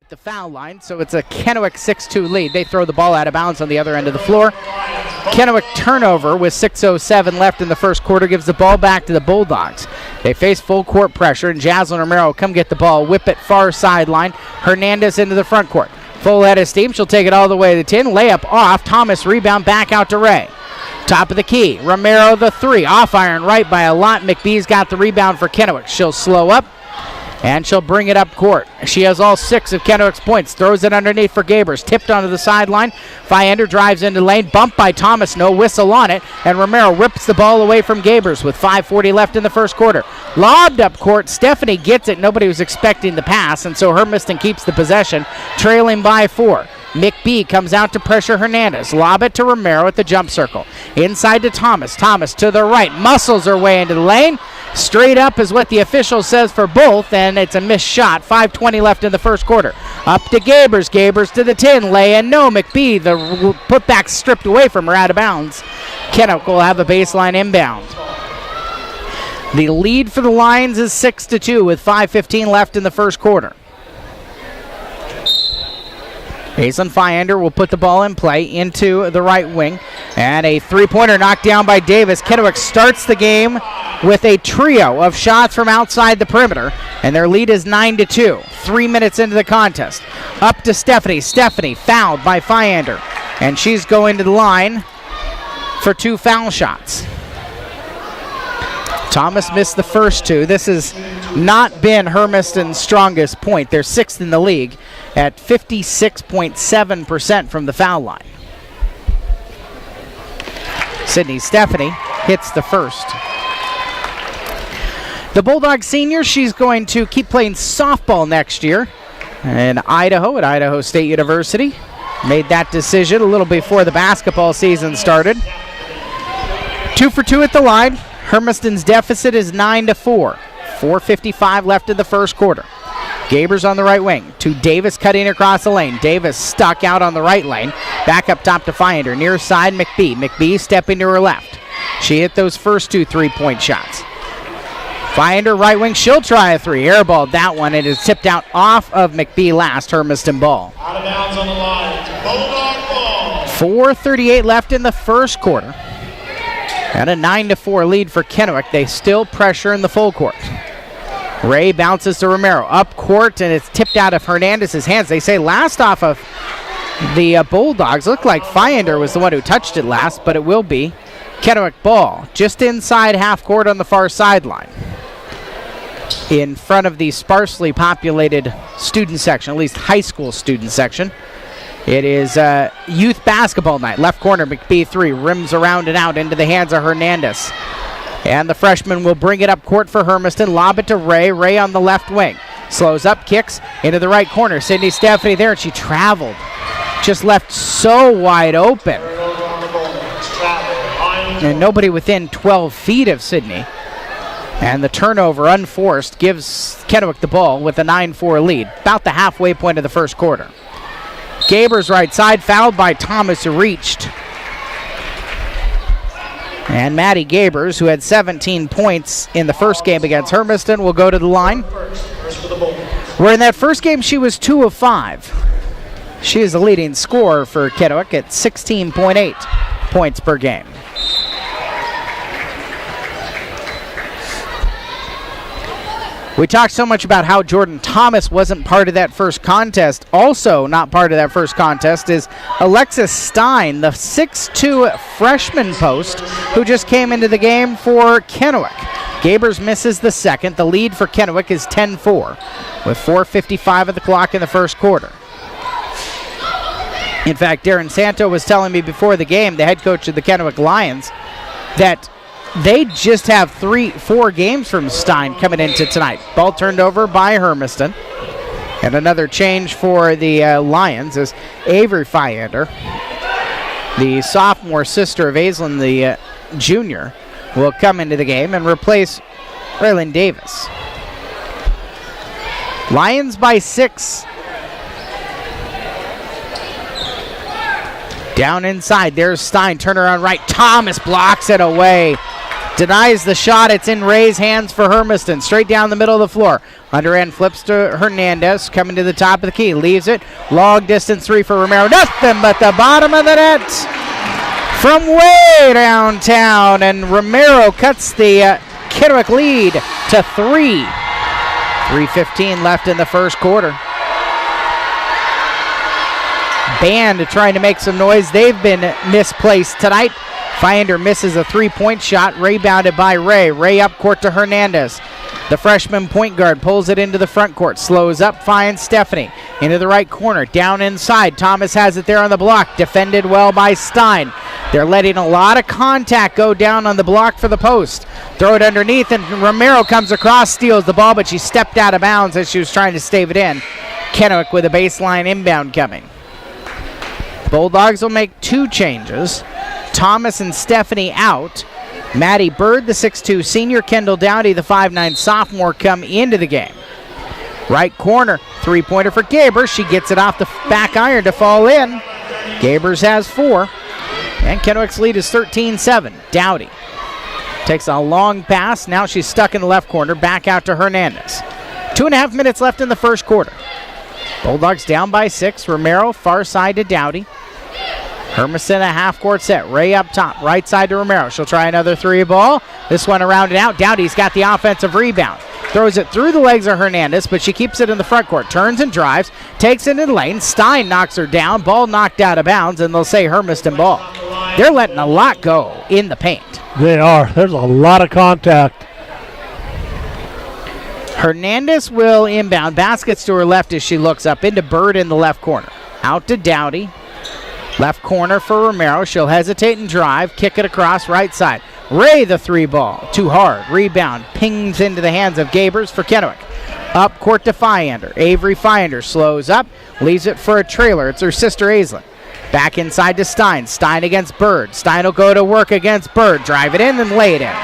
The foul line, so it's a Kennewick 6-2 lead. They throw the ball out of bounds on the other end of the floor. Kennewick turnover with 6:07 left in the first quarter gives the ball back to the Bulldogs. They face full court pressure, and Jaslyn Romero come get the ball, whip it far sideline. Hernandez into the front court. Full head of steam, she'll take it all the way to the 10. Layup off, Thomas rebound back out to Ray. Top of the key, Romero the three, off iron right by a lot. McBee's got the rebound for Kennewick. She'll slow up, and she'll bring it up court. She has all 6 of Kennewick's points. Throws it underneath for Gabers. Tipped onto the sideline. Fiander drives into lane. Bumped by Thomas. No whistle on it. And Romero rips the ball away from Gabers with 5:40 left in the first quarter. Lobbed up court. Stephanie gets it. Nobody was expecting the pass, and so Hermiston keeps the possession, trailing by 4. McBee comes out to pressure Hernandez. Lob it to Romero at the jump circle. Inside to Thomas. Thomas to the right. Muscles her way into the lane. Straight up is what the official says for both, and it's a missed shot. 5:20 left in the first quarter. Up to Gabers. Gabers to the 10. Lay in. No. McBee, the putback stripped away from her out of bounds. Kennewick will have a baseline inbound. The lead for the Lions is 6-2 with 5:15 left in the first quarter. Aislinn Fiander will put the ball in play into the right wing. And a three-pointer knocked down by Davis. Kennewick starts the game with a trio of shots from outside the perimeter. And their lead is 9-2. 3 minutes into the contest. Up to Stephanie. Stephanie fouled by Fiander. And she's going to the line for 2 foul shots. Thomas missed the first 2. This has not been Hermiston's strongest point. They're 6th in the league at 56.7% from the foul line. Sydney Stephanie hits the first. The Bulldog senior, she's going to keep playing softball next year in Idaho at Idaho State University. Made that decision a little before the basketball season started. 2 for 2 at the line. Hermiston's deficit is 9-4. 4:55 left in the first quarter. Gabers on the right wing to Davis cutting across the lane. Davis stuck out on the right lane. Back up top to Fiander. Near side McBee. McBee stepping to her left. She hit those first 2 3-point shots. Fiander right wing. She'll try a 3. Airballed that one. It is tipped out off of McBee last. Hermiston ball. Out of bounds on the line. Bulldog ball. 4:38 left in the first quarter. And a 9-4 lead for Kennewick. They still pressure in the full court. Ray bounces to Romero. Up court, and it's tipped out of Hernandez's hands. They say last off of the Bulldogs. Looked like Fiander was the one who touched it last, but it will be Kennewick ball. Just inside half court on the far sideline. In front of the sparsely populated student section, at least high school student section. It is youth basketball night. Left corner, McBee 3. Rims around and out into the hands of Hernandez. And the freshman will bring it up court for Hermiston. Lob it to Ray. Ray on the left wing. Slows up, kicks into the right corner. Sydney Stephanie there, and she traveled. Just left so wide open. And nobody within 12 feet of Sydney. And the turnover, unforced, gives Kennewick the ball with a 9-4 lead. About the halfway point of the first quarter. Gabers right side, fouled by Thomas, who reached. And Maddie Gabers, who had 17 points in the first game against Hermiston, will go to the line. Where in that first game she was 2 of 5. She is the leading scorer for Kennewick at 16.8 points per game. We talked so much about how Jordan Thomas wasn't part of that first contest. Also not part of that first contest is Alexis Stein, the 6'2 freshman post who just came into the game for Kennewick. Gabers misses the second. The lead for Kennewick is 10-4 with 4:55 of the clock in the first quarter. In fact, Darren Santo was telling me before the game, the head coach of the Kennewick Lions, that they just have 4 games from Stein coming into tonight. Ball turned over by Hermiston. And another change for the Lions is Avery Fiander, the sophomore sister of Aislinn, the junior, will come into the game and replace Raylene Davis. Lions by 6. Down inside, there's Stein, turnaround right. Thomas blocks it away. Denies the shot. It's in Ray's hands for Hermiston. Straight down the middle of the floor. Underhand flips to Hernandez. Coming to the top of the key. Leaves it. Long distance three for Romero. Nothing but the bottom of the net from way downtown. And Romero cuts the Kennewick lead to 3. 3:15 left in the first quarter. Band trying to make some noise. They've been misplaced tonight. Finder misses a three-point shot, rebounded by Ray. Ray up court to Hernandez. The freshman point guard pulls it into the front court, slows up, finds Stephanie into the right corner, down inside. Thomas has it there on the block, defended well by Stein. They're letting a lot of contact go down on the block for the post. Throw it underneath, and Romero comes across, steals the ball, but she stepped out of bounds as she was trying to stave it in. Kennewick with a baseline inbound coming. Bulldogs will make two changes. Thomas and Stephanie out. Maddie Bird, the 6'2 senior, Kendall Dowdy, the 5'9 sophomore, come into the game. Right corner, three-pointer for Gabers. She gets it off the back iron to fall in. Gabers has 4. And Kennewick's lead is 13-7. Dowdy takes a long pass. Now she's stuck in the left corner. Back out to Hernandez. 2.5 minutes left in the first quarter. Bulldogs down by 6. Romero, far side to Dowdy. Hermiston a half-court set. Ray up top, right side to Romero. She'll try another three ball. This one around and out. Dowdy's got the offensive rebound. Throws it through the legs of Hernandez, but she keeps it in the front court. Turns and drives, takes it in the lane. Stein knocks her down. Ball knocked out of bounds, and they'll say Hermiston ball. They're letting a lot go in the paint. They are. There's a lot of contact. Hernandez will inbound. Baskets to her left as she looks up into Bird in the left corner. Out to Dowdy. Left corner for Romero. She'll hesitate and drive. Kick it across right side. Ray the three ball. Too hard. Rebound. Pings into the hands of Gabers for Kennewick. Up court to Fiander. Avery Fiander slows up. Leaves it for a trailer. It's her sister Aislinn. Back inside to Stein. Stein against Bird. Stein will go to work against Bird. Drive it in and lay it in.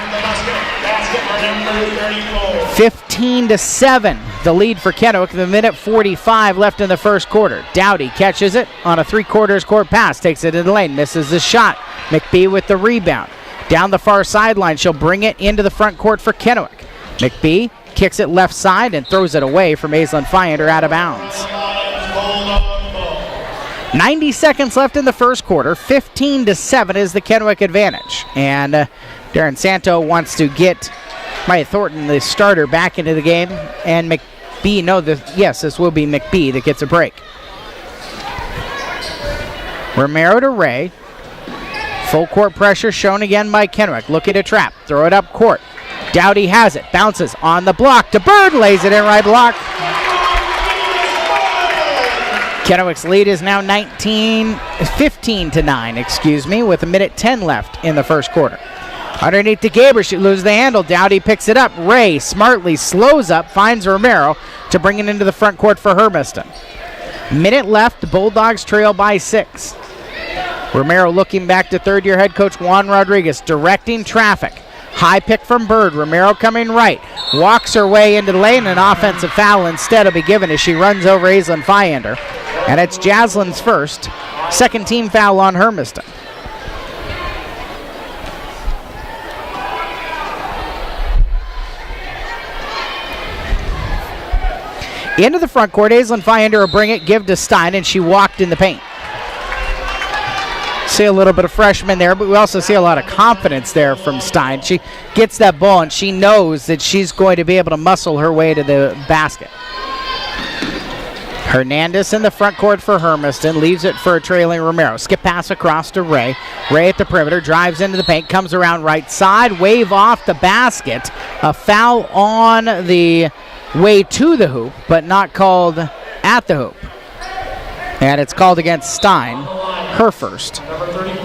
15-7, the lead for Kennewick. The minute 45 left in the first quarter. Dowdy catches it on a three-quarters court pass. Takes it in the lane. Misses the shot. McBee with the rebound. Down the far sideline. She'll bring it into the front court for Kennewick. McBee kicks it left side and throws it away from Aislinn Fiander out of bounds. 90 seconds left in the first quarter. 15-7 is the Kennewick advantage. And Darren Santo wants to get Maya Thornton, the starter, back into the game. And McBee, this will be McBee that gets a break. Romero to Ray. Full court pressure shown again by Kennewick. Looking to trap. Throw it up court. Dowdy has it. Bounces on the block to Bird. Lays it in right block. Kennewick's lead is now 15-9, with a minute 10 left in the first quarter. Underneath to Gaber, she loses the handle. Dowdy picks it up. Ray smartly slows up, finds Romero to bring it into the front court for Hermiston. Minute left, the Bulldogs trail by 6. Romero looking back to third-year head coach Juan Rodriguez, directing traffic. High pick from Bird. Romero coming right. Walks her way into the lane. An offensive foul instead will be given as she runs over Aislinn Fiander. And it's Jaslynn's first. Second team foul on Hermiston. Into the front court, Aislinn Fiander will bring it, give to Stein, and she walked in the paint. See a little bit of freshman there, but we also see a lot of confidence there from Stein. She gets that ball, and she knows that she's going to be able to muscle her way to the basket. Hernandez in the front court for Hermiston, leaves it for a trailing Romero. Skip pass across to Ray. Ray at the perimeter, drives into the paint, comes around right side, wave off the basket. A foul on the way to the hoop, but not called at the hoop. And it's called against Stein, her first.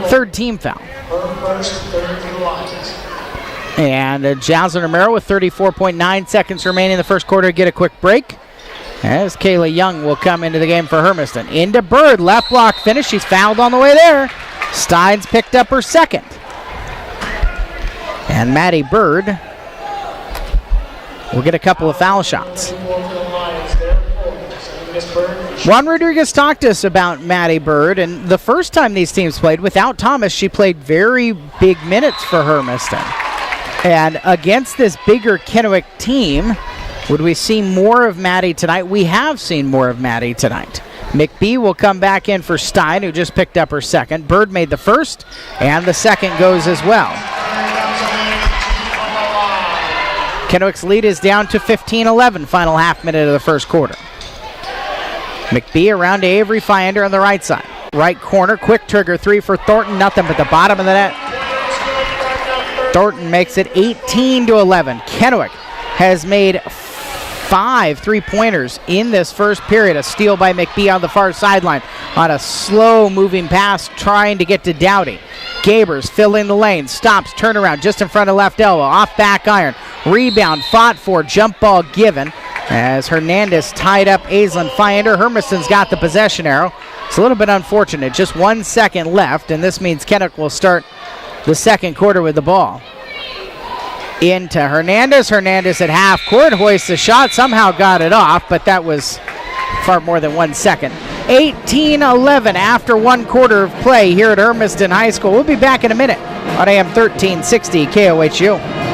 Third team foul. And Jaslyinn Romero with 34.9 seconds remaining in the first quarter get a quick break. As Kayla Young will come into the game for Hermiston. Into Bird, left block finish. She's fouled on the way there. Stein's picked up her second. And Maddie Bird will get a couple of foul shots. Juan Rodriguez talked to us about Maddie Bird, and the first time these teams played without Thomas, she played very big minutes for Hermiston. And against this bigger Kennewick team, would we see more of Maddie tonight? We have seen more of Maddie tonight. McBee will come back in for Stein, who just picked up her second. Bird made the first, and the second goes as well. Kennewick's lead is down to 15-11, final half minute of the first quarter. McBee around to Avery Fiender on the right side. Right corner, quick trigger three for Thornton, nothing but the bottom of the net. Thornton makes it 18-11. Kennewick has made 5 3-pointers in this first period. A steal by McBee on the far sideline on a slow-moving pass trying to get to Dowdy. Gabers filling the lane, stops, turnaround just in front of left elbow, off back iron. Rebound fought for, jump ball given as Hernandez tied up Aislinn Fiender. Hermiston's got the possession arrow. It's a little bit unfortunate, just 1 second left, and this means Kennewick will start the second quarter with the ball. Into Hernandez. Hernandez at half court, hoists the shot, somehow got it off, but that was far more than 1 second. 18-11 after 1 quarter of play here at Hermiston High School. We'll be back in a minute on AM 1360 KOHU.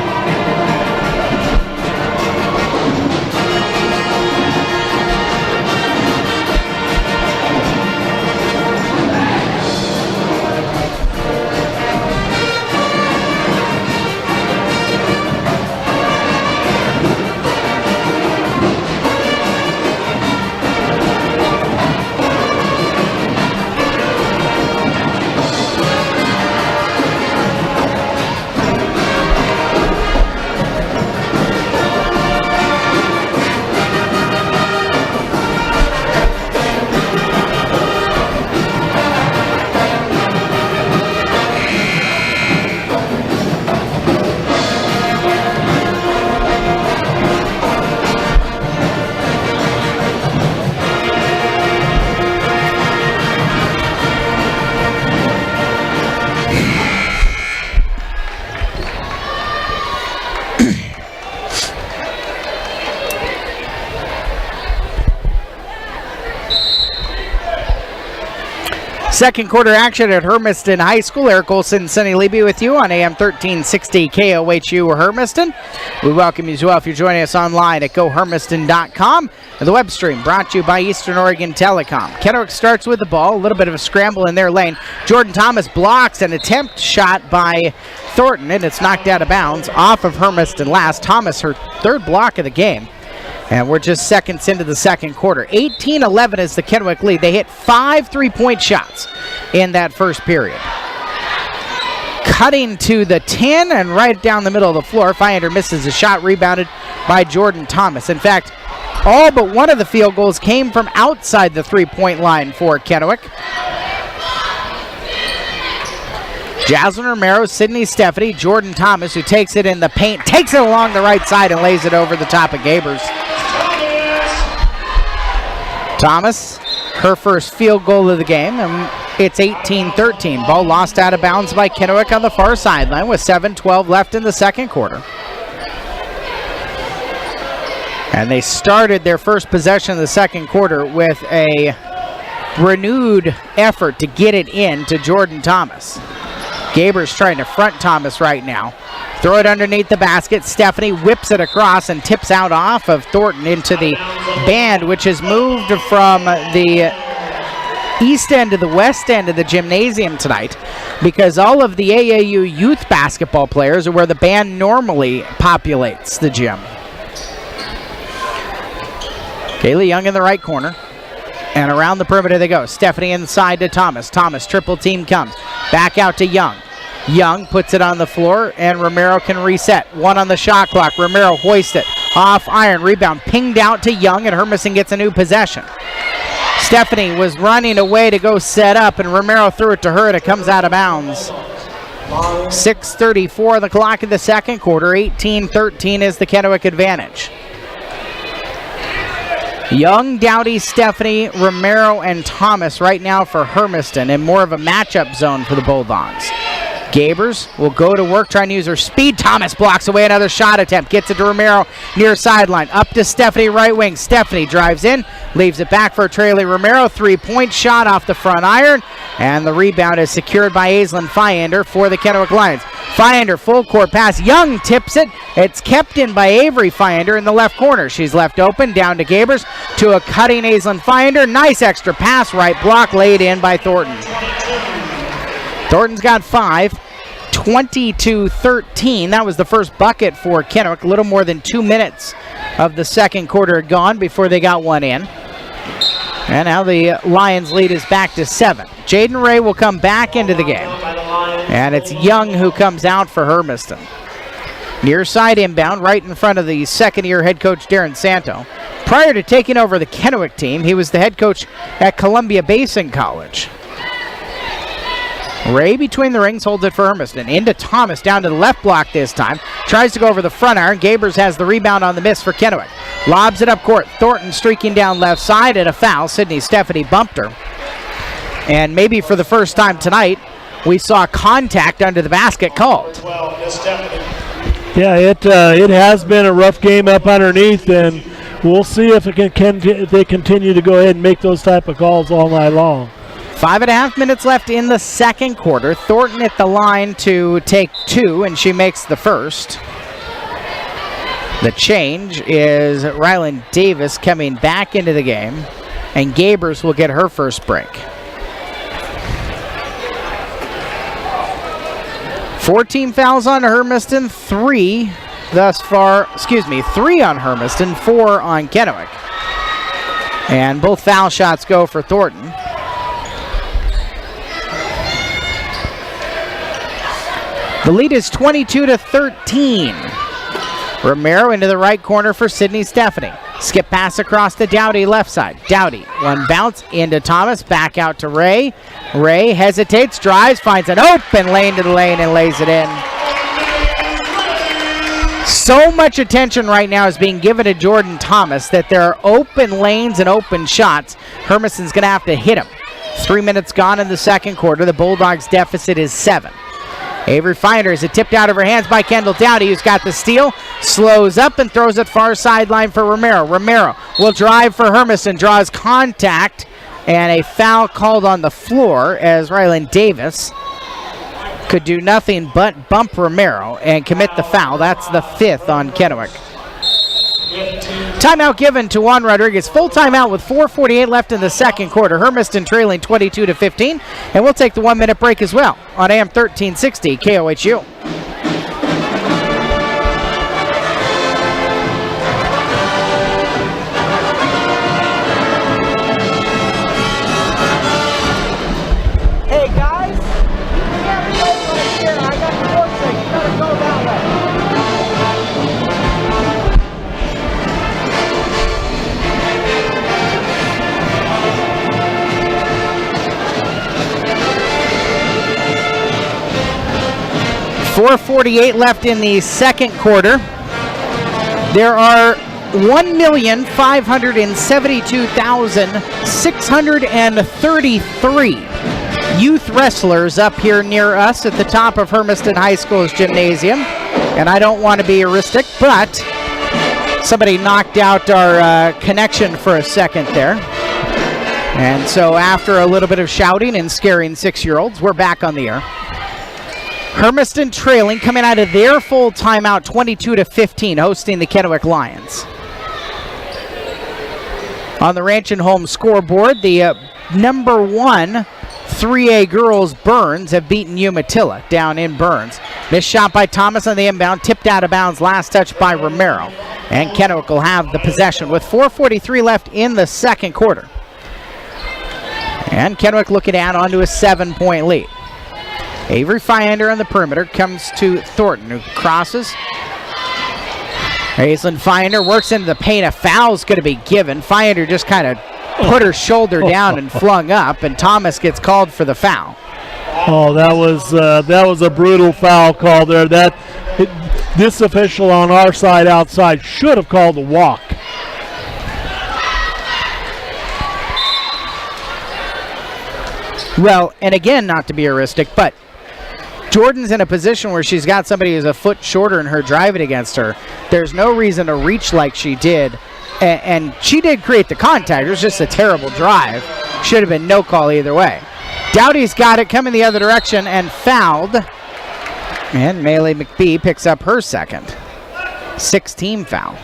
Second quarter action at Hermiston High School. Eric Olson, Sunny Leby with you on AM 1360 KOHU Hermiston. We welcome you as well if you're joining us online at gohermiston.com. And the web stream brought to you by Eastern Oregon Telecom. Kennewick starts with the ball. A little bit of a scramble in their lane. Jordan Thomas blocks an attempt shot by Thornton, and it's knocked out of bounds off of Hermiston last. Thomas, her third block of the game. And we're just seconds into the second quarter. 18-11 is the Kennewick lead. They hit 5 3-point shots in that first period. Cutting to the 10 and right down the middle of the floor. Fiender misses a shot, rebounded by Jordan Thomas. In fact, all but one of the field goals came from outside the 3-point line for Kennewick. Jaslyn Romero, Sydney Stephanie, Jordan Thomas, who takes it in the paint, takes it along the right side and lays it over the top of Gabers. Thomas, her first field goal of the game, and it's 18-13. Ball lost out of bounds by Kennewick on the far sideline with 7:12 left in the second quarter. And they started their first possession of the second quarter with a renewed effort to get it in to Jordan Thomas. Gabers trying to front Thomas right now. Throw it underneath the basket. Stephanie whips it across and tips out off of Thornton into the band, which has moved from the east end to the west end of the gymnasium tonight because all of the AAU youth basketball players are where the band normally populates the gym. Kaylee Young in the right corner. And around the perimeter they go. Stephanie inside to Thomas. Thomas, triple team comes. Back out to Young. Young puts it on the floor, and Romero can reset. 1 on the shot clock. Romero hoists it. Off iron. Rebound pinged out to Young, and Hermiston gets a new possession. Stephanie was running away to go set up, and Romero threw it to her, and it comes out of bounds. 6:34 on the clock in the second quarter. 18-13 is the Kennewick advantage. Young, Dowdy, Stephanie, Romero, and Thomas right now for Hermiston, and more of a matchup zone for the Bulldogs. Gabers will go to work trying to use her speed. Thomas blocks away another shot attempt. Gets it to Romero near sideline. Up to Stephanie, right wing. Stephanie drives in, leaves it back for Trayley Romero. 3-point shot off the front iron. And the rebound is secured by Aislinn Fiender for the Kennewick Lions. Finder, full court pass. Young tips it. It's kept in by Avery Finder in the left corner. She's left open, down to Gabers, to a cutting Aislinn Finder. Nice extra pass, right block, laid in by Thornton. Thornton's got 5, 22-13. That was the first bucket for Kennewick. A little more than 2 minutes of the second quarter had gone before they got one in. And now the Lions lead is back to 7. Jaden Ray will come back into the game. And it's Young who comes out for Hermiston. Near side inbound, right in front of the second-year head coach Darren Santo. Prior to taking over the Kennewick team, he was the head coach at Columbia Basin College. Ray between the rings holds it for Hermiston. Into Thomas, down to the left block this time. Tries to go over the front iron. Gabers has the rebound on the miss for Kennewick. Lobs it up court. Thornton streaking down left side and a foul. Sydney Stephanie bumped her. And maybe for the first time tonight, we saw contact under the basket called. Yeah, it has been a rough game up underneath, and we'll see if they continue to go ahead and make those type of calls all night long. 5.5 minutes left in the second quarter. Thornton at the line to take 2, and she makes the first. The change is Ryland Davis coming back into the game, and Gabers will get her first break. 14 fouls on Hermiston, 3 thus far, 3 on Hermiston, 4 on Kennewick. And both foul shots go for Thornton. The lead is 22-13. Romero into the right corner for Sydney Stephanie. Skip pass across to Dowdy left side. Dowdy, one bounce into Thomas, back out to Ray. Ray hesitates, drives, finds an open lane to the lane and lays it in. So much attention right now is being given to Jordan Thomas that there are open lanes and open shots. Hermiston's going to have to hit him. 3 minutes gone in the second quarter. The Bulldogs' deficit is 7. Avery Finder is tipped out of her hands by Kendall Dowdy, who's got the steal, slows up and throws it far sideline for Romero. Romero will drive for Hermiston, draws contact, and a foul called on the floor as Ryland Davis could do nothing but bump Romero and commit the foul. That's the 5th on Kennewick. Timeout given to Juan Rodriguez. Full timeout with 4:48 left in the second quarter. Hermiston trailing 22-15. And we'll take the 1-minute break as well on AM 1360 KOHU. Hey guys, you can't be over right here. I got the court thing. You gotta go that way. .448 left in the second quarter. There are 1,572,633 youth wrestlers up here near us at the top of Hermiston High School's gymnasium. And I don't want to be heuristic, but somebody knocked out our connection for a second there. And so after a little bit of shouting and scaring 6-year-olds, we're back on the air. Hermiston trailing, coming out of their full timeout, 22-15, hosting the Kennewick Lions. On the Ranch and Home scoreboard, the number 1 3A girls Burns have beaten Umatilla down in Burns. Missed shot by Thomas on the inbound, tipped out of bounds, last touch by Romero. And Kennewick will have the possession with 4:43 left in the second quarter. And Kennewick looking to add on to a 7-point lead. Avery Finder on the perimeter comes to Thornton, who crosses. Aislinn Finder works into the paint. A foul's going to be given. Finder just kind of put her shoulder down and flung up, and Thomas gets called for the foul. Oh, that was a brutal foul call there. This official on our side outside should have called a walk. Well, and again, not to be heuristic, but Jordan's in a position where she's got somebody who's a foot shorter and her driving against her. There's no reason to reach like she did. And she did create the contact. It was just a terrible drive. Should have been no call either way. Dowdy's got it coming the other direction and fouled. And Melee McBee picks up her second. 6-team foul.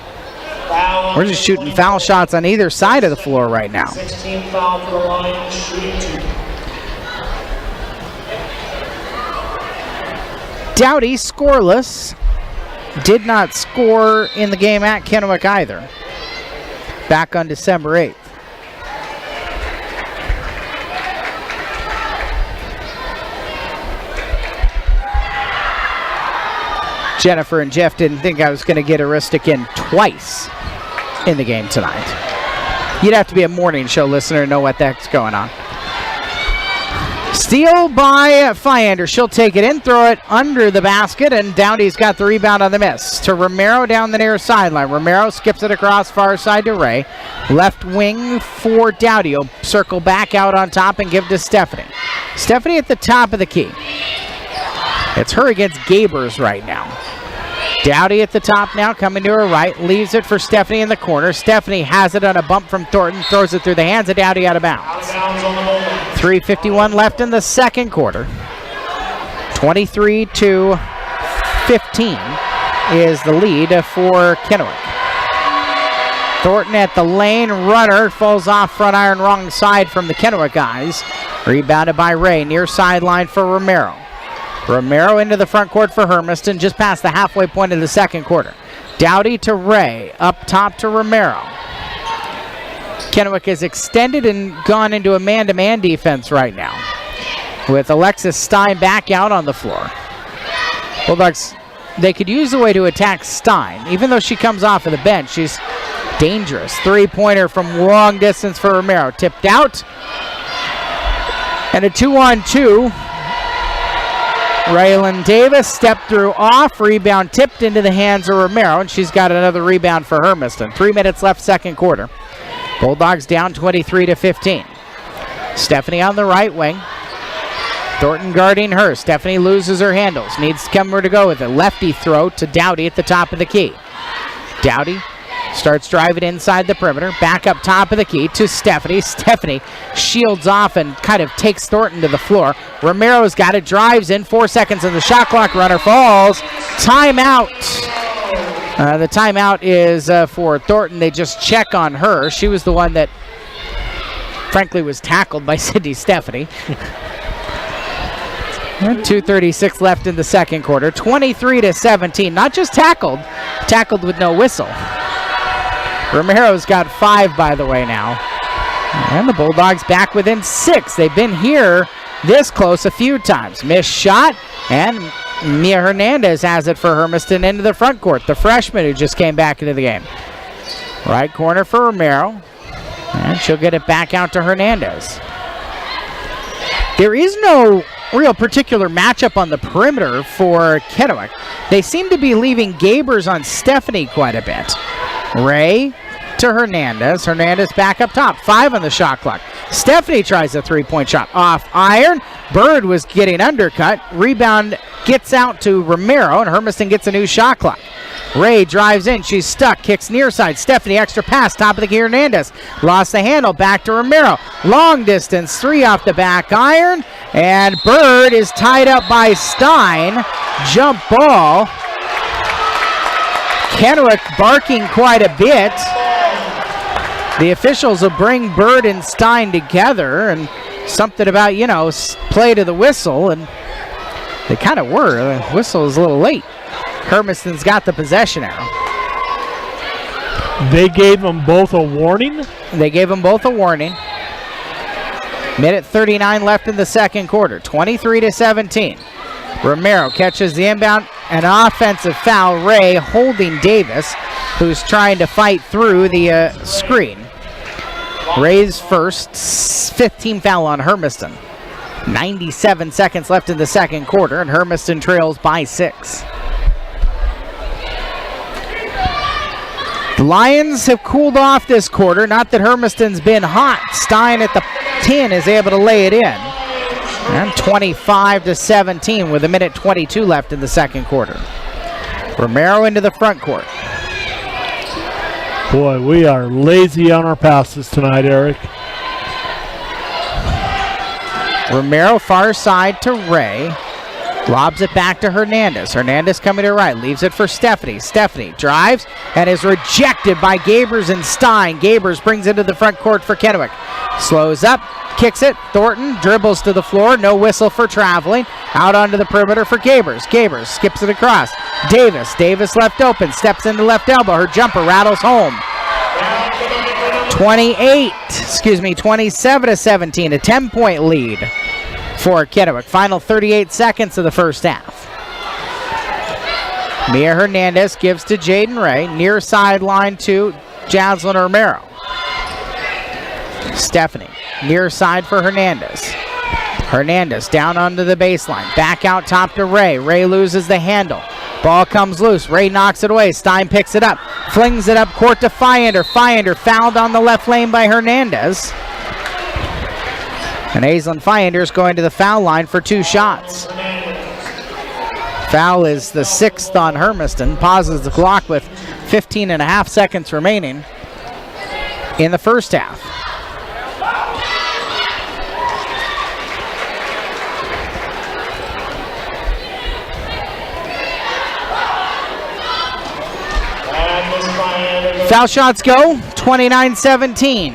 We're just shooting foul shots on either side of the floor right now. 16 foul for the Lions, shooting 2. Dowdy scoreless. Did not score in the game at Kennewick either. Back on December 8th. Jennifer and Jeff didn't think I was going to get Aristic in twice in the game tonight. You'd have to be a morning show listener to know what the heck's going on. Steal by Fyander. She'll take it in, throw it under the basket, and Dowdy's got the rebound on the miss. To Romero down the near sideline. Romero skips it across far side to Ray. Left wing for Dowdy. He'll circle back out on top and give to Stephanie. Stephanie at the top of the key. It's her against Gabers right now. Dowdy at the top now, coming to her right. Leaves it for Stephanie in the corner. Stephanie has it on a bump from Thornton. Throws it through the hands of Dowdy out of bounds. 3:51 left in the second quarter. 23-15 is the lead for Kennewick. Thornton at the lane. Runner falls off front iron wrong side from the Kennewick guys. Rebounded by Ray. Near sideline for Romero. Romero into the front court for Hermiston, just past the halfway point of the second quarter. Dowdy to Ray, up top to Romero. Kennewick has extended and gone into a man-to-man defense right now, with Alexis Stein back out on the floor. Bulldogs, they could use a way to attack Stein. Even though she comes off of the bench, she's dangerous. Three-pointer from long distance for Romero. Tipped out. And a 2-on-2. Raylan Davis stepped through off, rebound tipped into the hands of Romero, and she's got another rebound for Hermiston. 3 minutes left second quarter. Bulldogs down 23-15. Stephanie on the right wing. Thornton guarding her. Stephanie loses her handles. Needs somewhere to go with it. Lefty throw to Dowdy at the top of the key. Dowdy starts driving inside the perimeter. Back up top of the key to Stephanie. Stephanie shields off and kind of takes Thornton to the floor. Romero's got it. Drives in. 4 seconds on the shot clock. Runner falls. Timeout. The timeout is for Thornton. They just check on her. She was the one that, frankly, was tackled by Sydney Stephanie. 2:36 left in the second quarter. 23-17. Not just tackled. Tackled with no whistle. Romero's got 5, by the way, now. And the Bulldogs back within 6. They've been here this close a few times. Missed shot, and Mia Hernandez has it for Hermiston into the front court. The freshman who just came back into the game. Right corner for Romero. And she'll get it back out to Hernandez. There is no real particular matchup on the perimeter for Kennewick. They seem to be leaving Gabers on Stephanie quite a bit. Ray to Hernandez. Hernandez back up top. 5 on the shot clock. Stephanie tries a three-point shot. Off iron. Bird was getting undercut. Rebound gets out to Romero, and Hermiston gets a new shot clock. Ray drives in. She's stuck. Kicks near side. Stephanie extra pass. Top of the key. Hernandez. Lost the handle. Back to Romero. Long distance. 3 off the back iron. And Bird is tied up by Stein. Jump ball. Kennewick barking quite a bit. The officials will bring Bird and Stein together, and something about, play to the whistle, and they kind of were. The whistle is a little late. Hermiston's got the possession arrow. They gave them both a warning? They gave them both a warning. Minute 39 left in the second quarter. 23-17. Romero catches the inbound. An offensive foul. Ray holding Davis, who's trying to fight through the screen. Ray's first, 15 foul on Hermiston. 97 seconds left in the second quarter, and Hermiston trails by 6. The Lions have cooled off this quarter. Not that Hermiston's been hot. Stein at the 10 is able to lay it in. And 25-17 with a minute 22 left in the second quarter. Romero into the front court. Boy, we are lazy on our passes tonight, Eric. Romero far side to Ray. Lobs it back to Hernandez. Hernandez coming to right, leaves it for Stephanie. Stephanie drives and is rejected by Gabers and Stein. Gabers brings it to the front court for Kennewick. Slows up, kicks it. Thornton dribbles to the floor. No whistle for traveling. Out onto the perimeter for Gabers. Gabers skips it across. Davis. Davis left open. Steps into left elbow. Her jumper rattles home. 27-17. A 10-point lead for Kennewick. Final 38 seconds of the first half. Mia Hernandez gives to Jaden Ray. Near sideline to Jaslyn Romero. Stephanie. Near side for Hernandez. Hernandez down onto the baseline. Back out top to Ray. Ray loses the handle. Ball comes loose. Ray knocks it away. Stein picks it up. Flings it up court to Fiander. Fiander fouled on the left lane by Hernandez. And Aislinn Fiander is going to the foul line for 2 shots. Foul is the 6th on Hermiston. Pauses the clock with 15 and a half seconds remaining in the first half. Foul shots go, 29-17.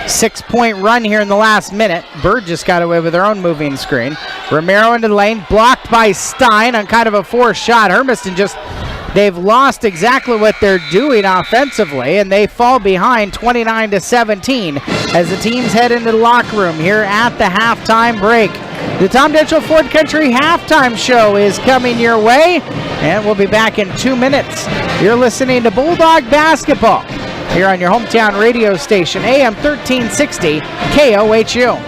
6-point run here in the last minute. Bird just got away with their own moving screen. Romero into the lane, blocked by Stein on kind of a forced shot. Hermiston they've lost exactly what they're doing offensively, and they fall behind 29-17 as the teams head into the locker room here at the halftime break. The Tom Denchel Ford Country halftime show is coming your way, and we'll be back in 2 minutes. You're listening to Bulldog Basketball here on your hometown radio station, AM 1360 KOHU.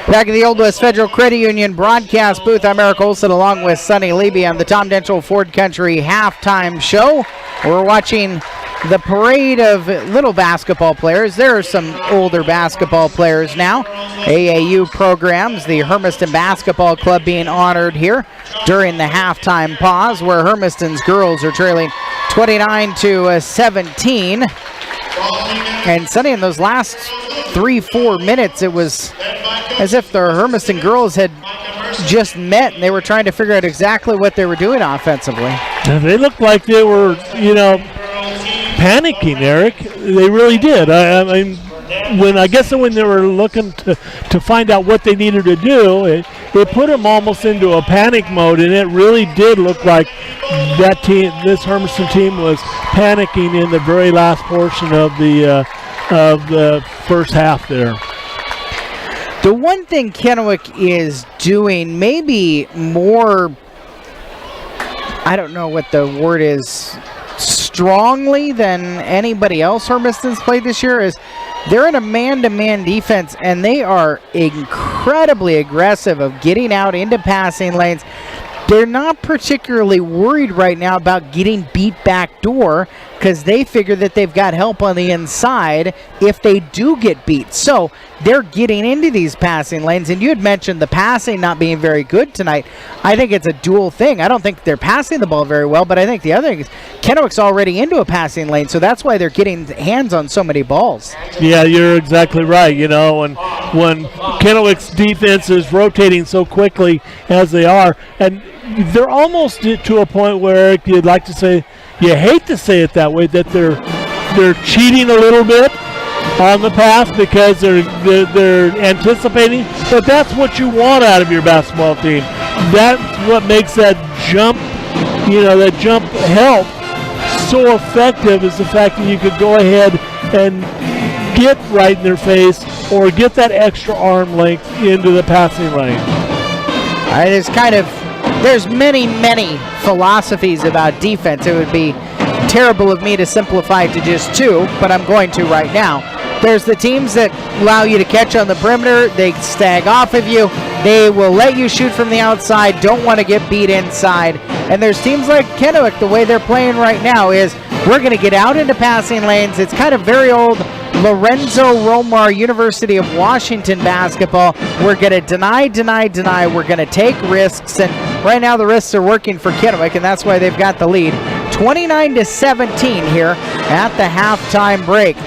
Back in the Old West Federal Credit Union broadcast booth, I'm Eric Olson along with Sonny Levy on the Tom Denchel Ford Country halftime show. We're watching the parade of little basketball players. There are some older basketball players now. AAU programs, the Hermiston Basketball Club being honored here during the halftime pause, where Hermiston's girls are trailing 29-17. And Sonny, in those last 3-4 minutes, it was as if the Hermiston girls had just met and they were trying to figure out exactly what they were doing offensively. They looked like they were, panicking, Eric. They really did. I mean, when they were looking to find out what they needed to do, it put them almost into a panic mode, and it really did look like that team, this Hermiston team, was panicking in the very last portion of the first half there. The one thing Kennewick is doing, maybe more, I don't know what the word is, strongly than anybody else Hermiston's played this year, is they're in a man-to-man defense, and they are incredibly aggressive of getting out into passing lanes. They're not particularly worried right now about getting beat back door because they figure that they've got help on the inside if they do get beat. So they're getting into these passing lanes, and you had mentioned the passing not being very good tonight. I think it's a dual thing. I don't think they're passing the ball very well, but I think the other thing is Kennewick's already into a passing lane, so that's why they're getting hands on so many balls. Yeah, you're exactly right. You know, when Kennewick's defense is rotating so quickly as they are, and they're almost to a point where you'd like to say, you hate to say it that way, that they're cheating a little bit on the pass because they're anticipating, but that's what you want out of your basketball team. That's what makes that jump, that jump help so effective, is the fact that you could go ahead and get right in their face or get that extra arm length into the passing lane. There's many philosophies about defense. It would be terrible of me to simplify it to just two, but I'm going to right now. There's the teams that allow you to catch on the perimeter. They stag off of you. They will let you shoot from the outside, don't want to get beat inside. And there's teams like Kennewick, the way they're playing right now is we're going to get out into passing lanes. It's kind of very old Lorenzo Romar, University of Washington basketball. We're going to deny. We're going to take risks, and right now the risks are working for Kennewick, and that's why they've got the lead. 29-17 here at the halftime break.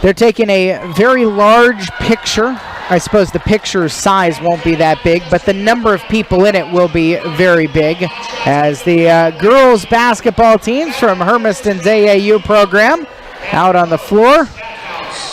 They're taking a very large picture. I suppose the picture size won't be that big, but the number of people in it will be very big, as the girls basketball teams from Hermiston's AAU program out on the floor.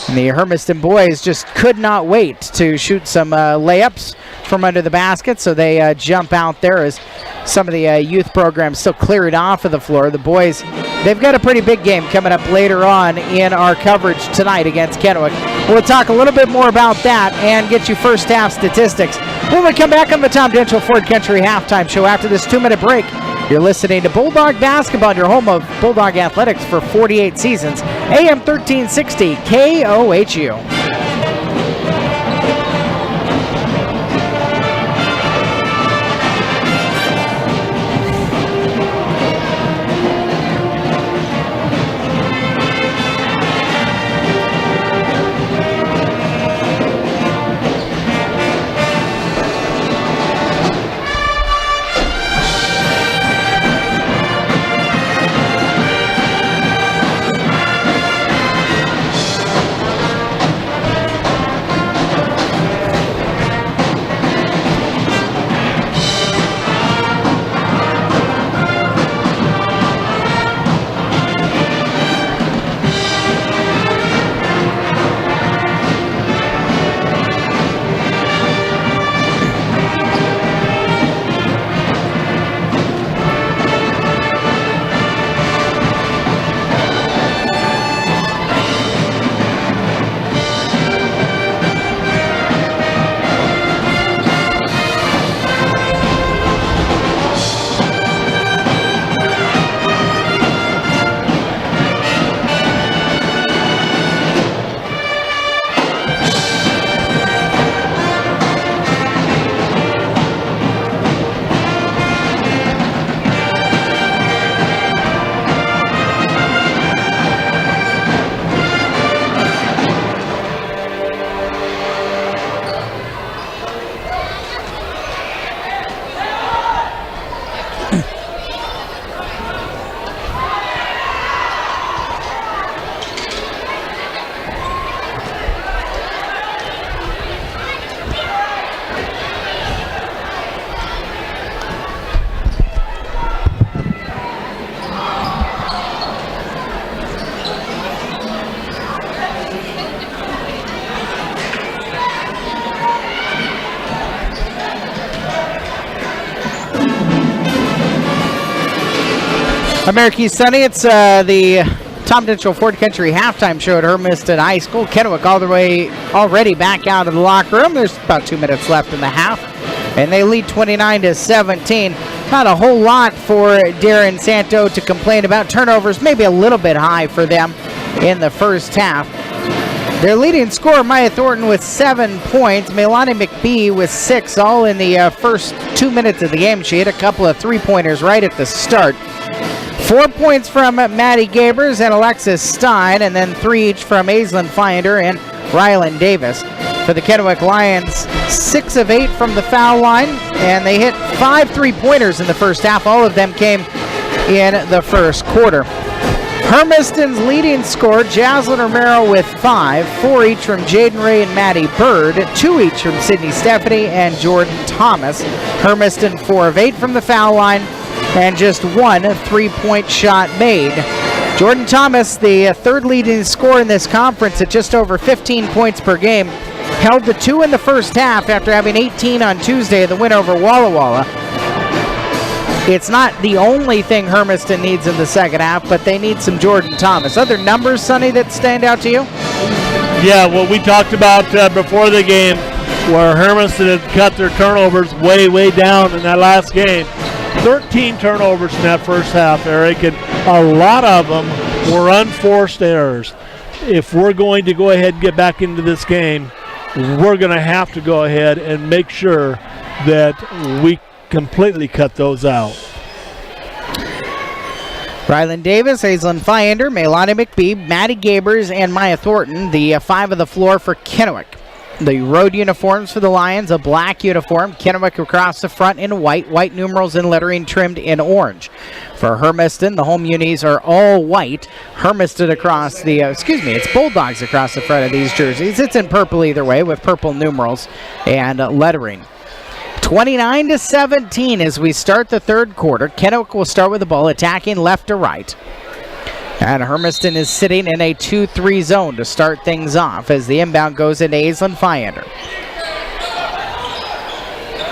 And the Hermiston boys just could not wait to shoot some layups from under the basket, so they jump out there as some of the youth programs still clear it off of the floor. The boys, they've got a pretty big game coming up later on in our coverage tonight against Kennewick. We'll talk a little bit more about that and get you first half statistics when we come back on the Tom Denchel Ford Country Halftime Show after this 2-minute break. You're listening to Bulldog Basketball, your home of Bulldog Athletics for 48 seasons. AM 1360 KOHU. American Sunny, it's the Tom Mitchell Ford Country halftime show at Hermiston High School. Kennewick all the way already back out of the locker room. There's about 2 minutes left in the half, and they lead 29-17. Not a whole lot for Darren Santo to complain about. Turnovers maybe a little bit high for them in the first half. Their leading scorer, Maya Thornton, with 7 points. Melanie McBee with 6, all in the first 2 minutes of the game. She hit a couple of three-pointers right at the start. 4 points from Maddie Gabers and Alexis Stein, and then 3 each from Aislinn Finder and Rylan Davis. For the Kennewick Lions, 6 of 8 from the foul line, and they hit 5 three-pointers in the first half. All of them came in the first quarter. Hermiston's leading scorer, Jaslyn Romero with 5, 4 each from Jaden Ray and Maddie Bird, 2 each from Sydney Stephanie and Jordan Thomas. Hermiston 4 of 8 from the foul line, and just 1 3-point shot made. Jordan Thomas, the third leading scorer in this conference at just over 15 points per game, held the 2 in the first half after having 18 on Tuesday in the win over Walla Walla. It's not the only thing Hermiston needs in the second half, but they need some Jordan Thomas. Other numbers, Sonny, that stand out to you? Yeah, what we talked about before the game, where Hermiston had cut their turnovers way, way down in that last game. 13 turnovers in that first half, Eric, and a lot of them were unforced errors. If we're going to go ahead and get back into this game, we're going to have to go ahead and make sure that we completely cut those out. Rylan Davis, Aislinn Finder, Melanie McBee, Maddie Gabers, and Maya Thornton, the 5 of the floor for Kennewick. The road uniforms for the Lions, a black uniform, Kennewick across the front in white numerals and lettering trimmed in orange. For Hermiston, the home unis are all white. Hermiston across the, it's Bulldogs across the front of these jerseys. It's in purple either way with purple numerals and lettering. 29-17 as we start the third quarter. Kennewick will start with the ball, attacking left to right. And Hermiston is sitting in a 2-3 zone to start things off as the inbound goes into Aislinn Finder.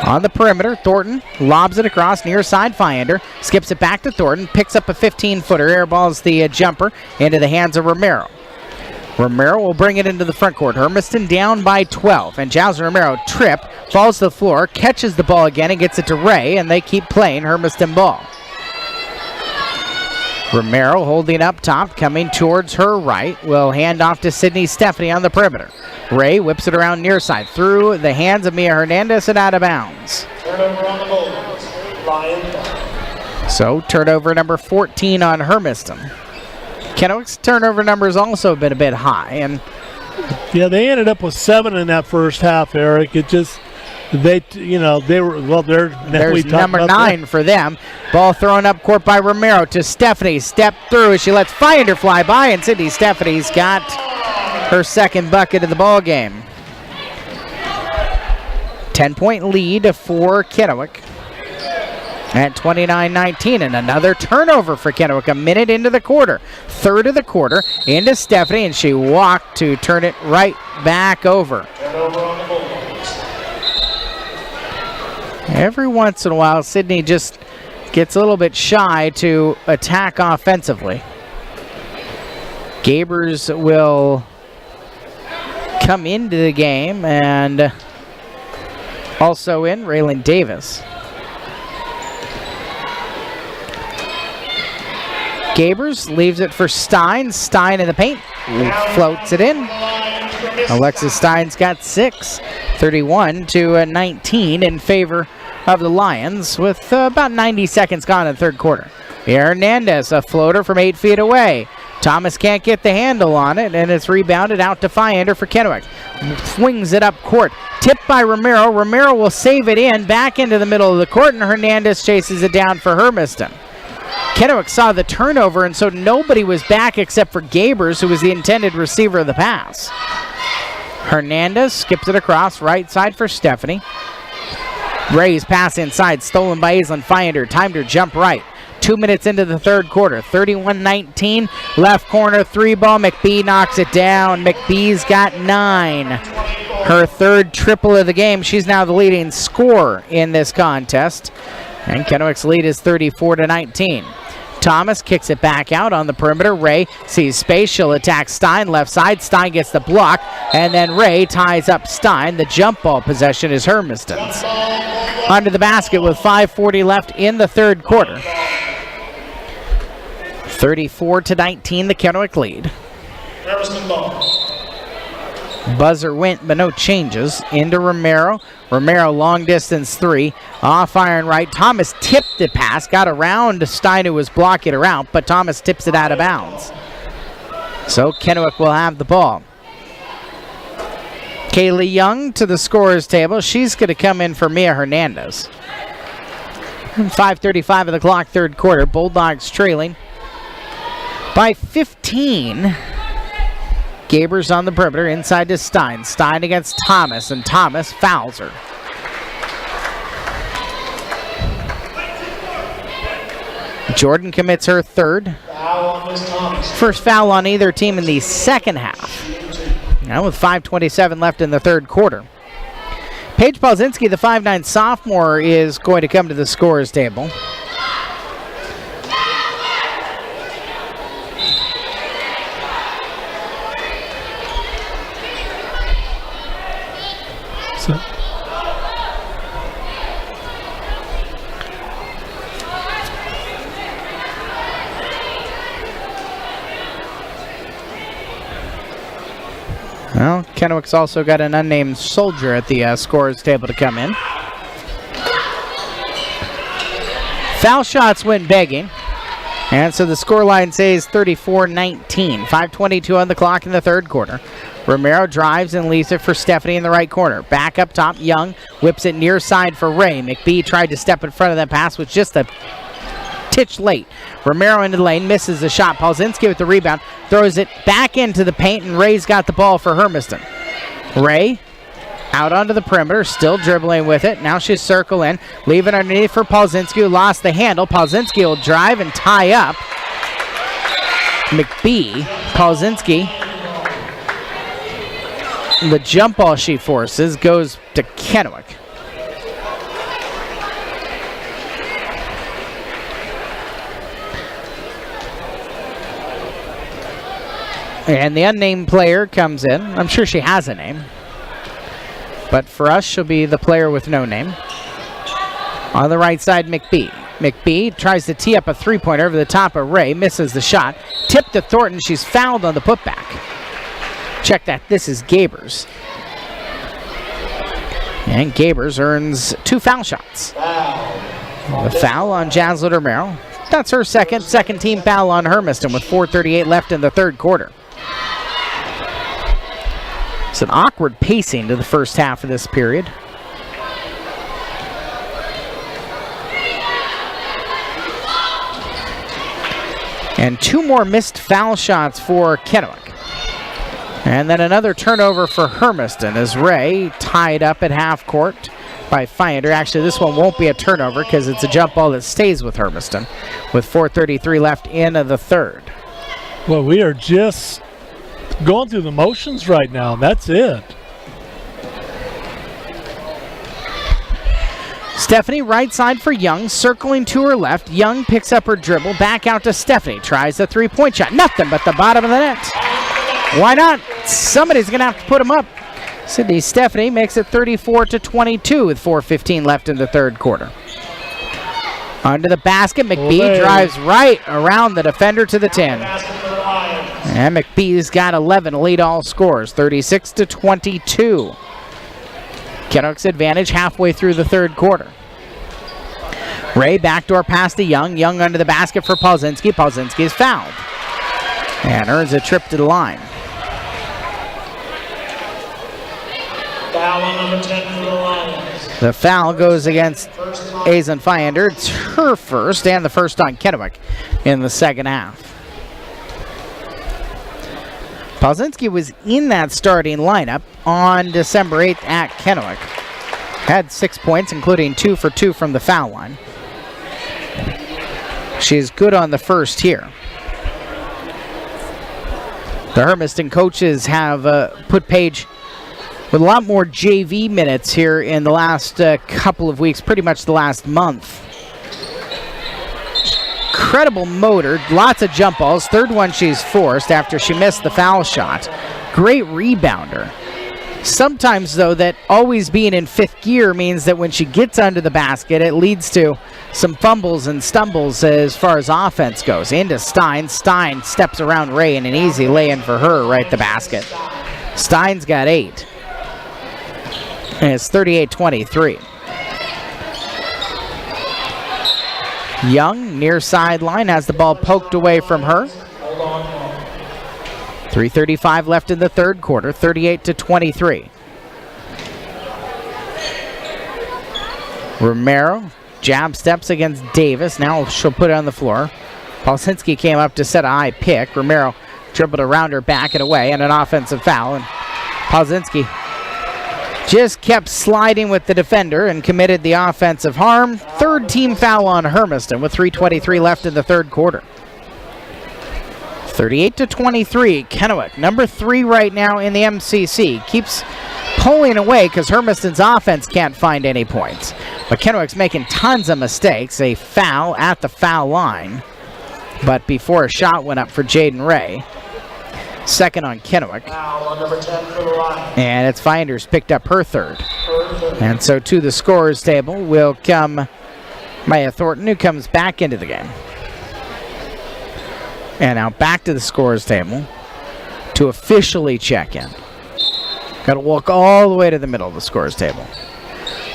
On the perimeter, Thornton lobs it across near side Finder, skips it back to Thornton, picks up a 15-footer, airballs the jumper into the hands of Romero. Romero will bring it into the front court. Hermiston down by 12, and Jaslyn Romero falls to the floor, catches the ball again and gets it to Ray, and they keep playing Hermiston ball. Romero holding up top, coming towards her right, will hand off to Sydney Stephanie on the perimeter. Ray whips it around near side through the hands of Mia Hernandez and out of bounds. Turnover on the Bulldogs. Lion. So turnover number 14 on Hermiston. Kennewick's turnover numbers also been a bit high, and yeah, they ended up with 7 in that first half, Eric. It just they were there's number 9 for them. Ball thrown up court by Romero to Stephanie. Step through as she lets Finder fly by, and Sydney Stephanie's got her second bucket of the ball game. 10-point lead for Kennewick at 29-19, and another turnover for Kennewick a minute into the quarter. Third of the quarter into Stephanie, and she walked to turn it right back over. Turnover on the Bulldogs. Every once in a while, Sydney just gets a little bit shy to attack offensively. Gabers will come into the game, and also in Raylan Davis. Gabers leaves it for Stein. Stein in the paint. Floats it in. Alexis Stein's got 6. 31-19 in favor of the Lions with about 90 seconds gone in the third quarter. Hernandez, a floater from 8 feet away. Thomas can't get the handle on it, and it's rebounded out to Finder for Kennewick. Swings it up court. Tipped by Romero. Romero will save it in, back into the middle of the court, and Hernandez chases it down for Hermiston. Kennewick saw the turnover, and so nobody was back except for Gabers, who was the intended receiver of the pass. Hernandez skips it across, right side for Stephanie. Ray's pass inside, stolen by Aislinn Finder. Timed her jump right. 2 minutes into the third quarter. 31-19, left corner 3-ball. McBee knocks it down. McBee's got 9. Her third triple of the game. She's now the leading scorer in this contest. And Kennewick's lead is 34-19. Thomas kicks it back out on the perimeter. Ray sees space. She'll attack Stein left side. Stein gets the block, and then Ray ties up Stein. The jump ball possession is Hermiston's. Under the basket with 5:40 left in the third quarter. 34-19, the Kennewick lead. Hermiston ball. Buzzer went, but no changes. Into Romero. Romero, long distance three. Off iron right. Thomas tipped the pass. Got around Stein, who was blocking her out, but Thomas tips it out of bounds. So Kennewick will have the ball. Kaylee Young to the scorer's table. She's going to come in for Mia Hernandez. 5:35 of the clock, third quarter. Bulldogs trailing by 15. Gabers on the perimeter, inside to Stein. Stein against Thomas, and Thomas fouls her. Jordan commits her third. First foul on either team in the second half. Now with 5:27 left in the third quarter. Paige Polzinski, the 5'9 sophomore, is going to come to the scorer's table. Well, Kennewick's also got an unnamed soldier at the scorer's table to come in. Foul shots went begging. And so the scoreline says 34-19. 5:22 on the clock in the third quarter. Romero drives and leaves it for Stephanie in the right corner. Back up top, Young whips it near side for Ray. McBee tried to step in front of that pass, was just a titch late. Romero into the lane, misses the shot. Polzinski with the rebound, throws it back into the paint, and Ray's got the ball for Hermiston. Ray out onto the perimeter, still dribbling with it. Now she's circle in, leave it underneath for Polzinski, who lost the handle. Polzinski will drive and tie up McBee. Polzinski, the jump ball she forces goes to Kennewick. And the unnamed player comes in. I'm sure she has a name. But for us, she'll be the player with no name. On the right side, McBee. McBee tries to tee up a three-pointer over the top of Ray. Misses the shot. Tip to Thornton. She's fouled on the putback. Check that. This is Gabers. And Gabers earns 2 foul shots. The foul on Jaslyn Romero. That's her second team foul on Hermiston with 4:38 left in the third quarter. It's an awkward pacing to the first half of this period. And 2 more missed foul shots for Kennewick. And then another turnover for Hermiston as Ray tied up at half court by Finder. Actually, this one won't be a turnover because it's a jump ball that stays with Hermiston with 4:33 left in the third. Well, we are just going through the motions right now. That's it. Stephanie right side for Young, circling to her left. Young picks up her dribble, back out to Stephanie. Tries the three-point shot. Nothing but the bottom of the net. Why not? Somebody's going to have to put them up. Sydney Stephanie makes it 34-22 with 4:15 left in the third quarter. Under the basket, McBee drives right around the defender to the 10. And McBee's got 11 to lead all scores, 36-22. Kennewick's advantage halfway through the third quarter. Ray backdoor pass to Young. Young under the basket for Polzinski. Polzinski is fouled and earns a trip to the line. Foul on number 10 for the Lions. The foul goes against Aizen Finder. It's her first and the first on Kennewick in the second half. Polzinski was in that starting lineup on December 8th at Kennewick. Had 6 points, including 2 for 2 from the foul line. She's good on the first here. The Hermiston coaches have put Paige with a lot more JV minutes here in the last couple of weeks, pretty much the last month. incredible motor, lots of jump balls. Third one she's forced after she missed the foul shot. Great rebounder. Sometimes, though, that always being in fifth gear means that when she gets under the basket, it leads to some fumbles and stumbles as far as offense goes. Into Stein. Stein steps around Ray, and an easy lay-in for her right at the basket. Stein's got 8. And it's 38-23. Young, near sideline, has the ball poked away from her. 3:35 left in the third quarter, 38-23. Romero, jab steps against Davis. Now she'll put it on the floor. Polsinski came up to set a high pick. Romero dribbled around her back and away, and an offensive foul. And Polsinski just kept sliding with the defender and committed the offensive harm. Third team foul on Hermiston with 3:23 left in the third quarter. 38-23, Kennewick, number 3 right now in the MCC. Keeps pulling away because Hermiston's offense can't find any points. But Kennewick's making tons of mistakes. A foul at the foul line. But before a shot went up for Jaden Ray. Second on Kennewick. Foul on number 10 for the line. And it's Finders picked up her third. And so to the scorer's table will come Maya Thornton, who comes back into the game. And now back to the scorer's table to officially check in. Got to walk all the way to the middle of the scorer's table.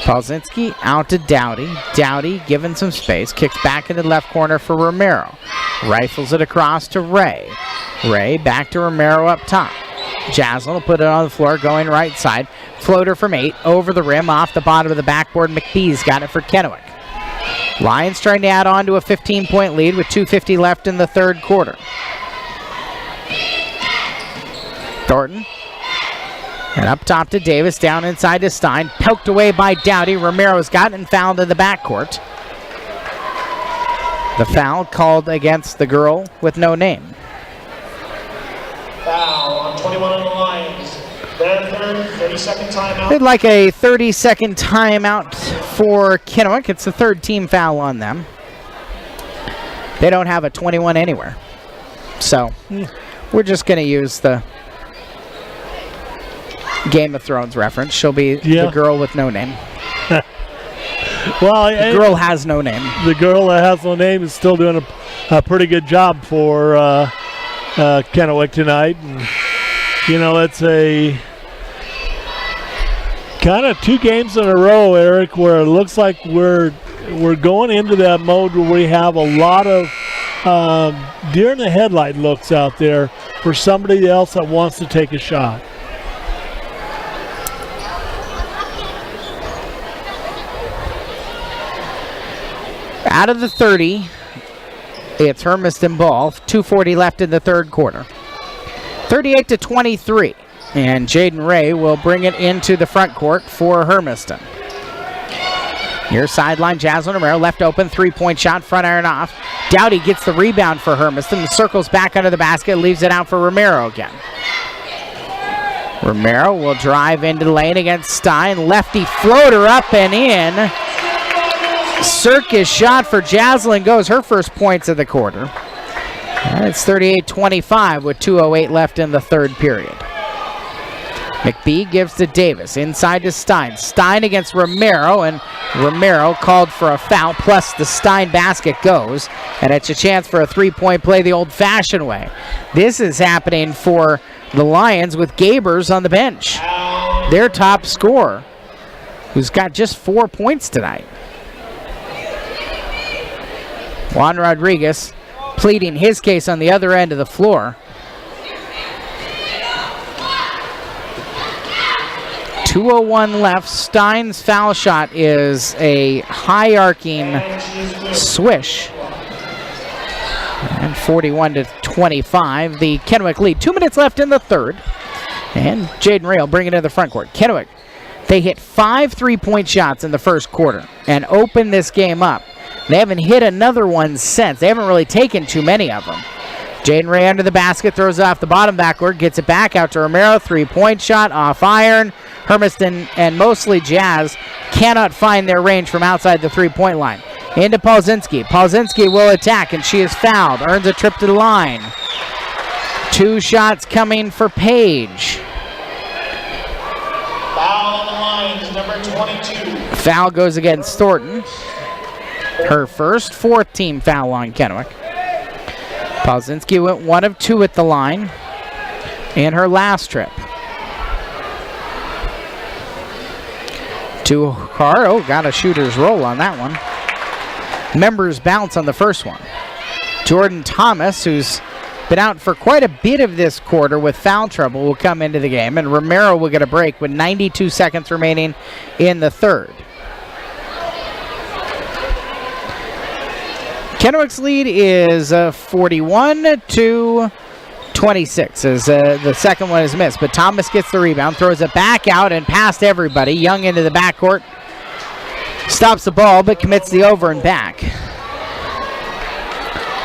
Polsinski out to Dowdy. Dowdy given some space. Kicks back into the left corner for Romero. Rifles it across to Ray. Ray back to Romero up top. Jaslyn will put it on the floor going right side. Floater from 8 over the rim off the bottom of the backboard. McBee's got it for Kennewick. Lions trying to add on to a 15-point lead with 2:50 left in the third quarter. Thornton. And up top to Davis, down inside to Stein. Poked away by Dowdy. Romero's gotten fouled in the backcourt. The foul called against the girl with no name. Foul on 21 on the Lions. Their third 30-second timeout. They'd like a 30-second timeout for Kennewick. It's the third team foul on them. They don't have a 21 anywhere. So we're just going to use the Game of Thrones reference. She'll be the girl with no name. Well, the girl has no name. The girl that has no name is still doing a pretty good job for Kennewick tonight. And, you know, it's a kind of 2 games in a row, Eric, where it looks like we're going into that mode where we have a lot of deer in the headlight looks out there for somebody else that wants to take a shot. Out of the 30, it's Hermiston ball. 2:40 left in the third quarter. 38-23. And Jaden Ray will bring it into the front court for Hermiston. Near sideline, Jaslyn Romero left open, 3-point shot, front iron off. Dowdy gets the rebound for Hermiston, circles back under the basket, leaves it out for Romero again. Romero will drive into the lane against Stein. Lefty floater up and in. Circus shot for Jaslyn goes her first points of the quarter. And it's 38-25 with 2:08 left in the third period. McBee gives to Davis, inside to Stein. Stein against Romero, and Romero called for a foul, plus the Stein basket goes, and it's a chance for a 3-point play the old-fashioned way. This is happening for the Lions with Gabers on the bench, their top scorer, who's got just 4 points tonight. Juan Rodriguez pleading his case on the other end of the floor. 2:01 left. Stein's foul shot is a high arcing swish. And 41-25, the Kennewick lead. 2 minutes left in the third. And Jaden Ray will bring it into the front court. Kennewick, they hit 5 3-point shots in the first quarter and opened this game up. They haven't hit another one since. They haven't really taken too many of them. Jaden Ray under the basket, throws it off the bottom backboard, gets it back out to Romero. 3-point shot off iron. Hermiston and mostly Jazz cannot find their range from outside the 3-point line. into Polzinski. Polzinski will attack, and she is fouled. Earns a trip to the line. 2 shots coming for Page. Foul on the line is number 22. Foul goes against Thornton. Her first, 4th team foul on Kennewick. Polzinski went 1 of 2 at the line in her last trip. To Carr. Oh, got a shooter's roll on that one. Members bounce on the first one. Jordan Thomas, who's been out for quite a bit of this quarter with foul trouble, will come into the game, and Romero will get a break with 92 seconds remaining in the third. Kennewick's lead is 41-26 as the second one is missed, but Thomas gets the rebound, throws it back out and past everybody. Young into the backcourt, stops the ball but commits the over and back.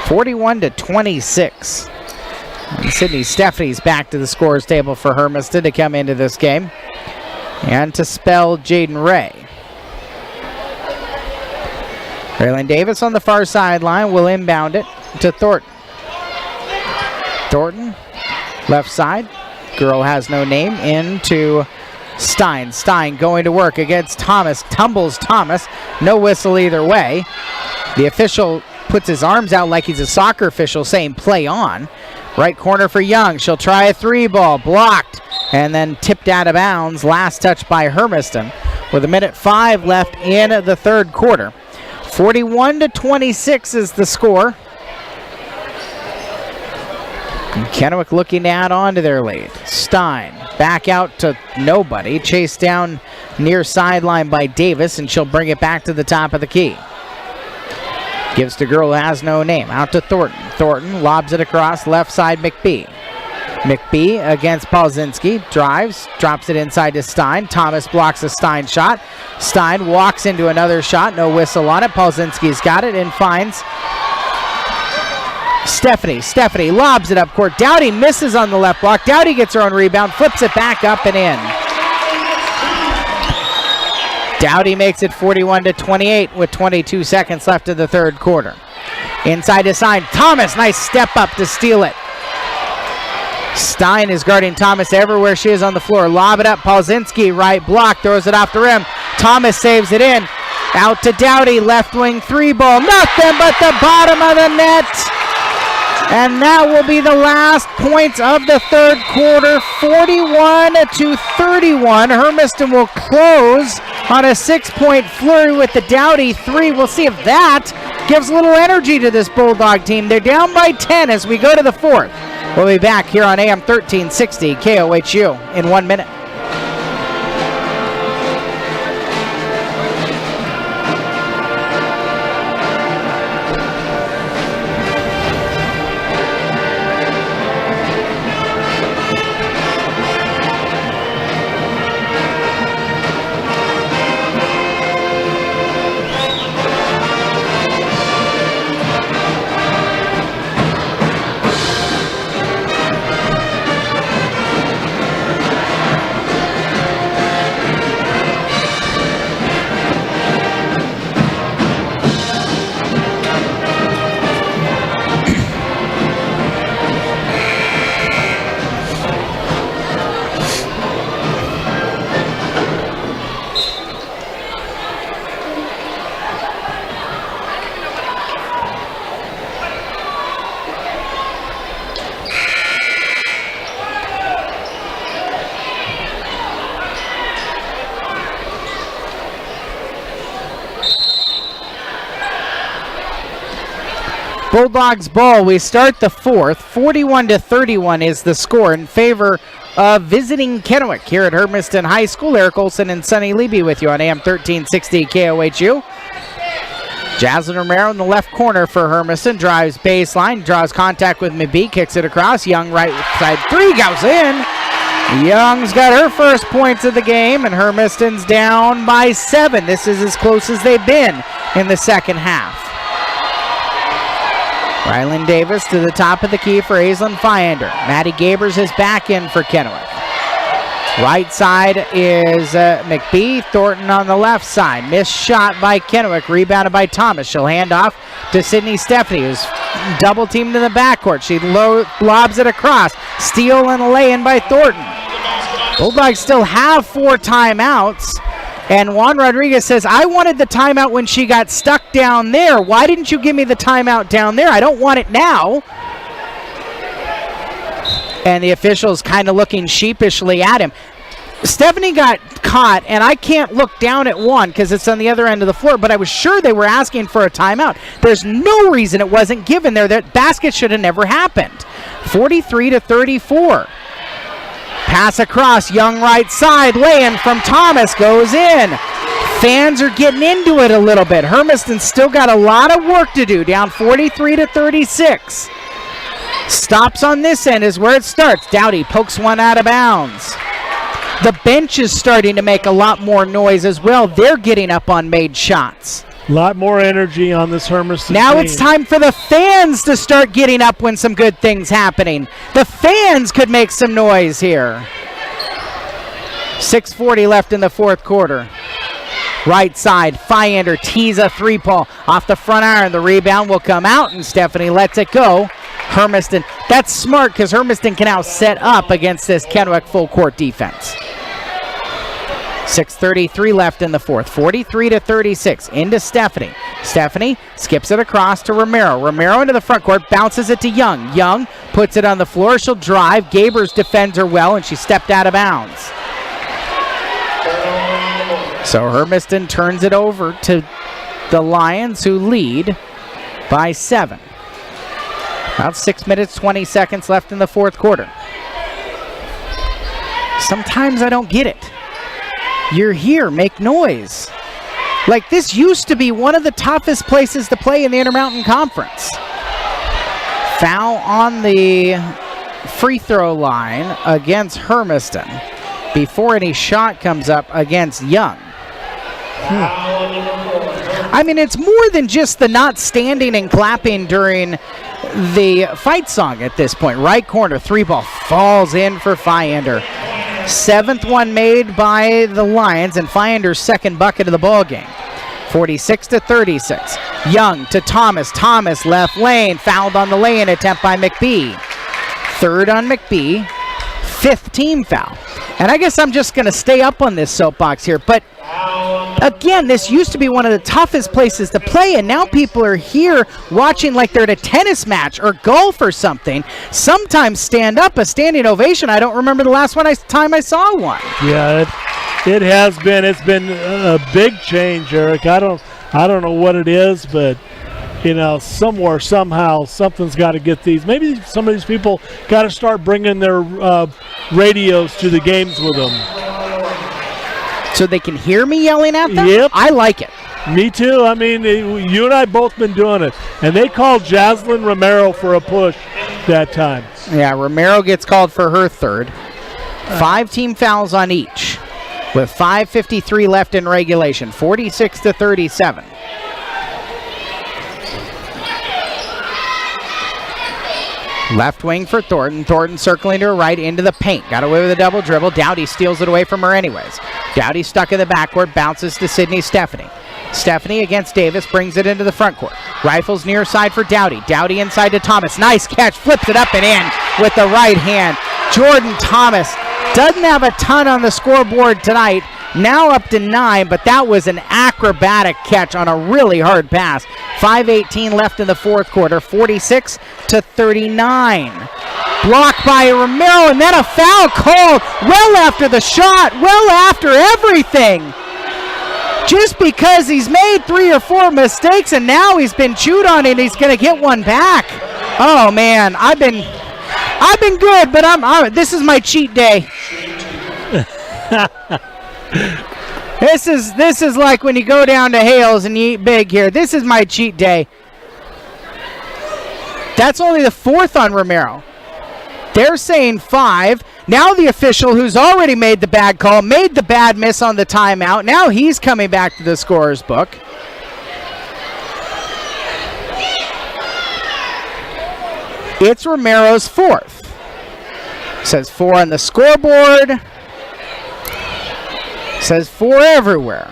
41-26. And Sydney Stephanie's back to the scorer's table for Hermiston to come into this game and to spell Jaden Ray. Raylan Davis on the far sideline will inbound it to Thornton. Thornton, left side. Girl has no name. Into Stein. Stein going to work against Thomas. Tumbles Thomas. No whistle either way. The official puts his arms out like he's a soccer official saying play on. Right corner for Young. She'll try a 3-ball. Blocked. And then tipped out of bounds. Last touch by Hermiston. With 1:05 left in the third quarter. 41-26 is the score. And Kennewick looking to add on to their lead. Stein back out to nobody. Chased down near sideline by Davis, and she'll bring it back to the top of the key. Gives to girl who has no name. Out to Thornton. Thornton lobs it across left side McBee. McBee against Polzinski. Drives. Drops it inside to Stein. Thomas blocks a Stein shot. Stein walks into another shot. No whistle on it. Polzinski's got it and finds Stephanie. Stephanie lobs it up court. Dowdy misses on the left block. Dowdy gets her own rebound. Flips it back up and in. Dowdy makes it 41-28 with 22 seconds left in the third quarter. Inside to Stein. Thomas, nice step up to steal it. Stein is guarding Thomas everywhere she is on the floor. Lob it up. Polzinski, right block, throws it off the rim. Thomas saves it in. Out to Dowdy, left wing 3-ball. Nothing but the bottom of the net. And that will be the last points of the third quarter. 41-31. Hermiston will close on a 6-point flurry with the Dowdy 3. We'll see if that gives a little energy to this Bulldog team. They're down by 10 as we go to the fourth. We'll be back here on AM 1360 KOHU in 1 minute. Bulldogs ball. We start the fourth. 41-31 is the score in favor of visiting Kennewick here at Hermiston High School. Eric Olson and Sonny Leby with you on AM 1360 KOHU. Jaslyn Romero in the left corner for Hermiston. Drives baseline, draws contact with McBee, kicks it across. Young right side 3 goes in. Young's got her first points of the game, and Hermiston's down by 7. This is as close as they've been in the second half. Rylan Davis to the top of the key for Aislinn Fyander. Maddie Gabers is back in for Kennewick. Right side is McBee. Thornton on the left side. Missed shot by Kennewick. Rebounded by Thomas. She'll hand off to Sydney Stephanie, who's double teamed in the backcourt. She lobs it across. Steal and a lay-in by Thornton. Bulldogs still have 4 timeouts. And Juan Rodriguez says, I wanted the timeout when she got stuck down there. Why didn't you give me the timeout down there? I don't want it now. And the official's kind of looking sheepishly at him. Stephanie got caught, and I can't look down at one because it's on the other end of the floor, but I was sure they were asking for a timeout. There's no reason it wasn't given there. That basket should have never happened. 43-34. Pass across, Young right side, lay-in from Thomas, goes in. Fans are getting into it a little bit. Hermiston's still got a lot of work to do, down 43-36. Stops on this end is where it starts. Dowdy pokes one out of bounds. The bench is starting to make a lot more noise as well. They're getting up on made shots. A lot more energy on this Hermiston Now team. it's time for the fans to start getting up when some good things happening. The fans could make some noise here. 6:40 left in the fourth quarter. Right side, Fyander tees a 3-ball off the front iron. The rebound will come out, and Stephanie lets it go. Hermiston, that's smart because Hermiston can now set up against this Kennewick full court defense. 6:33 left in the fourth, 43-36, into Stephanie. Stephanie skips it across to Romero. Romero into the front court, bounces it to Young. Young puts it on the floor, she'll drive. Gabers defends her well, and she stepped out of bounds. So Hermiston turns it over to the Lions, who lead by 7. About 6 minutes, 20 seconds left in the fourth quarter. Sometimes I don't get it. You're here, make noise. Like, this used to be one of the toughest places to play in the Intermountain Conference. Foul on the free throw line against Hermiston before any shot comes up against Young. I mean, it's more than just the not standing and clapping during the fight song at this point. Right corner, 3-ball falls in for Fyander. 7th one made by the Lions, and Fyander's second bucket of the ball game. 46-36. Young to Thomas. Thomas left lane, fouled on the lay-in attempt by McBee. 3rd on McBee. 5th team foul. And I guess I'm just going to stay up on this soapbox here, but again, this used to be one of the toughest places to play, and now people are here watching like they're at a tennis match or golf or something. Sometimes stand up, a standing ovation. I don't remember the last time I saw one. Yeah, it has been. It's been a big change, Eric. I don't know what it is, but you know, somewhere, somehow, something's got to get these. Maybe some of these people got to start bringing their radios to the games with them. So they can hear me yelling at them? Yep. I like it. Me too. I mean, you and I both been doing it. And they called Jaslyn Romero for a push that time. Yeah, Romero gets called for her 3rd. 5 team fouls on each, with 5:53 left in regulation, 46-37. Left wing for Thornton. Thornton circling to her right into the paint. Got away with a double dribble. Dowdy steals it away from her anyways. Dowdy stuck in the backcourt, bounces to Sydney Stephanie. Stephanie against Davis, brings it into the front court. Rifles near side for Dowdy. Dowdy inside to Thomas. Nice catch, flips it up and in with the right hand. Jordan Thomas doesn't have a ton on the scoreboard tonight. Now up to 9, but that was an acrobatic catch on a really hard pass. 5:18 left in the fourth quarter, 46-39. Blocked by Romero, and then a foul called well after the shot, well after everything. Just because he's made 3 or 4 mistakes, and now he's been chewed on and he's going to get one back. Oh man, I've been good, but this is my cheat day. This is like when you go down to Hales and you eat big here. This is my cheat day. That's only the 4th on Romero. They're saying 5. Now the official who's already made the bad call, made the bad miss on the timeout. Now he's coming back to the scorer's book. It's Romero's 4th. Says 4 on the scoreboard. Says 4 everywhere.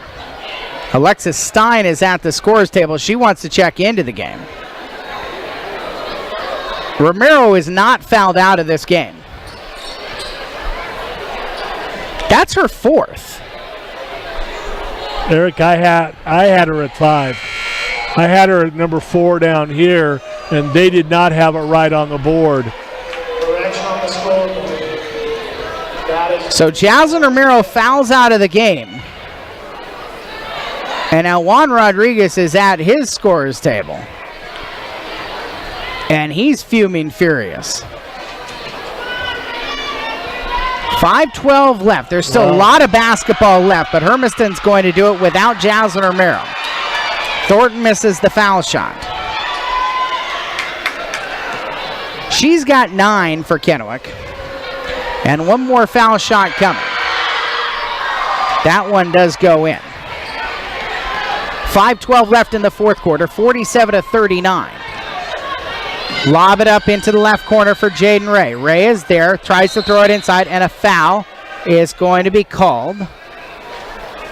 Alexis Stein is at the scores table. She wants to check into the game. Romero is not fouled out of this game. That's her 4th. Eric, I had her at 5. I had her at number 4 down here, and they did not have it right on the board. Correction on the scoreboard. That is So Jaslyn Romero fouls out of the game. And now Juan Rodriguez is at his scorer's table. And he's fuming furious. 5:12 left. There's still a lot of basketball left, but Hermiston's going to do it without Jaslyn Romero. Thornton misses the foul shot. She's got 9 for Kennewick. And one more foul shot coming. That one does go in. 5:12 left in the fourth quarter, 47-39. Lob it up into the left corner for Jaden Ray. Ray is there, tries to throw it inside, and a foul is going to be called.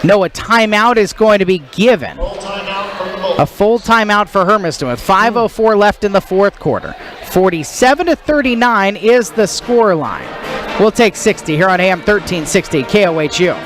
No, a timeout is going to be given. A full timeout for Hermiston with 5:04 left in the fourth quarter. 47-39 is the score line. We'll take 60 here on AM 1360 KOHU.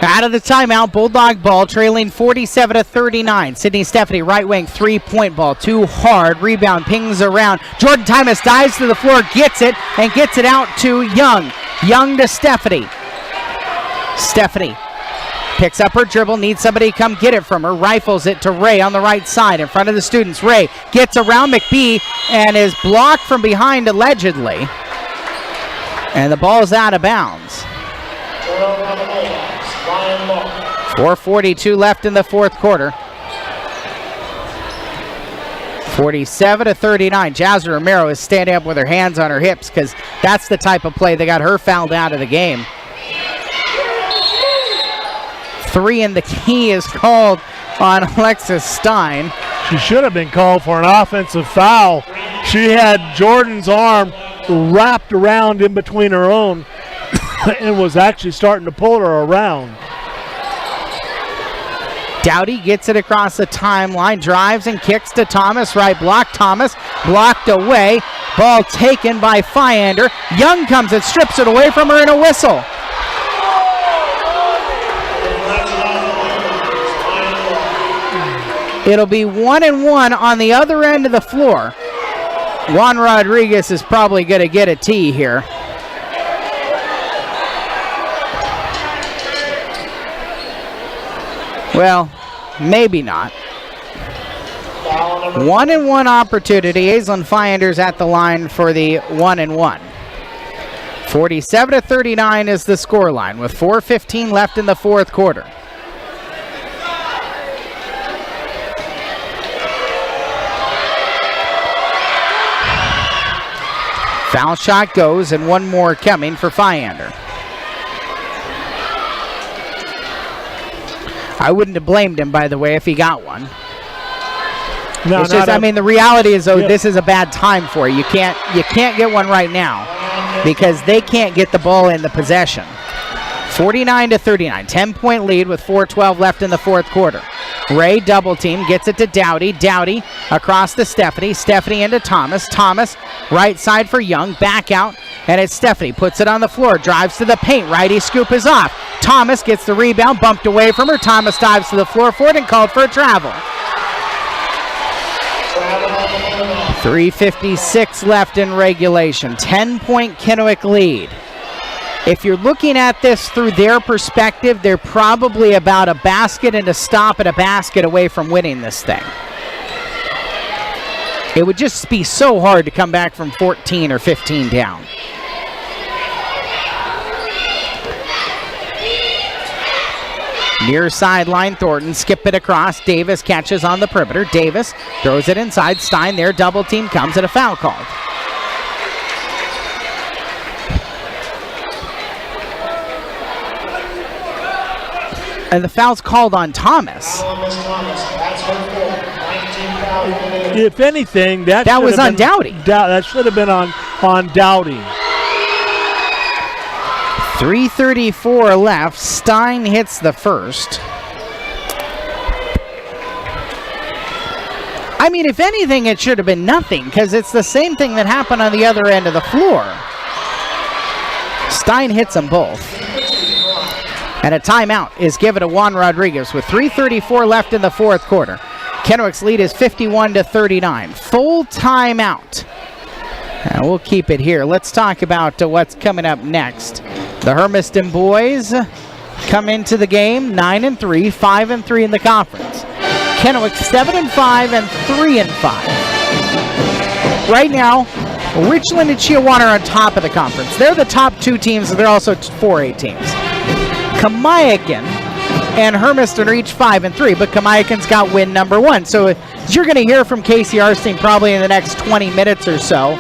Out of the timeout, Bulldog ball, trailing 47-39. Sydney Stephanie, right wing, 3-point ball, too hard. Rebound pings around. Jordan Tymas dives to the floor, gets it, and gets it out to Young. Young to Stephanie. Stephanie picks up her dribble, needs somebody to come get it from her, rifles it to Ray on the right side in front of the students. Ray gets around McBee and is blocked from behind allegedly. And the ball's out of bounds. 4:42 left in the fourth quarter. 47-39. Jaslyn Romero is standing up with her hands on her hips because that's the type of play that got her fouled out of the game. 3 in the key is called on Alexis Stein. She should have been called for an offensive foul. She had Jordan's arm wrapped around in between her own and was actually starting to pull her around. Dowdy gets it across the timeline, drives and kicks to Thomas. Right block, Thomas blocked away. Ball taken by Fyander. Young comes and strips it away from her in a whistle. It'll be 1-1 on the other end of the floor. Juan Rodriguez is probably going to get a tee here. Well, maybe not. 1-1 opportunity. Aislinn Fyander's at the line for the 1-1. 47-39 is the scoreline with 4:15 left in the fourth quarter. Foul shot goes and one more coming for Fyander. I wouldn't have blamed him, by the way, if he got one. No, it's just, I mean, the reality is, though, this is a bad time for you. You can't get one right now because they can't get the ball in the possession. 49-39, 10-point lead with 4:12 left in the fourth quarter. Ray double team, gets it to Dowdy. Dowdy across to Stephanie. Stephanie into Thomas. Thomas right side for Young. Back out, and it's Stephanie. Puts it on the floor, drives to the paint. Righty scoop is off. Thomas gets the rebound, bumped away from her. Thomas dives to the floor for it and called for a travel. 3:56 left in regulation. 10-point Kennewick lead. If you're looking at this through their perspective, they're probably about a basket and a stop at a basket away from winning this thing. It would just be so hard to come back from 14 or 15 down. Near sideline, Thornton, skip it across. Davis catches on the perimeter. Davis throws it inside. Stein there, double team comes, and a foul called. And the foul's called on Thomas. If anything, that was on Dowdy. That should have been on Dowdy. 3:34 left. Stein hits the first. I mean, if anything, it should have been nothing, because it's the same thing that happened on the other end of the floor. Stein hits them both. And a timeout is given to Juan Rodriguez with 3:34 left in the fourth quarter. Kennewick's lead is 51-39. Full timeout. And we'll keep it here. Let's talk about what's coming up next. The Hermiston boys come into the game 9-3, 5-3 in the conference. Kennewick 7-5 and 3-5. Right now, Richland and Chiawana are on top of the conference. They're the top two teams, and they're also 4A teams. Kamiakin and Hermiston are each 5-3, but Kamiakin's got win number 1. So you're going to hear from Casey Arstein probably in the next 20 minutes or so.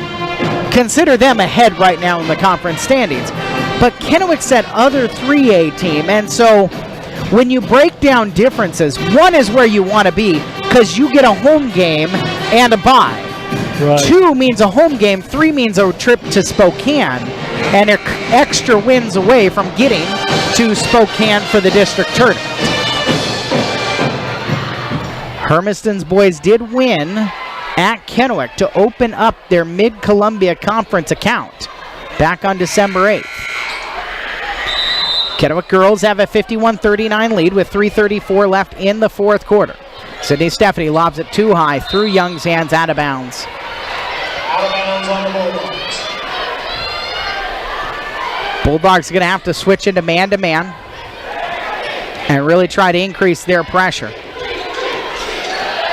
Consider them ahead right now in the conference standings. But Kennewick's that other 3A team, and so when you break down differences, 1 is where you want to be because you get a home game and a bye. Right. 2 means a home game. 3 means a trip to Spokane, and they're extra wins away from getting to Spokane for the district tournament. Hermiston's boys did win at Kennewick to open up their Mid-Columbia Conference account back on December 8th. Kennewick girls have a 51-39 lead with 3:34 left in the fourth quarter. Sydney Stephanie lobs it too high through Young's hands, out of bounds. Out of bounds on the Bulldogs. Bulldogs are going to have to switch into man-to-man and really try to increase their pressure.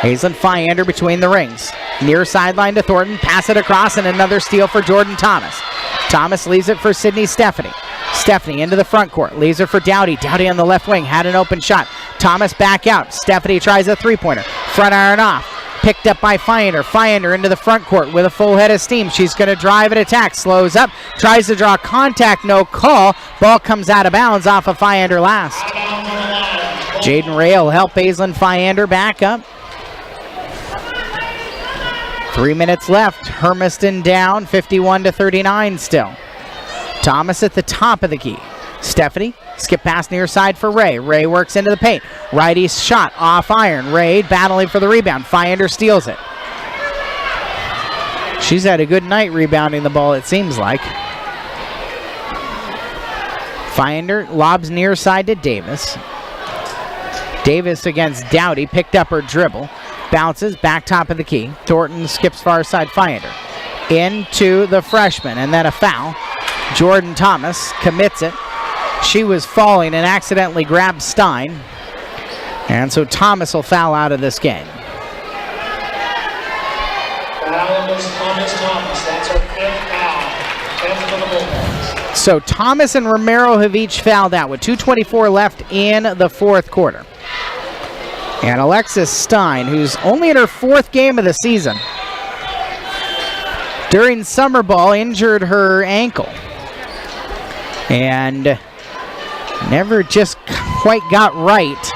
Hazelin Fyander between the rings. Near sideline to Thornton. Pass it across, and another steal for Jordan Thomas. Thomas leaves it for Sydney Stephanie. Stephanie into the front court. Leaves it for Dowdy. Dowdy on the left wing. Had an open shot. Thomas back out. Stephanie tries a three-pointer. Front iron off. Picked up by Fyander. Fyander into the front court with a full head of steam. She's going to drive and attack. Slows up. Tries to draw contact. No call. Ball comes out of bounds off of Fyander last. Jaden Ray will help Aislinn Fyander back up. 3 minutes left. Hermiston down 51-39 still. Thomas at the top of the key. Stephanie, skip pass near side for Ray. Ray works into the paint. Righty shot off iron. Ray battling for the rebound. Fyander steals it. She's had a good night rebounding the ball, it seems like. Fyander lobs near side to Davis. Davis against Dowdy. Picked up her dribble. Bounces back top of the key. Thornton skips far side. Fyander into the freshman, and then a foul. Jordan Thomas commits it. She was falling and accidentally grabbed Stein, and so Thomas will foul out of this game. Foul is Thomas. That's her 5th foul. 10th for the Bulldogs. So Thomas and Romero have each fouled out with 2:24 left in the fourth quarter. And Alexis Stein, who's only in her 4th game of the season, during summer ball injured her ankle and never just quite got right.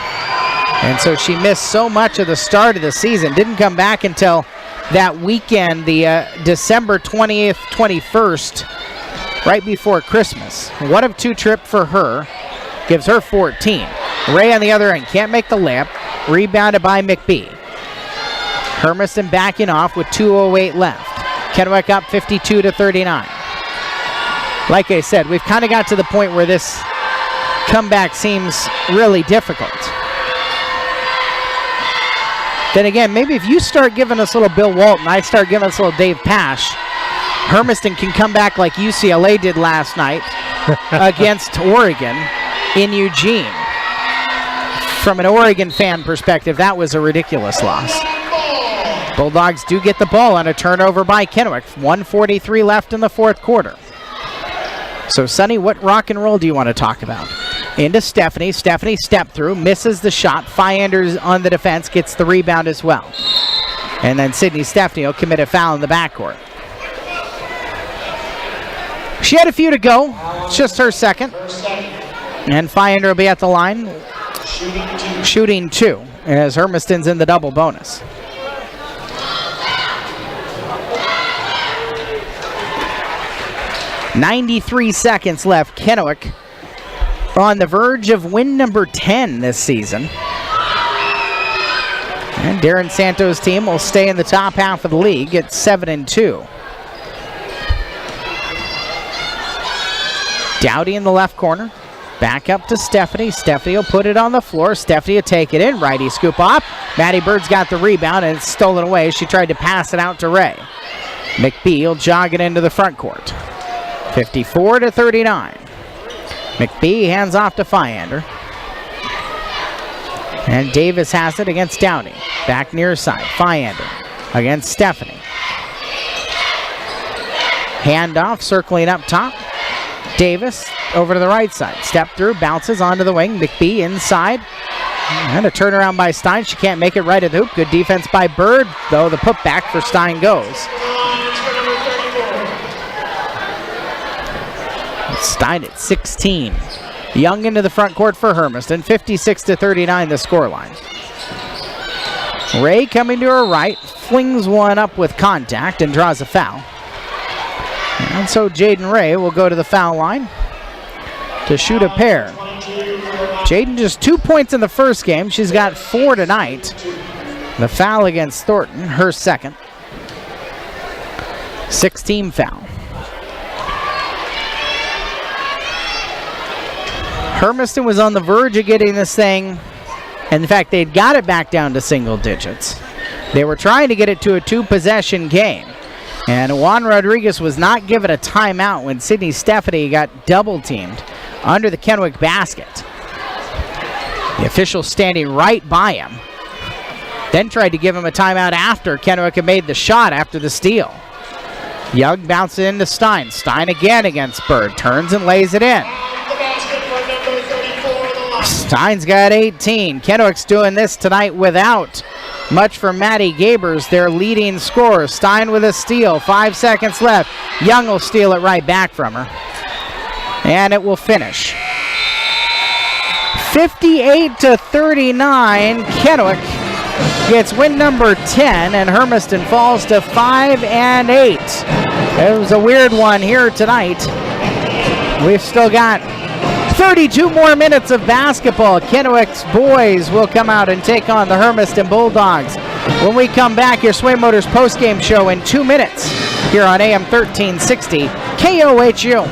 And so she missed so much of the start of the season. Didn't come back until that weekend, the December 20th, 21st, right before Christmas. 1 of 2 trip for her. Gives her 14. Ray on the other end can't make the layup. rebounded by McBee. Hermiston backing off with 2:08 left. Kennewick up 52-39. Like I said, we've kind of got to the point where this comeback seems really difficult. Then again, maybe if you start giving us a little Bill Walton, I start giving us a little Dave Pash, Hermiston can come back like UCLA did last night against Oregon in Eugene. From an Oregon fan perspective, that was a ridiculous loss. Bulldogs do get the ball on a turnover by Kennewick. 1:43 left in the fourth quarter. So, Sonny, what rock and roll do you want to talk about? Into Stephanie. Stephanie step through, misses the shot. Feyenders on the defense, gets the rebound as well. And then Sydney Stephanie will commit a foul in the backcourt. She had a few to go. It's just her second. And Feyender will be at the line. Shooting 2 as Hermiston's in the double bonus. .93 seconds left. Kennewick on the verge of win number 10 this season. And Darren Santos' team will stay in the top half of the league at 7-2. Dowdy in the left corner. Back up to Stephanie. Stephanie will put it on the floor. Stephanie will take it in. Righty scoop off. Maddie Bird's got the rebound and it's stolen away. She tried to pass it out to Ray. McBee will jog it into the front court. 54-39. McBee hands off to Feyender. And Davis has it against Downey. Back near side. Feyender against Stephanie. Handoff, circling up top. Davis over to the right side. Step through, bounces onto the wing. McBee inside. And a turnaround by Stein. She can't make it right at the hoop. Good defense by Bird, though the putback for Stein goes. Stein at 16. Young into the front court for Hermiston. 56-39 the scoreline. Ray coming to her right. Flings one up with contact and draws a foul. And so Jaden Ray will go to the foul line to shoot a pair. Jaden just 2 points in the first game. She's got 4 tonight. The foul against Thornton, her second. 6-team foul. Hermiston was on the verge of getting this thing. In fact, they'd got it back down to single digits. They were trying to get it to a 2-possession game. And Juan Rodriguez was not given a timeout when Sydney Stephanie got double-teamed under the Kennewick basket. The official standing right by him. Then tried to give him a timeout after Kennewick had made the shot after the steal. Young bounced it into Stein. Stein again against Bird. Turns and lays it in. Stein's got 18. Kennewick's doing this tonight without much for Maddie Gabers, their leading scorer. Stein with a steal. 5 seconds left. Young will steal it right back from her. And it will finish. 58-39. Kennewick gets win number 10, and Hermiston falls to 5-8. It was a weird one here tonight. We've still got 32 more minutes of basketball. Kennewick's boys will come out and take on the Hermiston Bulldogs. When we come back, your Sway Motors postgame show in 2 minutes here on AM 1360 KOHU.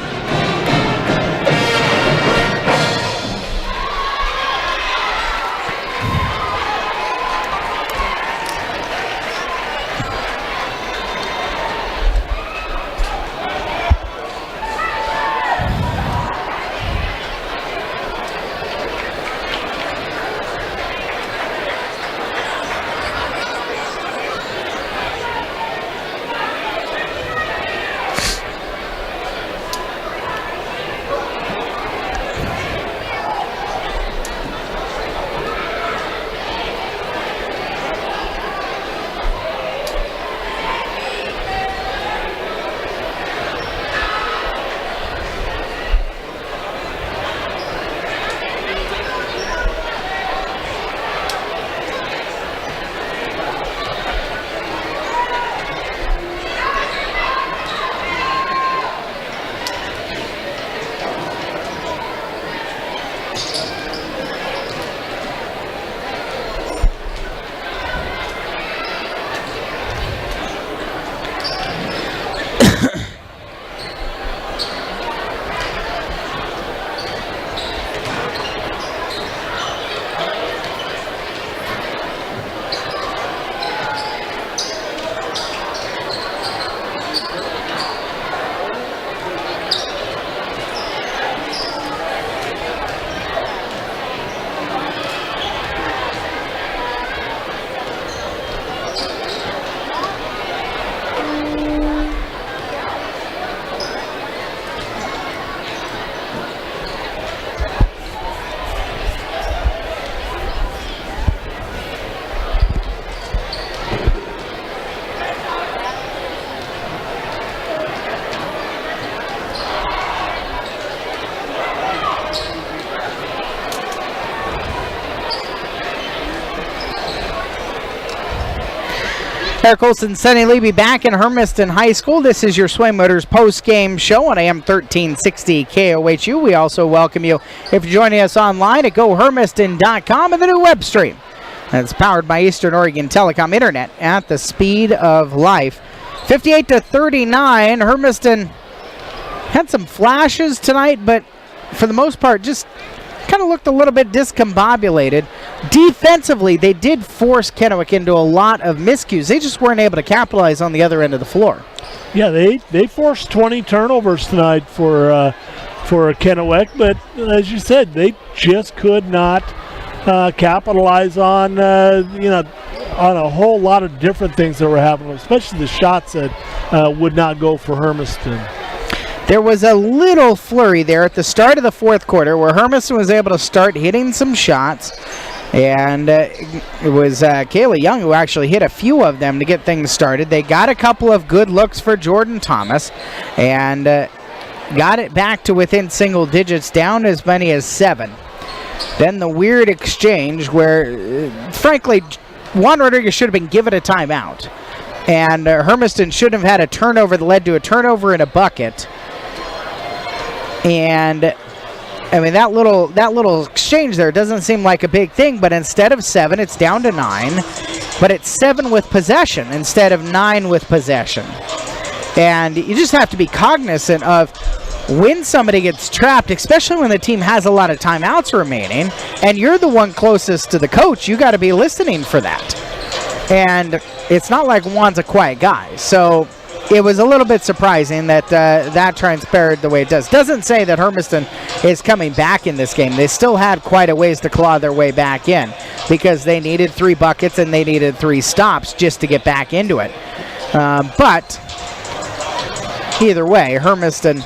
Eric Olson, Sonny Levy back in Hermiston High School. This is your Sway Motors post-game show on AM 1360 KOHU. We also welcome you if you're joining us online at GoHermiston.com and the new web stream. That's powered by Eastern Oregon Telecom Internet at the speed of life. 58-39, Hermiston had some flashes tonight, but for the most part just kind of looked a little bit discombobulated. Defensively, they did force Kennewick into a lot of miscues. They just weren't able to capitalize on the other end of the floor. Yeah, they forced 20 turnovers tonight for Kennewick, but as you said, they just could not capitalize on on a whole lot of different things that were happening, especially the shots that would not go for Hermiston. There was a little flurry there at the start of the fourth quarter where Hermiston was able to start hitting some shots, and it was Kayla Young who actually hit a few of them to get things started. They got a couple of good looks for Jordan Thomas and got it back to within single digits, down as many as 7. Then the weird exchange where, frankly, Juan Rodriguez should have been given a timeout, and Hermiston should have had a turnover that led to a turnover and a bucket. And I mean, that little exchange there doesn't seem like a big thing, but instead of 7, it's down to 9. But it's 7 with possession instead of 9 with possession. And you just have to be cognizant of when somebody gets trapped, especially when the team has a lot of timeouts remaining, and you're the one closest to the coach, you got to be listening for that. And it's not like Juan's a quiet guy, so it was a little bit surprising that that transpired the way it does. Doesn't say that Hermiston is coming back in this game. They still had quite a ways to claw their way back in because they needed 3 buckets and they needed 3 stops just to get back into it. But either way, Hermiston,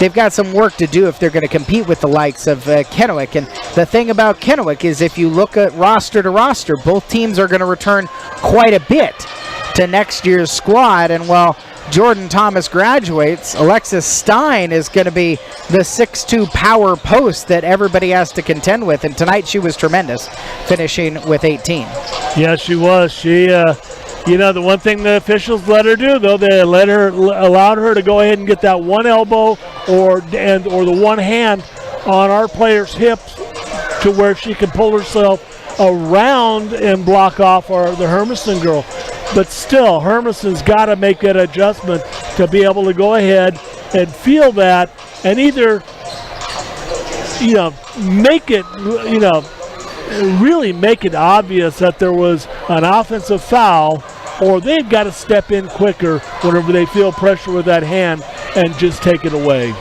they've got some work to do if they're going to compete with the likes of Kennewick. And the thing about Kennewick is if you look at roster to roster, both teams are going to return quite a bit to next year's squad. And while Jordan Thomas graduates, Alexis Stein is going to be the 6'2 power post that everybody has to contend with. And tonight she was tremendous, finishing with 18. Yeah, she was. She, the one thing the officials let her do, though, they allowed her to go ahead and get that one elbow or the one hand on our player's hips to where she can pull herself around and block off the Hermiston girl. But still, Hermiston's got to make that adjustment to be able to go ahead and feel that and either, make it, really make it obvious that there was an offensive foul, or they've got to step in quicker whenever they feel pressure with that hand and just take it away.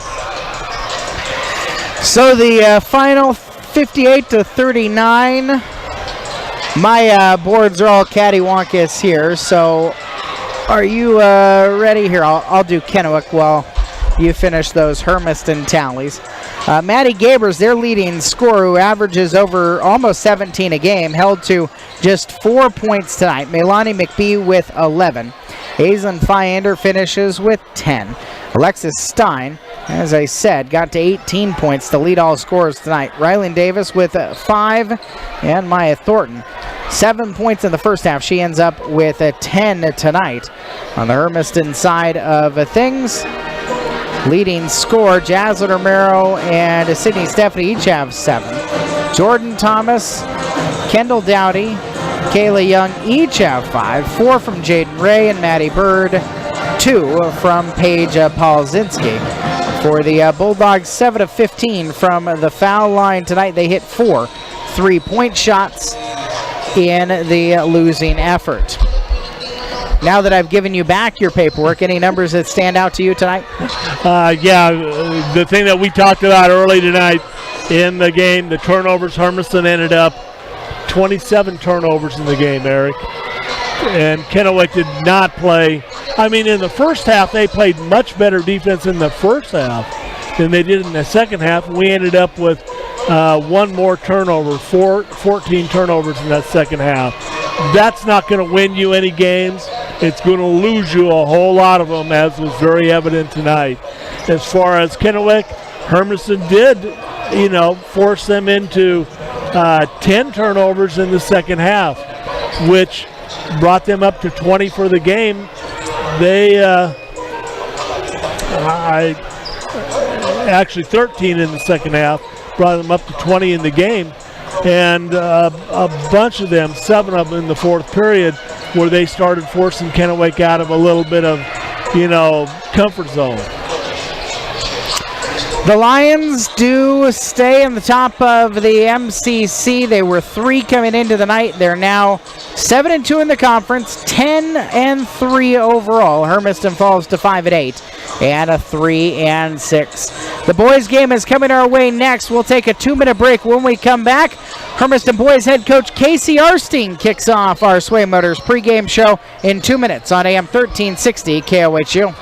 So the final 58-39. My boards are all cattywampus here, so are you ready? Here, I'll do Kennewick while you finish those Hermiston tallies. Maddie Gabers, their leading scorer, who averages over almost 17 a game, held to just 4 points tonight. Melanie McBee with 11. Aislinn Fyander finishes with 10. Alexis Stein, as I said, got to 18 points to lead all scorers tonight. Rylan Davis with 5, and Maya Thornton 7 points in the first half. She ends up with 10 tonight. On the Hermiston side of things, leading scorer Jaslyn Romero and Sydney Stephanie each have 7. Jordan Thomas, Kendall Dowdy, Kayla Young each have 5. 4 from Jaden Ray and Maddie Bird. 2 from Paige Polzinski. For the Bulldogs, 7 of 15 from the foul line tonight. They hit 4 3-point shots in the losing effort. Now that I've given you back your paperwork, any numbers that stand out to you tonight? The thing that we talked about early tonight in the game, the turnovers, Hermiston ended up 27 turnovers in the game, Eric. And Kennewick did not play. I mean, in the first half, they played much better defense in the first half than they did in the second half. We ended up with one more turnover, 14 turnovers in that second half. That's not going to win you any games. It's going to lose you a whole lot of them, as was very evident tonight. As far as Kennewick, Hermiston did, force them into 10 turnovers in the second half, which brought them up to 20 for the game. Actually 13 in the second half, brought them up to 20 in the game. And a bunch of them, 7 of them in the fourth period, where they started forcing Kennewick out of a little bit of, comfort zone. The Lions do stay in the top of the MCC. They were 3 coming into the night. They're now 7-2 in the conference, 10-3 overall. Hermiston falls to 5-8 and a 3-6. The boys' game is coming our way next. We'll take a 2-minute break. When we come back, Hermiston boys head coach Casey Arstein kicks off our Sway Motors pregame show in 2 minutes on AM 1360 KOHU.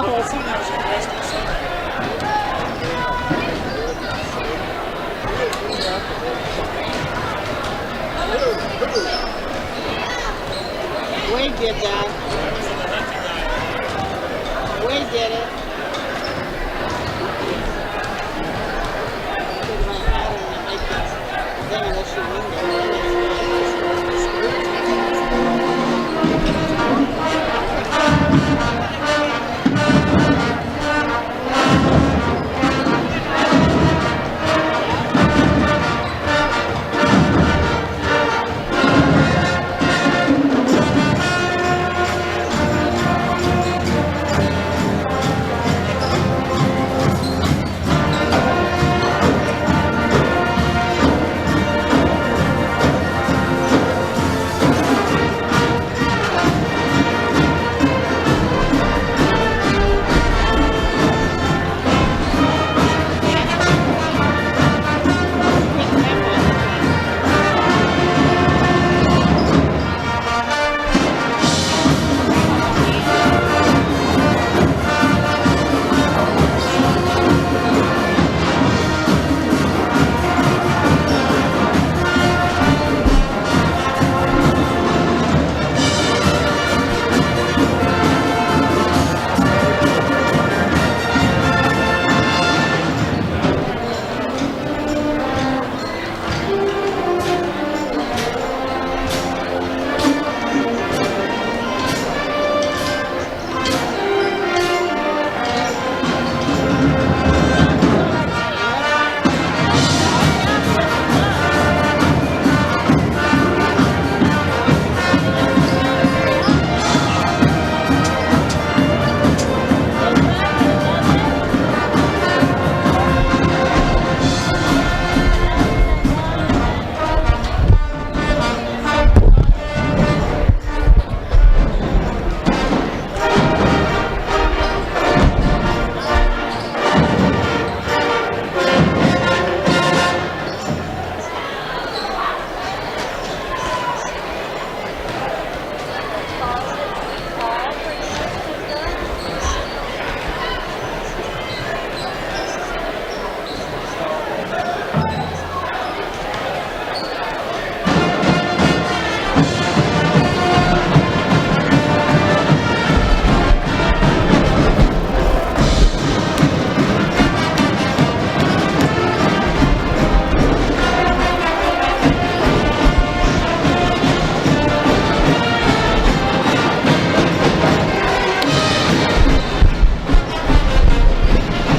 Wade did that. Wade did it.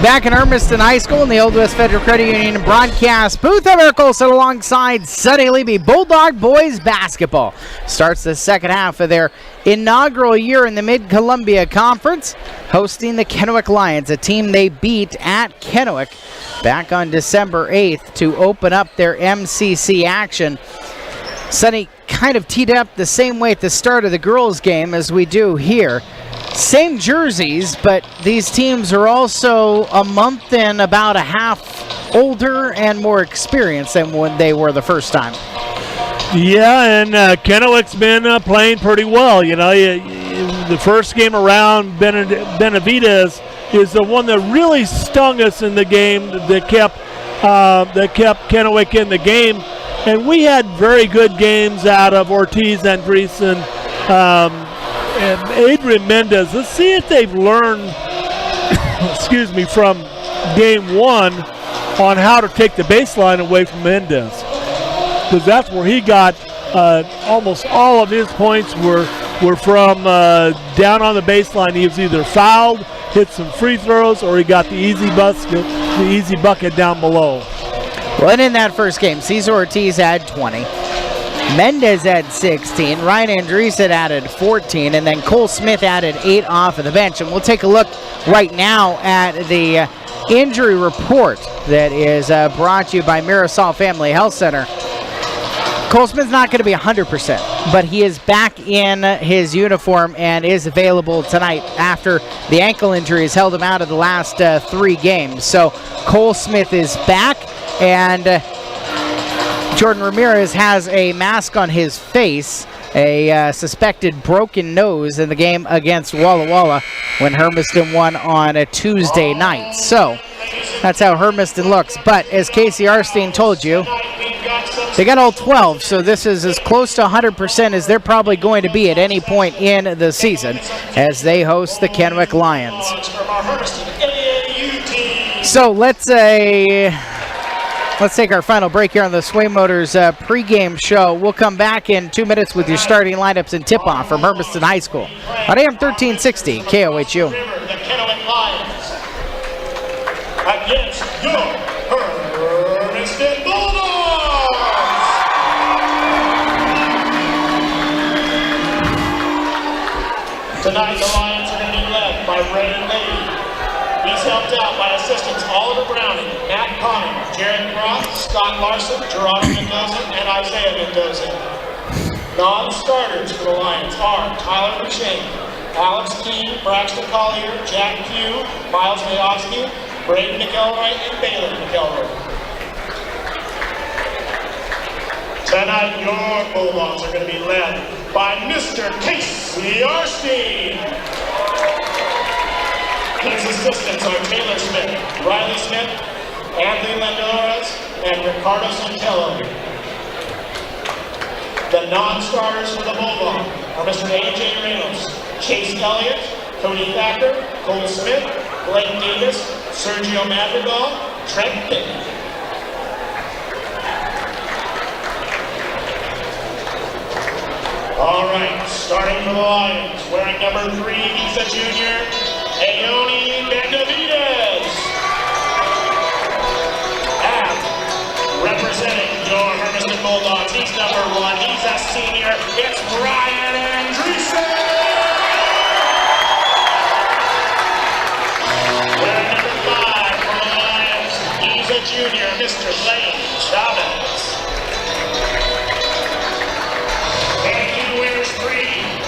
Back in Hermiston High School in the Old West Federal Credit Union broadcast booth, Eric Olson alongside Sonny Levy. Bulldog boys basketball starts the second half of their inaugural year in the Mid-Columbia Conference, hosting the Kennewick Lions, a team they beat at Kennewick back on December 8th to open up their MCC action. Sonny kind of teed up the same way at the start of the girls' game as we do here. Same jerseys, but these teams are also a month and about a half older and more experienced than when they were the first time. Yeah, and Kennewick's been playing pretty well. You know, the first game around, Benavides is the one that really stung us in the game that kept Kennewick in the game. And we had very good games out of Ortiz, Andreessen, and Adrian Mendez. Let's see if they've learned, excuse me, from game one on how to take the baseline away from Mendez. Because that's where he got almost all of his points were from down on the baseline. He was either fouled, hit some free throws, or he got the easy bucket down below. Well, and in that first game, Cesar Ortiz had 20. Mendez had 16. Ryan Andreessen added 14. And then Cole Smith added 8 off of the bench. And we'll take a look right now at the injury report that is brought to you by Mirasol Family Health Center. Cole Smith's not going to be 100%, but he is back in his uniform and is available tonight after the ankle injuries held him out of the last 3 games. So Cole Smith is back, and Jordan Ramirez has a mask on his face, a suspected broken nose in the game against Walla Walla when Hermiston won on a Tuesday night. So that's how Hermiston looks. But as Casey Arstein told you, they got all 12, so this is as close to 100% as they're probably going to be at any point in the season as they host the Kennewick Lions. So let's take our final break here on the Sway Motors pregame show. We'll come back in 2 minutes with your starting lineups and tip-off from Hermiston High School on AM 1360 KOHU. The Kennewick Lions against your Hermiston Bulldogs. Tonight the Lions are going to be led by Ray Lady. He's helped out by assistants Oliver Browning, Matt Connor, Jared Groff, Scott Larson, Gerardo Mendoza, and Isaiah Mendoza. Non-starters for the Lions are Tyler McShane, Alex Keene, Braxton Collier, Jack Pugh, Miles Mayovsky, Braden McElroy, and Baylor McElroy. Tonight, your Bulldogs are going to be led by Mr. Casey Arstein. His assistants are Taylor Smith, Riley Smith, Anthony Landoras, and Ricardo Santello. The non-starters for the Bulldogs are Mr. A.J. Reynolds, Chase Elliott, Cody Thacker, Cole Smith, Blake Davis, Sergio Madrigal, Trent Pittman. All right, starting for the Lions, wearing number 3, he's a junior, Aoni Benavides. And representing your Hermiston Bulldogs, he's number 1, he's a senior, it's Brian Andreessen. Wearing number 5 for the Lions, he's a junior, Mr. Lane Chavez. And he wears 3,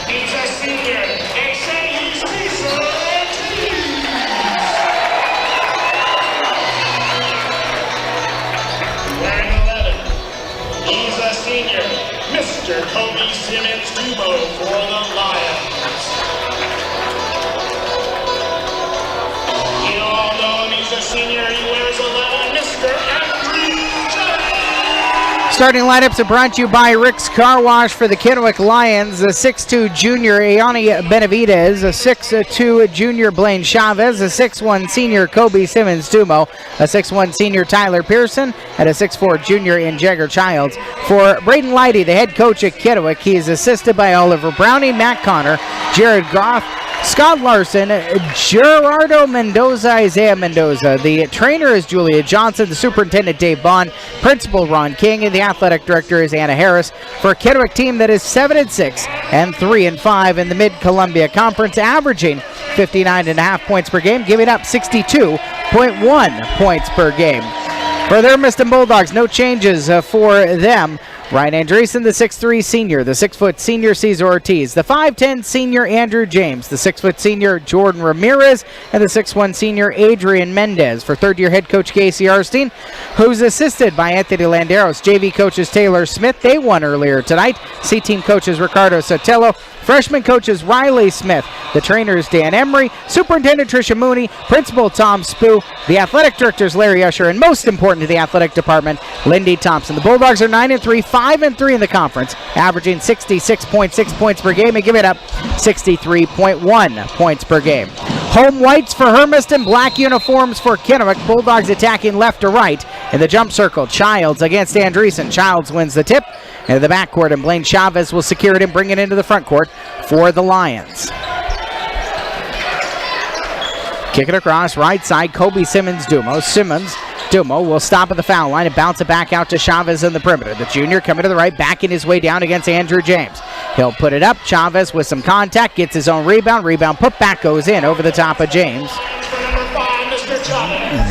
he's a senior, they say he's Lisa. Wearing 11, he's a senior, Mr. Kobe Simmons-Dumo for the Lions. You all know him, he's a senior, he wears 11, Mr. Andrew Jones. Starting lineups are brought to you by Rick's Car Wash for the Kennewick Lions. A 6'2 junior Aoni Benavides, a 6'2 junior Blaine Chavez, a 6'1 senior Kobe Simmons-Dumo, a 6'1 senior Tyler Pearson, and a 6'4 junior in Jagger Childs. For Braden Leidy, the head coach at Kennewick, he is assisted by Oliver Browning, Matt Connor, Jared Groff, Scott Larson, Gerardo Mendoza, Isaiah Mendoza. The trainer is Julia Johnson, the superintendent Dave Bond, principal Ron King, and the athletic director is Anna Harris for a Kennewick team that is 7-6 and 3-5 in the Mid-Columbia Conference, averaging 59.5 points per game, giving up 62.1 points per game. For the Hermiston Bulldogs, no changes for them. Ryan Andreessen, the 6'3 senior, the 6' senior Cesar Ortiz, the 5'10 senior Andrew James, the 6' senior Jordan Ramirez, and the 6'1 senior Adrian Mendez. For third-year head coach Casey Arstein, who's assisted by Anthony Landeros. JV coaches Taylor Smith, they won earlier tonight. C-team coaches Ricardo Sotelo. Freshman coaches Riley Smith. The trainers Dan Emery, Superintendent Tricia Mooney, Principal Tom Spoo, the athletic directors Larry Usher, and most important to the athletic department, Lindy Thompson. The Bulldogs are 9-3, 5-3 in the conference, averaging 66.6 points per game and giving up 63.1 points per game. Home whites for Hermiston, black uniforms for Kennewick. Bulldogs attacking left to right in the jump circle. Childs against Andreessen. Childs wins the tip into the backcourt, and Blaine Chavez will secure it and bring it into the front court for the Lions. Kick it across, right side, Kobe Simmons-Dumo. Dumo will stop at the foul line and bounce it back out to Chavez in the perimeter. The junior coming to the right, backing his way down against Andrew James. He'll put it up. Chavez with some contact, gets his own rebound. Rebound put back, goes in over the top of James.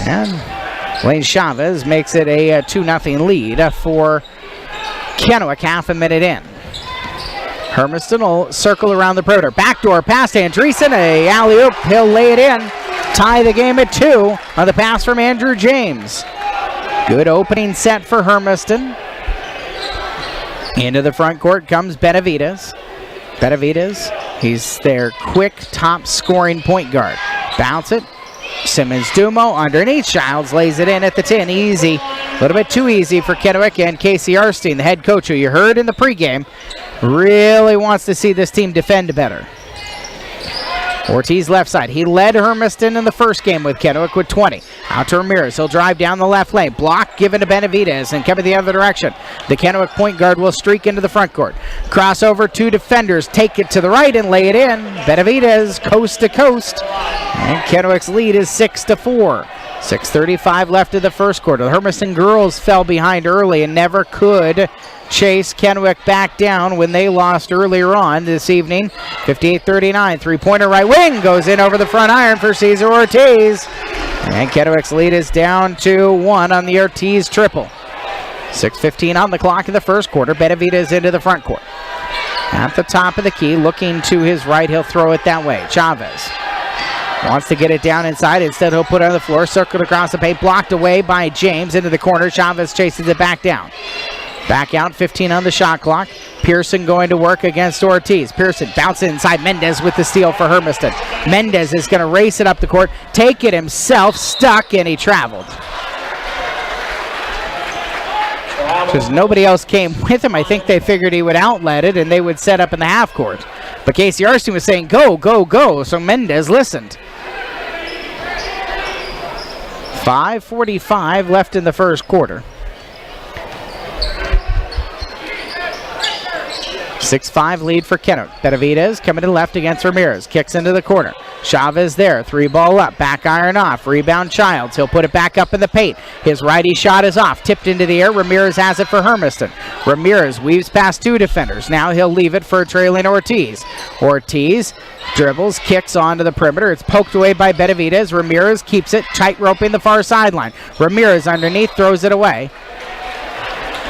And Blaine Chavez makes it a 2-0 lead for Kennewick, half a minute in. Hermiston will circle around the perimeter. Backdoor pass to Andreessen, a alley-oop. He'll lay it in. Tie the game at 2 on the pass from Andrew James. Good opening set for Hermiston. Into the front court comes Benavides. Benavides, he's their quick top scoring point guard. Bounce it. Simmons-Dumo underneath. Childs lays it in at the 10. Easy. A little bit too easy for Kennewick, and Casey Arstein, the head coach, who you heard in the pregame, really wants to see this team defend better. Ortiz left side. He led Hermiston in the first game with Kennewick with 20. Out to Ramirez. He'll drive down the left lane. Block given to Benavides and coming the other direction. The Kennewick point guard will streak into the front court. Crossover, two defenders. Take it to the right and lay it in. Benavides coast to coast. And Kennewick's lead is 6-4. 6:35 left in the first quarter. The Hermiston girls fell behind early and never could chase Kennewick back down when they lost earlier on this evening. 58-39. Three-pointer right wing goes in over the front iron for Cesar Ortiz. And Kennewick's lead is down to 1 on the Ortiz triple. 6:15 on the clock in the first quarter. Benavides into the front court. At the top of the key, looking to his right, he'll throw it that way. Chavez wants to get it down inside. Instead, he'll put it on the floor. Circled across the paint. Blocked away by James into the corner. Chavez chases it back down. Back out, 15 on the shot clock. Pearson going to work against Ortiz. Pearson bouncing inside. Mendez with the steal for Hermiston. Mendez is going to race it up the court. Take it himself. Stuck, and he traveled. Because nobody else came with him. I think they figured he would outlet it and they would set up in the half court. But Casey Arstein was saying, go, go, go. So Mendez listened. 5:45 left in the first quarter. 6-5 lead for Kennewick. Benavides coming to the left against Ramirez. Kicks into the corner. Chavez there. Three ball up. Back iron off. Rebound Childs. He'll put it back up in the paint. His righty shot is off. Tipped into the air. Ramirez has it for Hermiston. Ramirez weaves past two defenders. Now he'll leave it for a trailing Ortiz. Ortiz dribbles, kicks onto the perimeter. It's poked away by Benavides. Ramirez keeps it, tight roping the far sideline. Ramirez underneath, throws it away.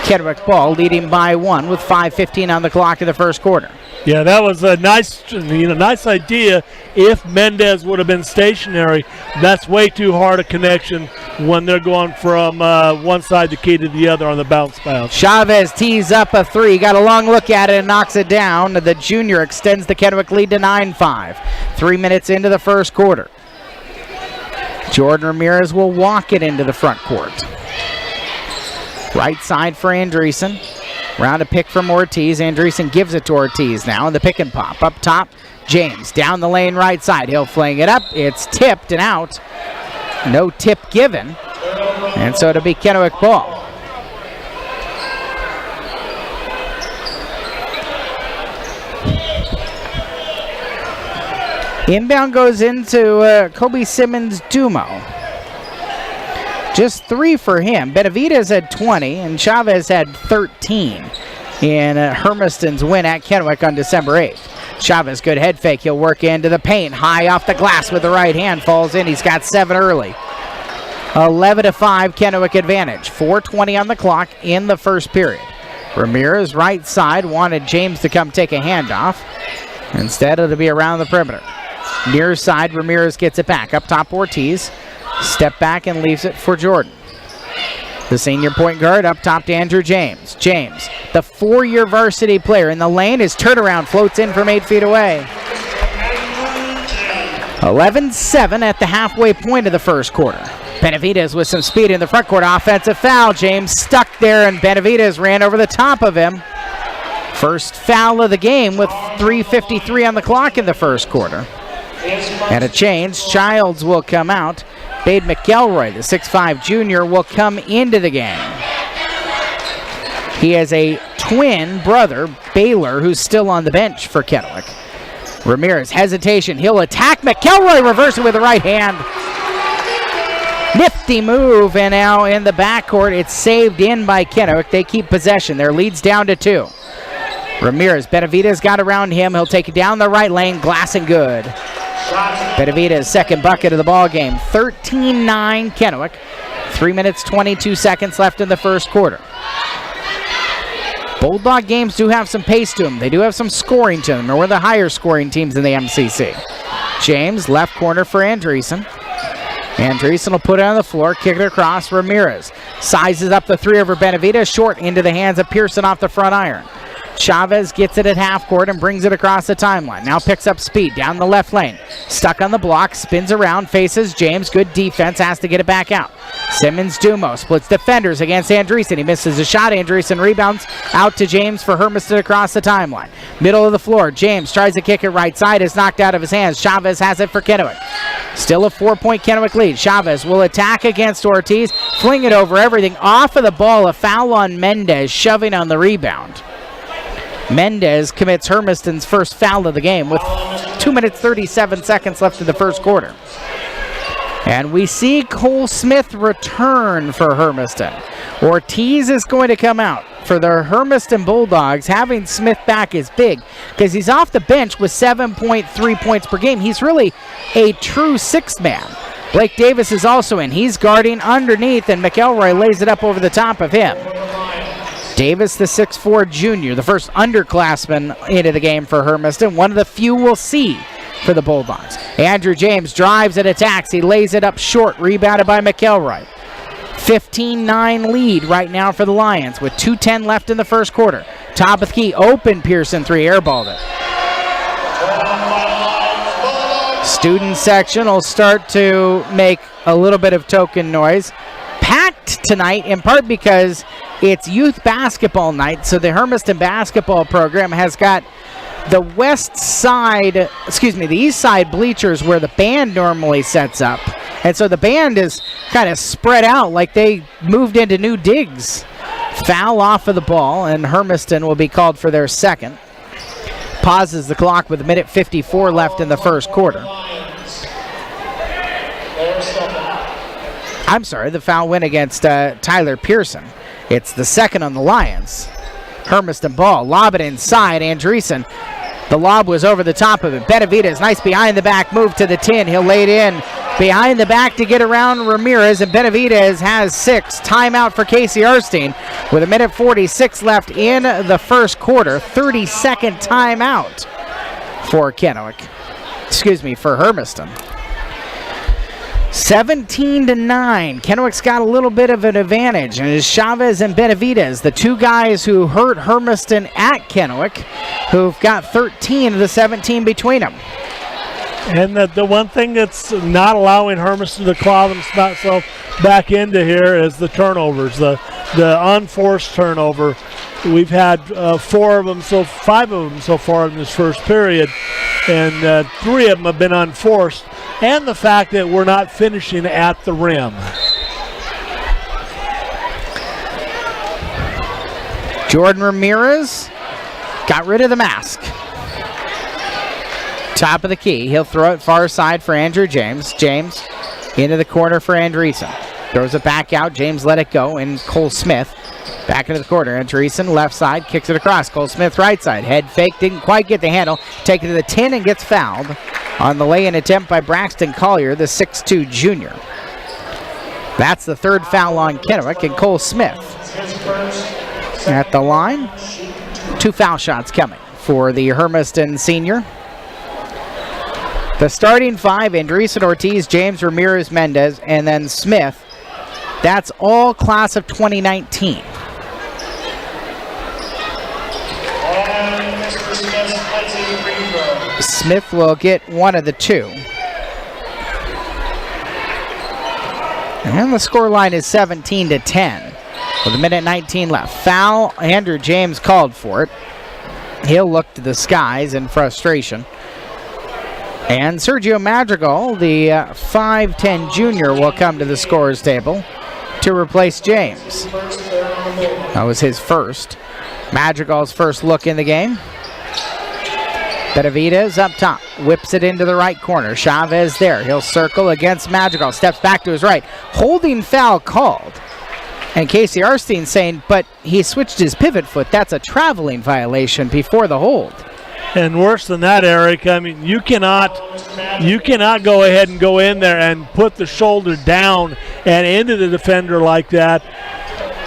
Kennewick ball leading by 1 with 5:15 on the clock in the first quarter. Yeah, that was a nice idea if Mendez would have been stationary. That's way too hard a connection when they're going from one side of the key to the other on the bounce pass. Chavez tees up a three, got a long look at it and knocks it down. The junior extends the Kennewick lead to 9-5. 3 minutes into the first quarter. Jordan Ramirez will walk it into the front court. Right side for Andreessen. Round a pick from Ortiz. Andreessen gives it to Ortiz now in the pick and pop. Up top, James down the lane right side. He'll fling it up. It's tipped and out. No tip given. And so it'll be Kennewick ball. Inbound goes into Kobe Simmons-Dumo. Just 3 for him. Benavides had 20 and Chavez had 13 in Hermiston's win at Kennewick on December 8th. Chavez, good head fake. He'll work into the paint. High off the glass with the right hand. Falls in. He's got 7 early. 11-5 Kennewick advantage. 4:20 on the clock in the first period. Ramirez right side wanted James to come take a handoff. Instead, it'll be around the perimeter. Near side, Ramirez gets it back. Up top, Ortiz. Step back and leaves it for Jordan. The senior point guard up top to Andrew James. James, the 4-year varsity player in the lane. His turnaround floats in from 8 feet away. 11-7 at the halfway point of the first quarter. Benavides with some speed in the front court. Offensive foul. James stuck there and Benavides ran over the top of him. First foul of the game with 3:53 on the clock in the first quarter. And a change. Childs will come out. Bade McElroy, the 6'5 junior, will come into the game. He has a twin brother, Baylor, who's still on the bench for Kennewick. Ramirez, hesitation. He'll attack. McElroy reversing with the right hand. Nifty move, and now in the backcourt, it's saved in by Kennewick. They keep possession. Their lead's down to 2. Ramirez, Benavides got around him. He'll take it down the right lane. Glass and good. Benavides' second bucket of the ball game. 13-9 Kennewick. 3 minutes, 22 seconds left in the first quarter. Bulldog games do have some pace to them. They do have some scoring to them. They're one of the higher scoring teams in the MCC. James, left corner for Andreessen. Andreessen will put it on the floor, kick it across. Ramirez sizes up the three over Benavides. Short into the hands of Pearson off the front iron. Chavez gets it at half court and brings it across the timeline. Now picks up speed down the left lane. Stuck on the block, spins around, faces James. Good defense, has to get it back out. Simmons-Dumo splits defenders against Andreessen. He misses a shot. Andreessen rebounds out to James for Hermiston across the timeline. Middle of the floor, James tries to kick it right side. Is knocked out of his hands. Chavez has it for Kennewick. Still a 4-point Kennewick lead. Chavez will attack against Ortiz. Fling it over everything. Off of the ball, a foul on Mendez, shoving on the rebound. Mendez commits Hermiston's first foul of the game with 2 minutes 37 seconds left in the first quarter. And we see Cole Smith return for Hermiston. Ortiz is going to come out. For the Hermiston Bulldogs, having Smith back is big because he's off the bench with 7.3 points per game. He's really a true sixth man. Blake Davis is also in. He's guarding underneath, and McElroy lays it up over the top of him. Davis, the 6'4 junior, the first underclassman into the game for Hermiston. One of the few we'll see for the Bulldogs. Andrew James drives and attacks. He lays it up short, rebounded by McElroy. 15-9 lead right now for the Lions with 2:10 left in the first quarter. Top of the key, open Pearson three, airballed it. Student section will start to make a little bit of token noise. Packed tonight in part because it's youth basketball night, so the Hermiston basketball program has got the the east side bleachers where the band normally sets up. And so the band is kind of spread out like they moved into new digs. Foul off of the ball, and Hermiston will be called for their second. Pauses the clock with 1:54 left in the first quarter. I'm sorry, the foul went against Tyler Pearson. It's the second on the Lions. Hermiston ball, lob it inside, Andreessen. The lob was over the top of it. Benavidez, nice behind the back move to the 10. He'll lay it in behind the back to get around Ramirez, and Benavidez has 6. Timeout for Casey Erstein with 1:46 left in the first quarter. 30-second timeout for for Hermiston. 17-9. Kennewick's got a little bit of an advantage, and it's Chavez and Benavidez, the two guys who hurt Hermiston at Kennewick, who've got 13 of the 17 between them. And the one thing that's not allowing Hermiston to claw themselves back into here is the turnovers, the unforced turnover. We've had 5 of them so far in this first period, and 3 of them have been unforced. And the fact that we're not finishing at the rim. Jordan Ramirez got rid of the mask. Top of the key. He'll throw it far side for Andrew James. James into the corner for Andreessen. Throws it back out. James let it go, and Cole Smith back into the corner. Andreessen left side, kicks it across. Cole Smith right side. Head fake, didn't quite get the handle. Take it to the 10 and gets fouled on the lay-in attempt by Braxton Collier, the 6'2 junior. That's the third foul on Kennewick, and Cole Smith at the line. 2 foul shots coming for the Hermiston senior. The starting 5, Andreessen, Ortiz, James, Ramirez, Mendez, and then Smith. That's all class of 2019. Smith will get one of the 2. And the score line is 17-10 with 1:19 left. Foul, Andrew James called for it. He'll look to the skies in frustration. And Sergio Madrigal, the 5'10 junior, will come to the scorer's table to replace James. That was his first. Madrigal's first look in the game. Benavidez up top, whips it into the right corner. Chavez there. He'll circle against Madrigal. Steps back to his right. Holding foul called. And Casey Erstein saying, but he switched his pivot foot. That's a traveling violation before the hold. And worse than that, Eric, I mean, you cannot go ahead and go in there and put the shoulder down and into the defender like that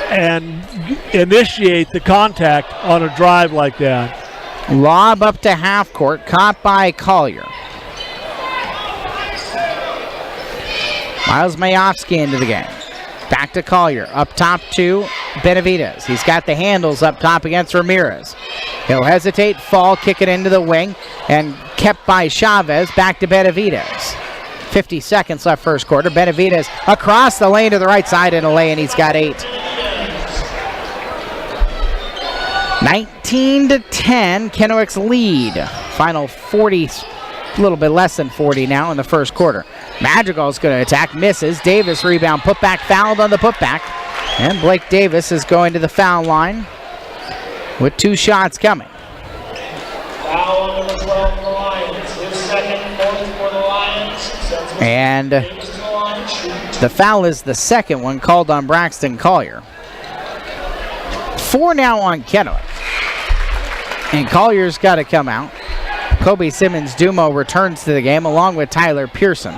and initiate the contact on a drive like that. Lob up to half court, caught by Collier. Miles Majowski into the game. Back to Collier, up top to Benavidez. He's got the handles up top against Ramirez. He'll hesitate, fall, kick it into the wing, and kept by Chavez. Back to Benavidez. 50 seconds left first quarter. Benavidez across the lane to the right side in a lane. He's got 8. 19-10, Kennewick's lead. Final 40, a little bit less than 40 now in the first quarter. Madrigal's going to attack, misses. Davis rebound, putback, fouled on the putback. And Blake Davis is going to the foul line with 2 shots coming. Foul on number 12 for the Lions. His second, 4th for the Lions. And the foul is the second one called on Braxton Collier. 4 now on Kennewick. And Collier's got to come out. Kobe Simmons-Dumo returns to the game along with Tyler Pearson,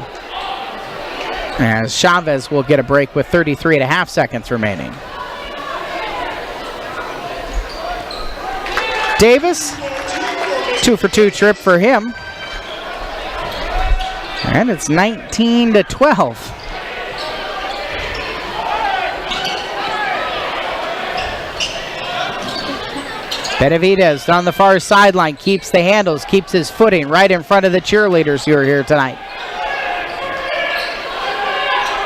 as Chavez will get a break with 33.5 seconds remaining. Davis, 2-for-2 trip for him. And it's 19-12. Benavidez on the far sideline, keeps the handles, keeps his footing right in front of the cheerleaders who are here tonight.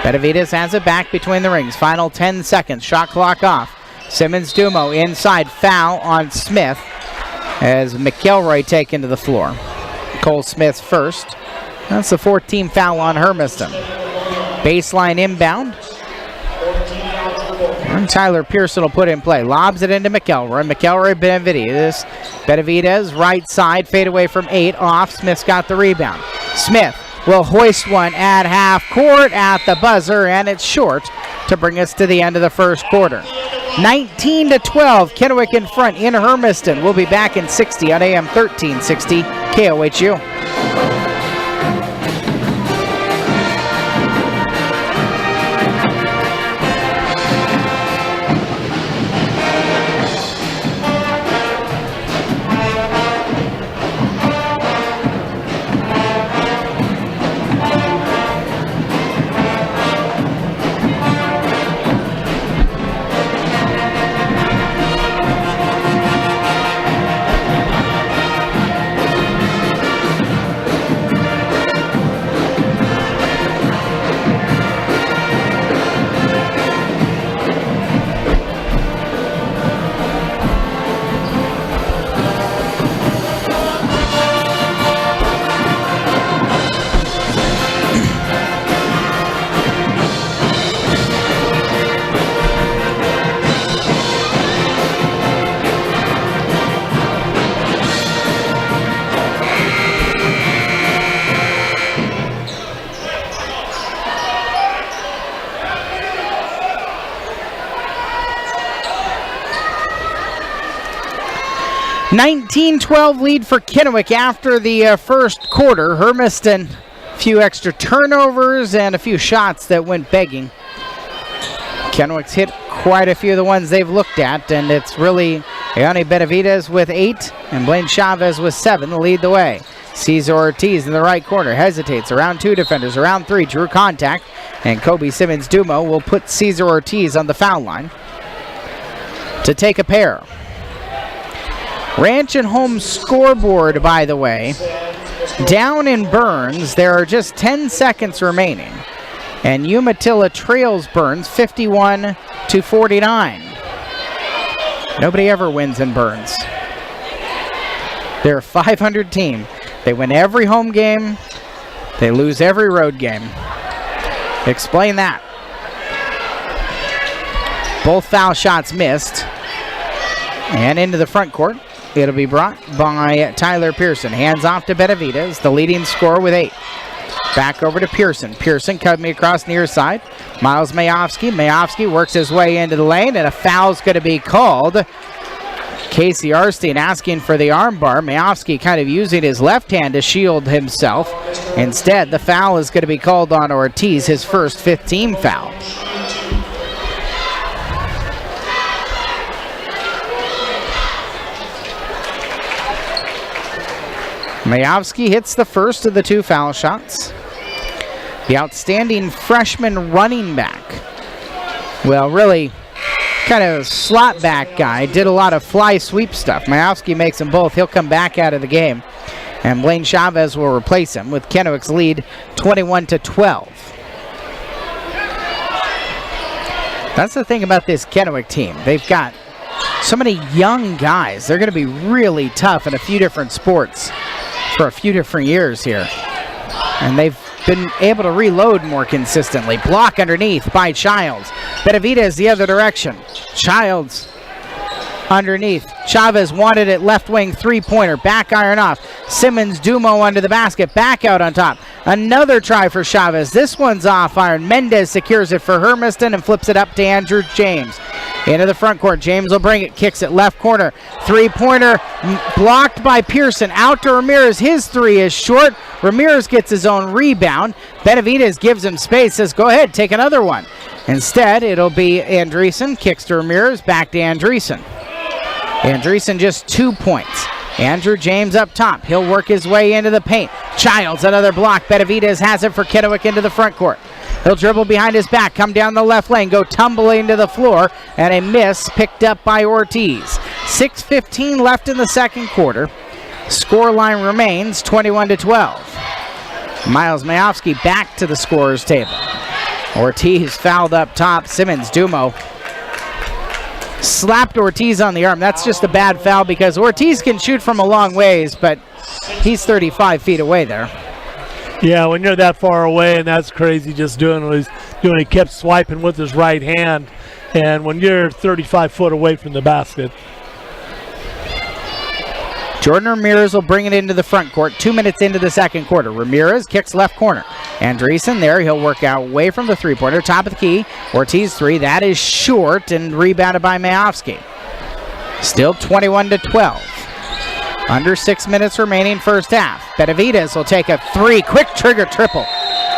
Benavidez has it back between the rings. Final 10 seconds, shot clock off. Simmons-Dumo inside, foul on Smith as McElroy taken to the floor. Cole Smith first. That's the 14th foul on Hermiston. Baseline inbound. And Tyler Pearson will put in play. Lobs it into McElroy. McElroy, Benavidez, right side, fade away from 8, off. Smith's got the rebound. Smith will hoist one at half court at the buzzer, and it's short to bring us to the end of the first quarter. 19-12, Kennewick in front in Hermiston. We'll be back in 60 on AM 1360 KOHU. (19-12) lead for Kennewick after the first quarter. Hermiston, a few extra turnovers and a few shots that went begging. Kennewick's hit quite a few of the ones they've looked at, and it's really Leone Benavidez with 8 and Blaine Chavez with 7 to lead the way. Cesar Ortiz in the right corner, hesitates, around 2 defenders, around 3, drew contact, and Kobe Simmons-Dumo will put Cesar Ortiz on the foul line to take a pair. Ranch and Home scoreboard, by the way, down in Burns, there are just 10 seconds remaining, and Umatilla trails Burns 51-49. Nobody ever wins in Burns. They're a 500 team. They win every home game. They lose every road game. Explain that. Both foul shots missed. And into the front court, it'll be brought by Tyler Pearson. Hands off to Benavidez, the leading scorer with 8. Back over to Pearson. Pearson coming across near side. Miles Mayovsky. Mayovsky works his way into the lane, and a foul's going to be called. Casey Arstein asking for the armbar. Mayovsky kind of using his left hand to shield himself. Instead, the foul is going to be called on Ortiz, his first 15 foul. Mayovsky hits the first of the 2 foul shots. The outstanding freshman running back. Well, really, kind of slot back guy. Did a lot of fly sweep stuff. Majowski makes them both. He'll come back out of the game. And Blaine Chavez will replace him with Kennewick's lead 21-12. That's the thing about this Kennewick team. They've got so many young guys. They're going to be really tough in a few different sports for a few different years here. And they've been able to reload more consistently. Block underneath by Childs. Benavidez the other direction. Childs underneath. Chavez wanted it left wing three-pointer. Back iron off. Simmons Dumo under the basket. Back out on top. Another try for Chavez. This one's off iron. Mendez secures it for Hermiston and flips it up to Andrew James. Into the front court. James will bring it. Kicks it left corner. Three-pointer blocked by Pearson. Out to Ramirez. His three is short. Ramirez gets his own rebound. Benavidez gives him space. Says, go ahead, take another one. Instead, it'll be Andreessen. Kicks to Ramirez. Back to Andreessen. Andreessen just 2 points. Andrew James up top. He'll work his way into the paint. Childs, another block. Benavidez has it for Kennewick into the front court. He'll dribble behind his back, come down the left lane, go tumbling to the floor, and a miss picked up by Ortiz. 6:15 left in the second quarter. Scoreline remains 21-12. Miles Majowski back to the scorer's table. Ortiz fouled up top. Simmons Dumo slapped Ortiz on the arm. That's just a bad foul because Ortiz can shoot from a long ways, but he's 35 feet away there. Yeah, when you're that far away, and that's crazy just doing what he's doing. He kept swiping with his right hand, and when you're 35 foot away from the basket. Jordan Ramirez will bring it into the front court 2 minutes into the second quarter. Ramirez kicks left corner. Andreessen there. He'll work out away from the three-pointer. Top of the key. Ortiz three. That is short and rebounded by Majowski. Still 21-12. Under 6 minutes remaining first half. Benavidez will take a three. Quick trigger triple.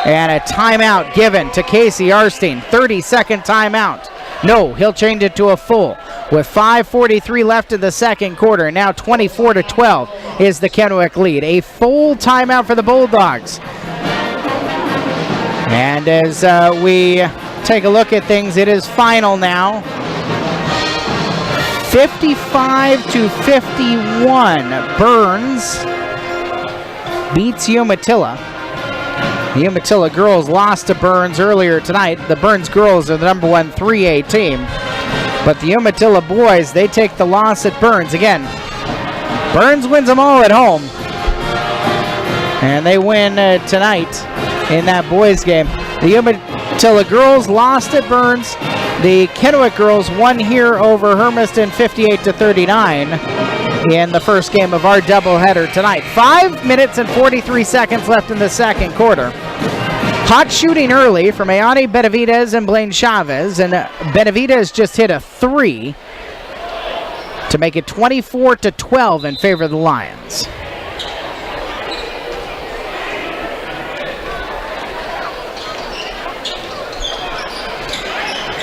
And a timeout given to Casey Arstein. 30-second timeout. No, he'll change it to a full. With 5:43 left in the second quarter. Now 24-12 is the Kennewick lead. A full timeout for the Bulldogs. And as we take a look at things, it is final now. 55-51. Burns beats Umatilla. The Umatilla girls lost to Burns earlier tonight. The Burns girls are the number one 3A team. But the Umatilla boys, they take the loss at Burns. Again, Burns wins them all at home. And they win tonight in that boys game. The Umatilla girls lost at Burns. The Kennewick girls won here over Hermiston 58-39 in the first game of our doubleheader tonight. 5 minutes and 43 seconds left in the second quarter. Hot shooting early from Ayani Benavidez and Blaine Chavez, and Benavidez just hit a three to make it 24-12 in favor of the Lions.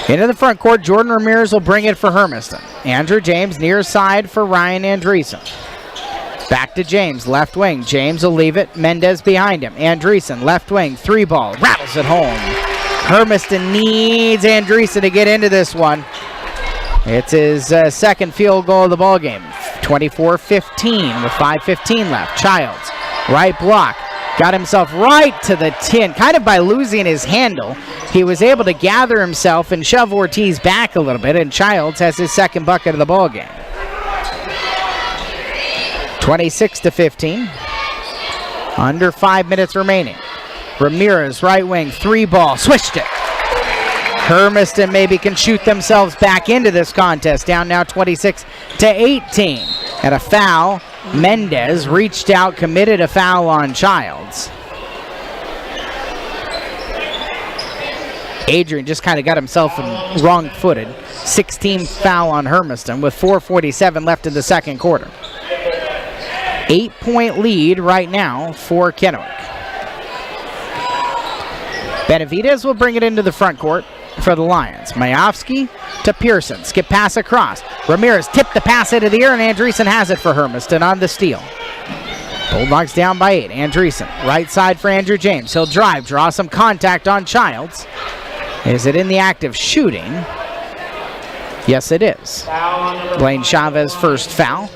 Into the front court, Jordan Ramirez will bring it for Hermiston. Andrew James near side for Ryan Andreessen. Back to James, left wing. James will leave it. Mendez behind him. Andreessen, left wing, three ball, rattles it home. Hermiston needs Andreessen to get into this one. It's his second field goal of the ball game. 24-15 with 5:15 left. Childs, right block. Got himself right to the tin, kind of by losing his handle. He was able to gather himself and shove Ortiz back a little bit, and Childs has his second bucket of the ball game. 26-15. Under 5 minutes remaining. Ramirez, right wing, three ball, switched it. Hermiston maybe can shoot themselves back into this contest. Down now 26-18. And a foul. Mendez reached out, committed a foul on Childs. Adrian just kind of got himself wrong-footed. 16th foul on Hermiston with 4:47 left in the second quarter. 8-point lead right now for Kennewick. Benavidez will bring it into the front court for the Lions. Majowski to Pearson. Skip pass across. Ramirez tipped the pass into the air, and Andreessen has it for Hermiston on the steal. Bulldogs down by 8. Andreessen, right side for Andrew James. He'll drive, draw some contact on Childs. Is it in the act of shooting? Yes, it is. Foul on number Blaine 5. Chavez first foul.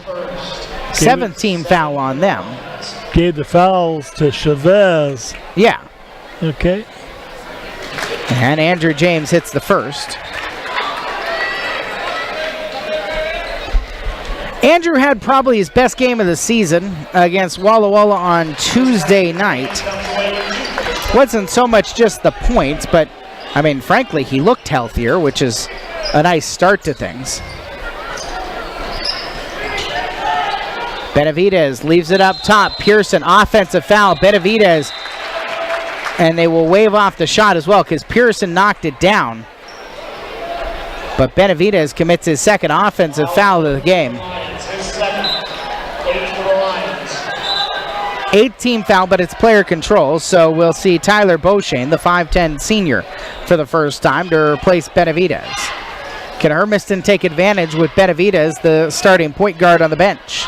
7th team foul on them. Gave the fouls to Chavez. Yeah. Okay. And Andrew James hits the first. Andrew had probably his best game of the season against Walla Walla on Tuesday night. Wasn't so much just the points, but, I mean, frankly, he looked healthier, which is a nice start to things. Benavidez leaves it up top. Pearson, offensive foul. Benavidez, and they will wave off the shot as well because Pearson knocked it down. But Benavidez commits his second offensive foul of the game. His second. 8 for the Lions. 8th team foul, but it's player control, so we'll see Tyler Beauchene, the 5'10 senior, for the first time to replace Benavidez. Can Hermiston take advantage with Benavidez, the starting point guard on the bench?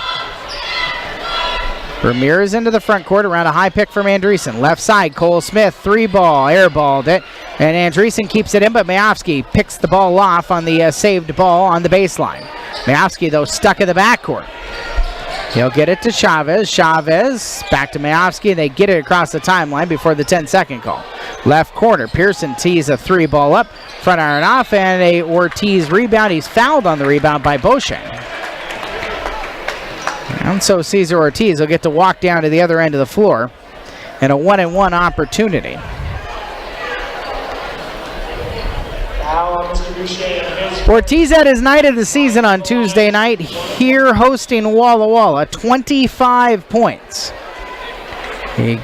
Ramirez into the front court around a high pick from Andreessen. Left side, Cole Smith, 3-ball, airballed it. And Andreessen keeps it in, but Mayovsky picks the ball off on the saved ball on the baseline. Mayovsky, though, stuck in the backcourt. He'll get it to Chavez. Chavez back to Mayovsky. They get it across the timeline before the 10-second call. Left corner, Pearson tees a 3-ball up. Front iron off, and a Ortiz rebound. He's fouled on the rebound by Beauchene. And so Cesar Ortiz will get to walk down to the other end of the floor and a 1-and-1 opportunity. Foul on Mr. Boucher. Ortiz had his night of the season on Tuesday night here hosting Walla Walla, 25 points. He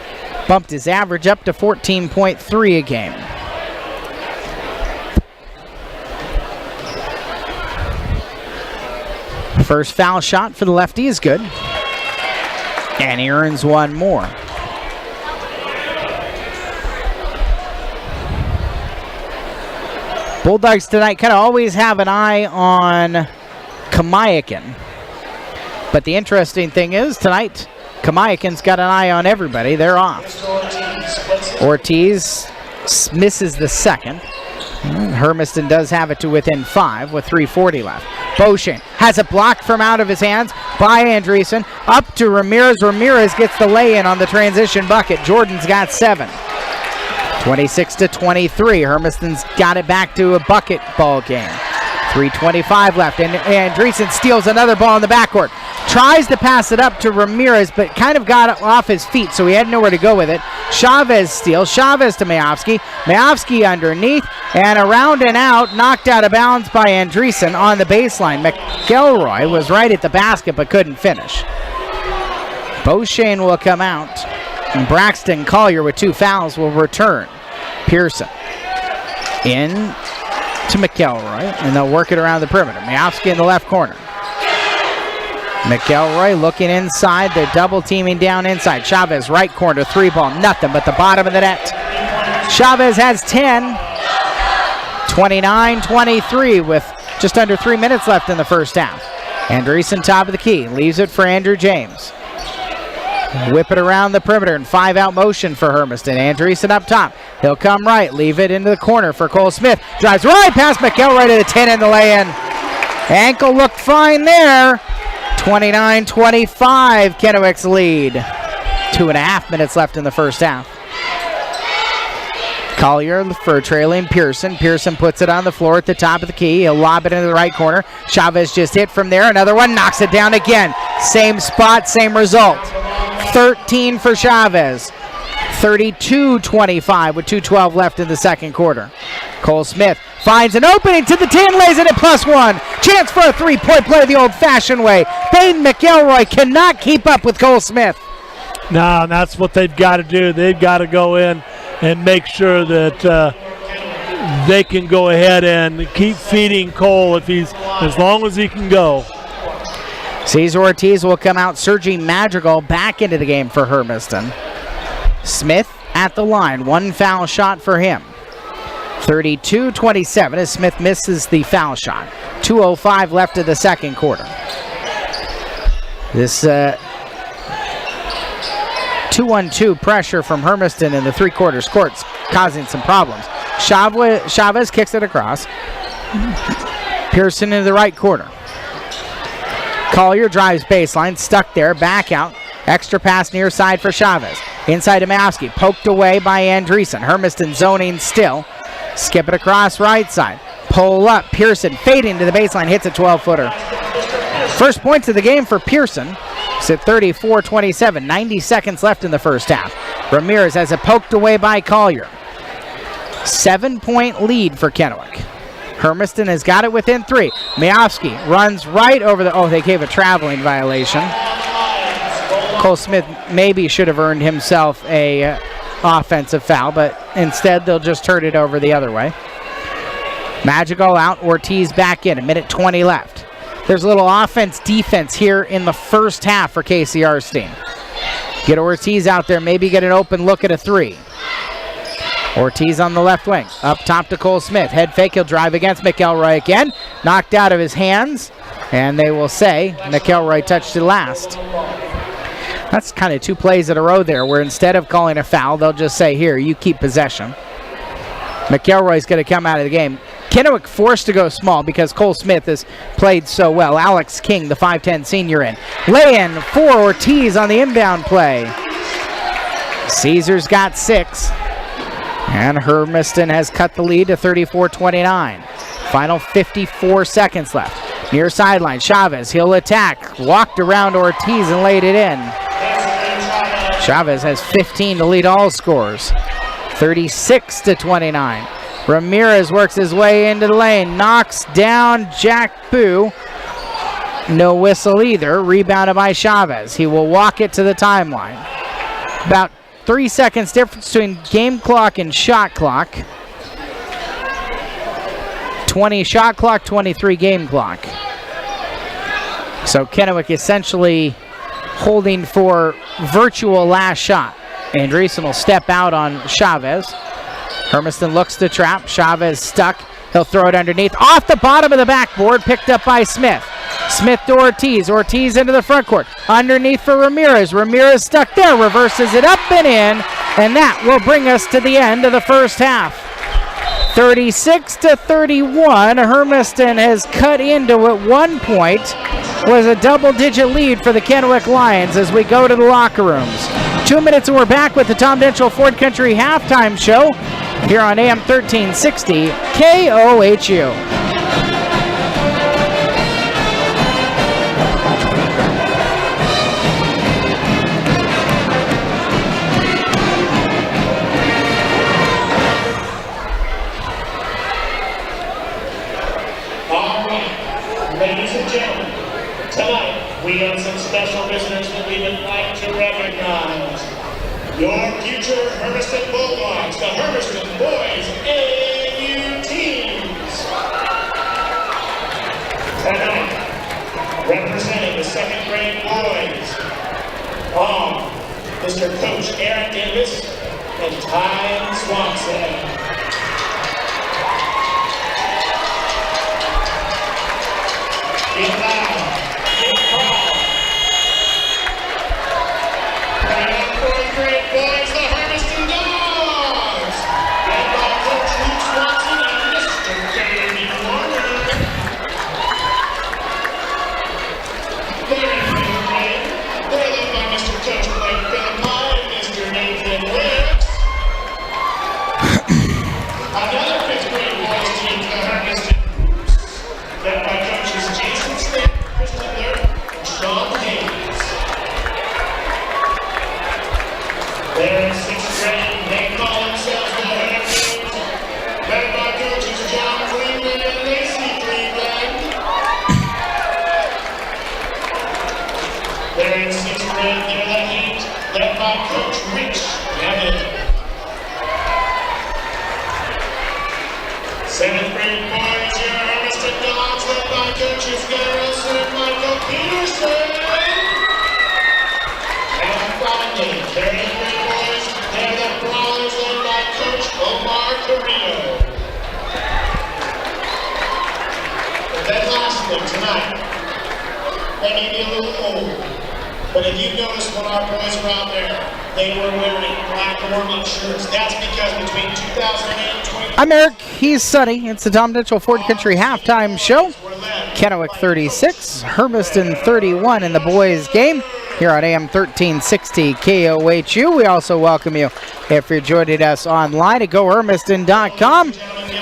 bumped his average up to 14.3 a game. First foul shot for the lefty is good. And he earns one more. Bulldogs tonight kind of always have an eye on Kennewick. But the interesting thing is tonight, Kennewick's got an eye on everybody. They're off. Ortiz misses the second. Hermiston does have it to within 5 with 3:40 left. Beauchene has it blocked from out of his hands by Andreessen. Up to Ramirez. Ramirez gets the lay-in on the transition bucket. Jordan's got 7. 26-23. Hermiston's got it back to a bucket ball game. 3:25 left, and Andreessen steals another ball in the backcourt. Tries to pass it up to Ramirez, but kind of got off his feet, so he had nowhere to go with it. Chavez steals. Chavez to Mayovsky. Mayovsky underneath, and around and out, knocked out of bounds by Andreessen on the baseline. McElroy was right at the basket, but couldn't finish. Beauchene will come out, and Braxton Collier with 2 fouls will return. Pearson in to McElroy, and they'll work it around the perimeter. Mayovsky in the left corner. McElroy looking inside. They're double teaming down inside. Chavez right corner, 3-ball, nothing but the bottom of the net. Chavez has 10. 29-23 with just under 3 minutes left in the first half. Andreessen top of the key, leaves it for Andrew James. Whip it around the perimeter and 5-out motion for Hermiston. Andreessen up top. He'll come right, leave it into the corner for Cole Smith. Drives right past McElroy to the 10 and the lay-in. Ankle looked fine there. 29-25, Kennewick's lead. 2.5 minutes left in the first half. Collier for trailing Pearson. Pearson puts it on the floor at the top of the key. He'll lob it into the right corner. Chavez just hit from there. Another one, knocks it down again. Same spot, same result. 13 for Chavez. 32-25 with 2:12 left in the second quarter. Cole Smith finds an opening to the 10, lays it at +1. Chance for a 3-point play the old-fashioned way. Baden McElroy cannot keep up with Cole Smith. No, that's what they've got to do. They've got to go in and make sure that they can go ahead and keep feeding Cole if he's as long as he can go. Cesar Ortiz will come out. Sergi Madrigal back into the game for Hermiston. Smith at the line. 1 foul shot for him. 32-27 as Smith misses the foul shot. 2:05 left of the second quarter. This 2-1-2 pressure from Hermiston in the three-quarters court's causing some problems. Chavez kicks it across. Pearson into the right corner. Collier drives baseline, stuck there, back out. Extra pass near side for Chavez. Inside to Maskey, poked away by Andreessen. Hermiston zoning still. Skip it across right side. Pull up, Pearson fading to the baseline, hits a 12-footer. First points of the game for Pearson. It's at 34-27, 90 seconds left in the first half. Ramirez has it poked away by Collier. 7-point lead for Kennewick. Hermiston has got it within 3. Miofsky runs right over the, they gave a traveling violation. Cole Smith maybe should have earned himself a offensive foul, but instead they'll just turn it over the other way. Magical out, Ortiz back in, 1:20 left. There's a little offense-defense here in the first half for KCR Steen. Get Ortiz out there, maybe get an open look at a 3. Ortiz on the left wing, up top to Cole Smith. Head fake, he'll drive against McElroy again. Knocked out of his hands, and they will say McElroy touched it last. That's kind of 2 plays in a row there, where instead of calling a foul, they'll just say, here, you keep possession. McElroy's going to come out of the game. Kennewick forced to go small because Cole Smith has played so well. Alex King, the 5'10 senior in. Lay-in for Ortiz on the inbound play. Caesar's got 6. And Hermiston has cut the lead to 34-29. Final 54 seconds left. Near sideline, Chavez, he'll attack. Walked around Ortiz and laid it in. Chavez has 15 to lead all scores. 36-29. Ramirez works his way into the lane. Knocks down Jack Boo. No whistle either. Rebounded by Chavez. He will walk it to the timeline. About 3 seconds difference between game clock and shot clock. 20 shot clock, 23 game clock. So Kennewick essentially holding for virtual last shot. Andreessen will step out on Chavez. Hermiston looks to trap. Chavez stuck. He'll throw it underneath. Off the bottom of the backboard, picked up by Smith. Smith to Ortiz. Ortiz into the front court. Underneath for Ramirez. Ramirez stuck there. Reverses it up and in. And that will bring us to the end of the first half. 36-31. Hermiston has cut into at one point was a double-digit lead for the Kennewick Lions as we go to the locker rooms. 2 minutes and we're back with the Tom Denchel Ford Country halftime show here on AM 1360 KOHU. Ladies and gentlemen, tonight we have some special visitors that we would like to recognize. Your future Hermiston Bulldogs, the Hermiston Boys AAU teams. Tonight, representing the second grade boys, are Mr. Coach Aaron Davis and Ty Swanson. Get loud, get proud. Right on, fourth grade boys, the Hermiston Dogs. Led by Coach Luke Swanson and Mr. Davey Warner. Very fifth grade, they're led by Mr. Coach Blake Philippi and Mr. Nathan Wicks. Another fifth grade boys team, the Hermiston led by coaches Jason Smith, Kristen Blair, and Sean Hayes. They're in sixth grade. They call themselves the Hurricanes, led by coaches John Cleveland and Lacey Cleveland. They're in sixth grade. They're the Heat, led by Coach Rich Neville. Seventh grade boys, your Hermiston Dogs, led by coaches Garrison and Michael Peterson. And finally, their eighth grade boys, they're the Brawlers, led by Coach Omar Carrillo. And then lastly, tonight, they may be a little old, but if you notice when our boys were out there, they were wearing black warming shirts. That's because between 2008 and 20... I'm Eric. He's Sonny. It's the Tom Denchel Ford Country halftime show Kennewick 36, Hermiston 31 in the boys game here on AM 1360 KOHU. We also welcome you if you're joining us online at gohermiston.com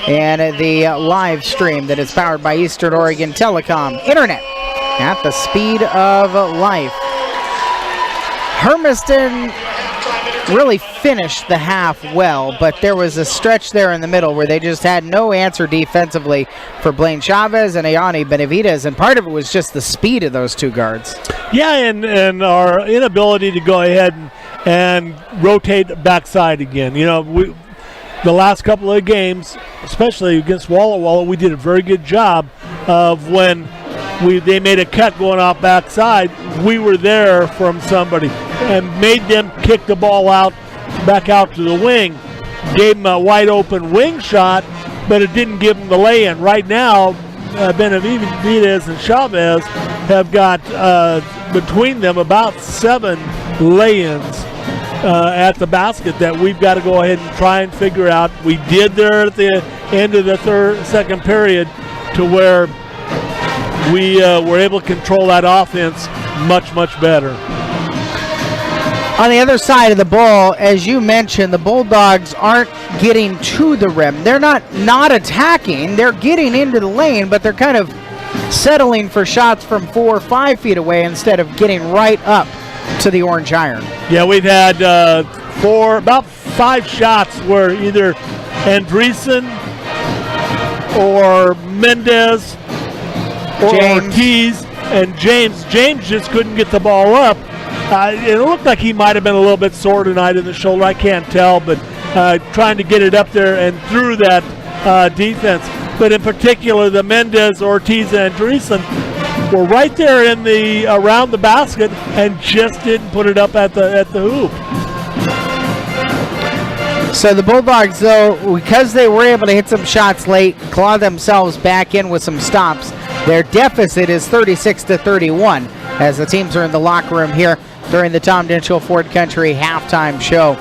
and the live stream that is powered by Eastern Oregon Telecom. Internet at the speed of life. Hermiston really finished the half well, but there was a stretch there in the middle where they just had no answer defensively for Blaine Chavez and Ayani Benavidez, and part of it was just the speed of those two guards. Yeah, and our inability to go ahead and rotate backside again. You know, the last couple of games, especially against Walla Walla, we did a very good job of when they made a cut going off backside, we were there from somebody and made them kick the ball back out to the wing. Gave them a wide open wing shot, but it didn't give them the lay-in. Right now, Benavidez and Chavez have got between them about 7 lay-ins at the basket that we've got to go ahead and try and figure out. We did there at the end of the second period to where we were able to control that offense much, much better. On the other side of the ball, as you mentioned, the Bulldogs aren't getting to the rim. They're not attacking. They're getting into the lane, but they're kind of settling for shots from 4 or 5 feet away instead of getting right up to the orange iron. Yeah, we've had about 5 shots where either Andreessen or Mendez or Ortiz and James just couldn't get the ball up. It looked like he might have been a little bit sore tonight in the shoulder. I can't tell, but trying to get it up there and through that defense. But in particular, the Mendez, Ortiz, and Andreessen were right there in around the basket and just didn't put it up at the hoop. So the Bulldogs, though, because they were able to hit some shots late, claw themselves back in with some stops, their deficit is 36-31 as the teams are in the locker room here during the Tom Dinchell Ford Country halftime show.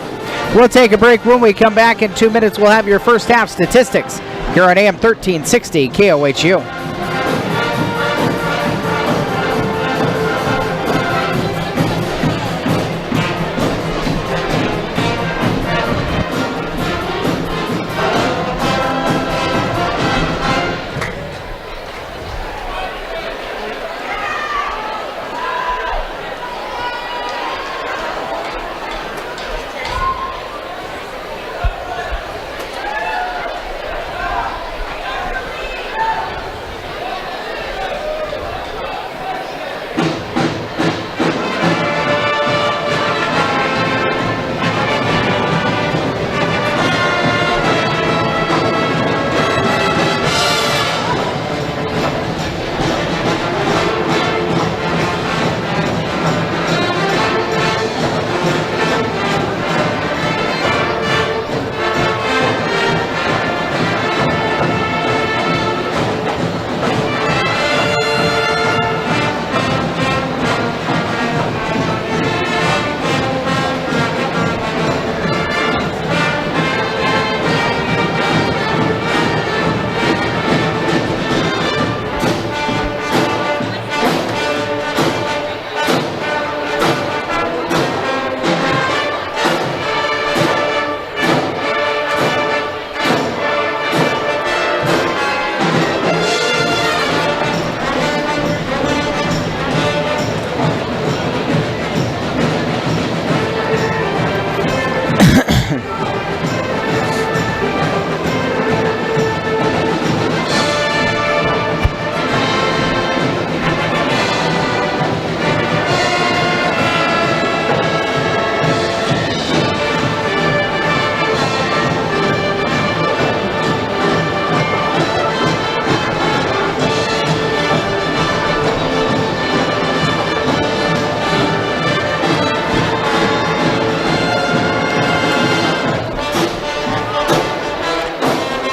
We'll take a break. When we come back in 2 minutes, we'll have your first half statistics here on AM 1360 KOHU.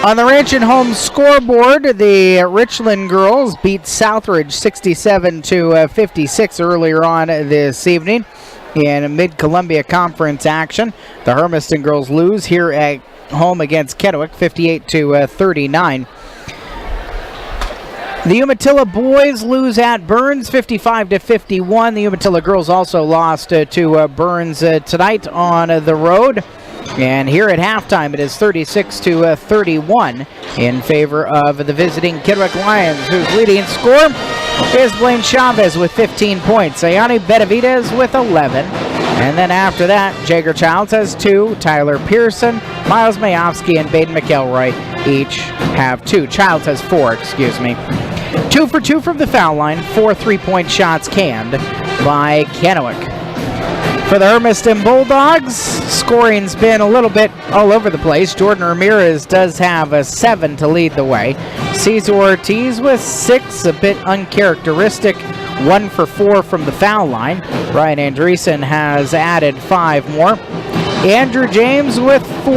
On the Ranch and Home scoreboard, the Richland girls beat Southridge 67-56 earlier on this evening in Mid-Columbia Conference action. The Hermiston girls lose here at home against Kennewick 58-39. The Umatilla boys lose at Burns 55-51. The Umatilla girls also lost to Burns tonight on the road. And here at halftime, it is 36-31 in favor of the visiting Kennewick Lions, whose leading scorer is Blaine Chavez with 15 points. Ayani Benavidez with 11. And then after that, Jager Childs has 2. Tyler Pearson, Miles Mayovsky, and Baden McElroy each have 2. Childs has 4, excuse me. 2 for 2 from the foul line. 4 3-point shots canned by Kennewick. For the Hermiston Bulldogs, scoring's been a little bit all over the place. Jordan Ramirez does have a 7 to lead the way. Cesar Ortiz with 6, a bit uncharacteristic. 1 for 4 from the foul line. Ryan Andreessen has added 5 more. Andrew James with 4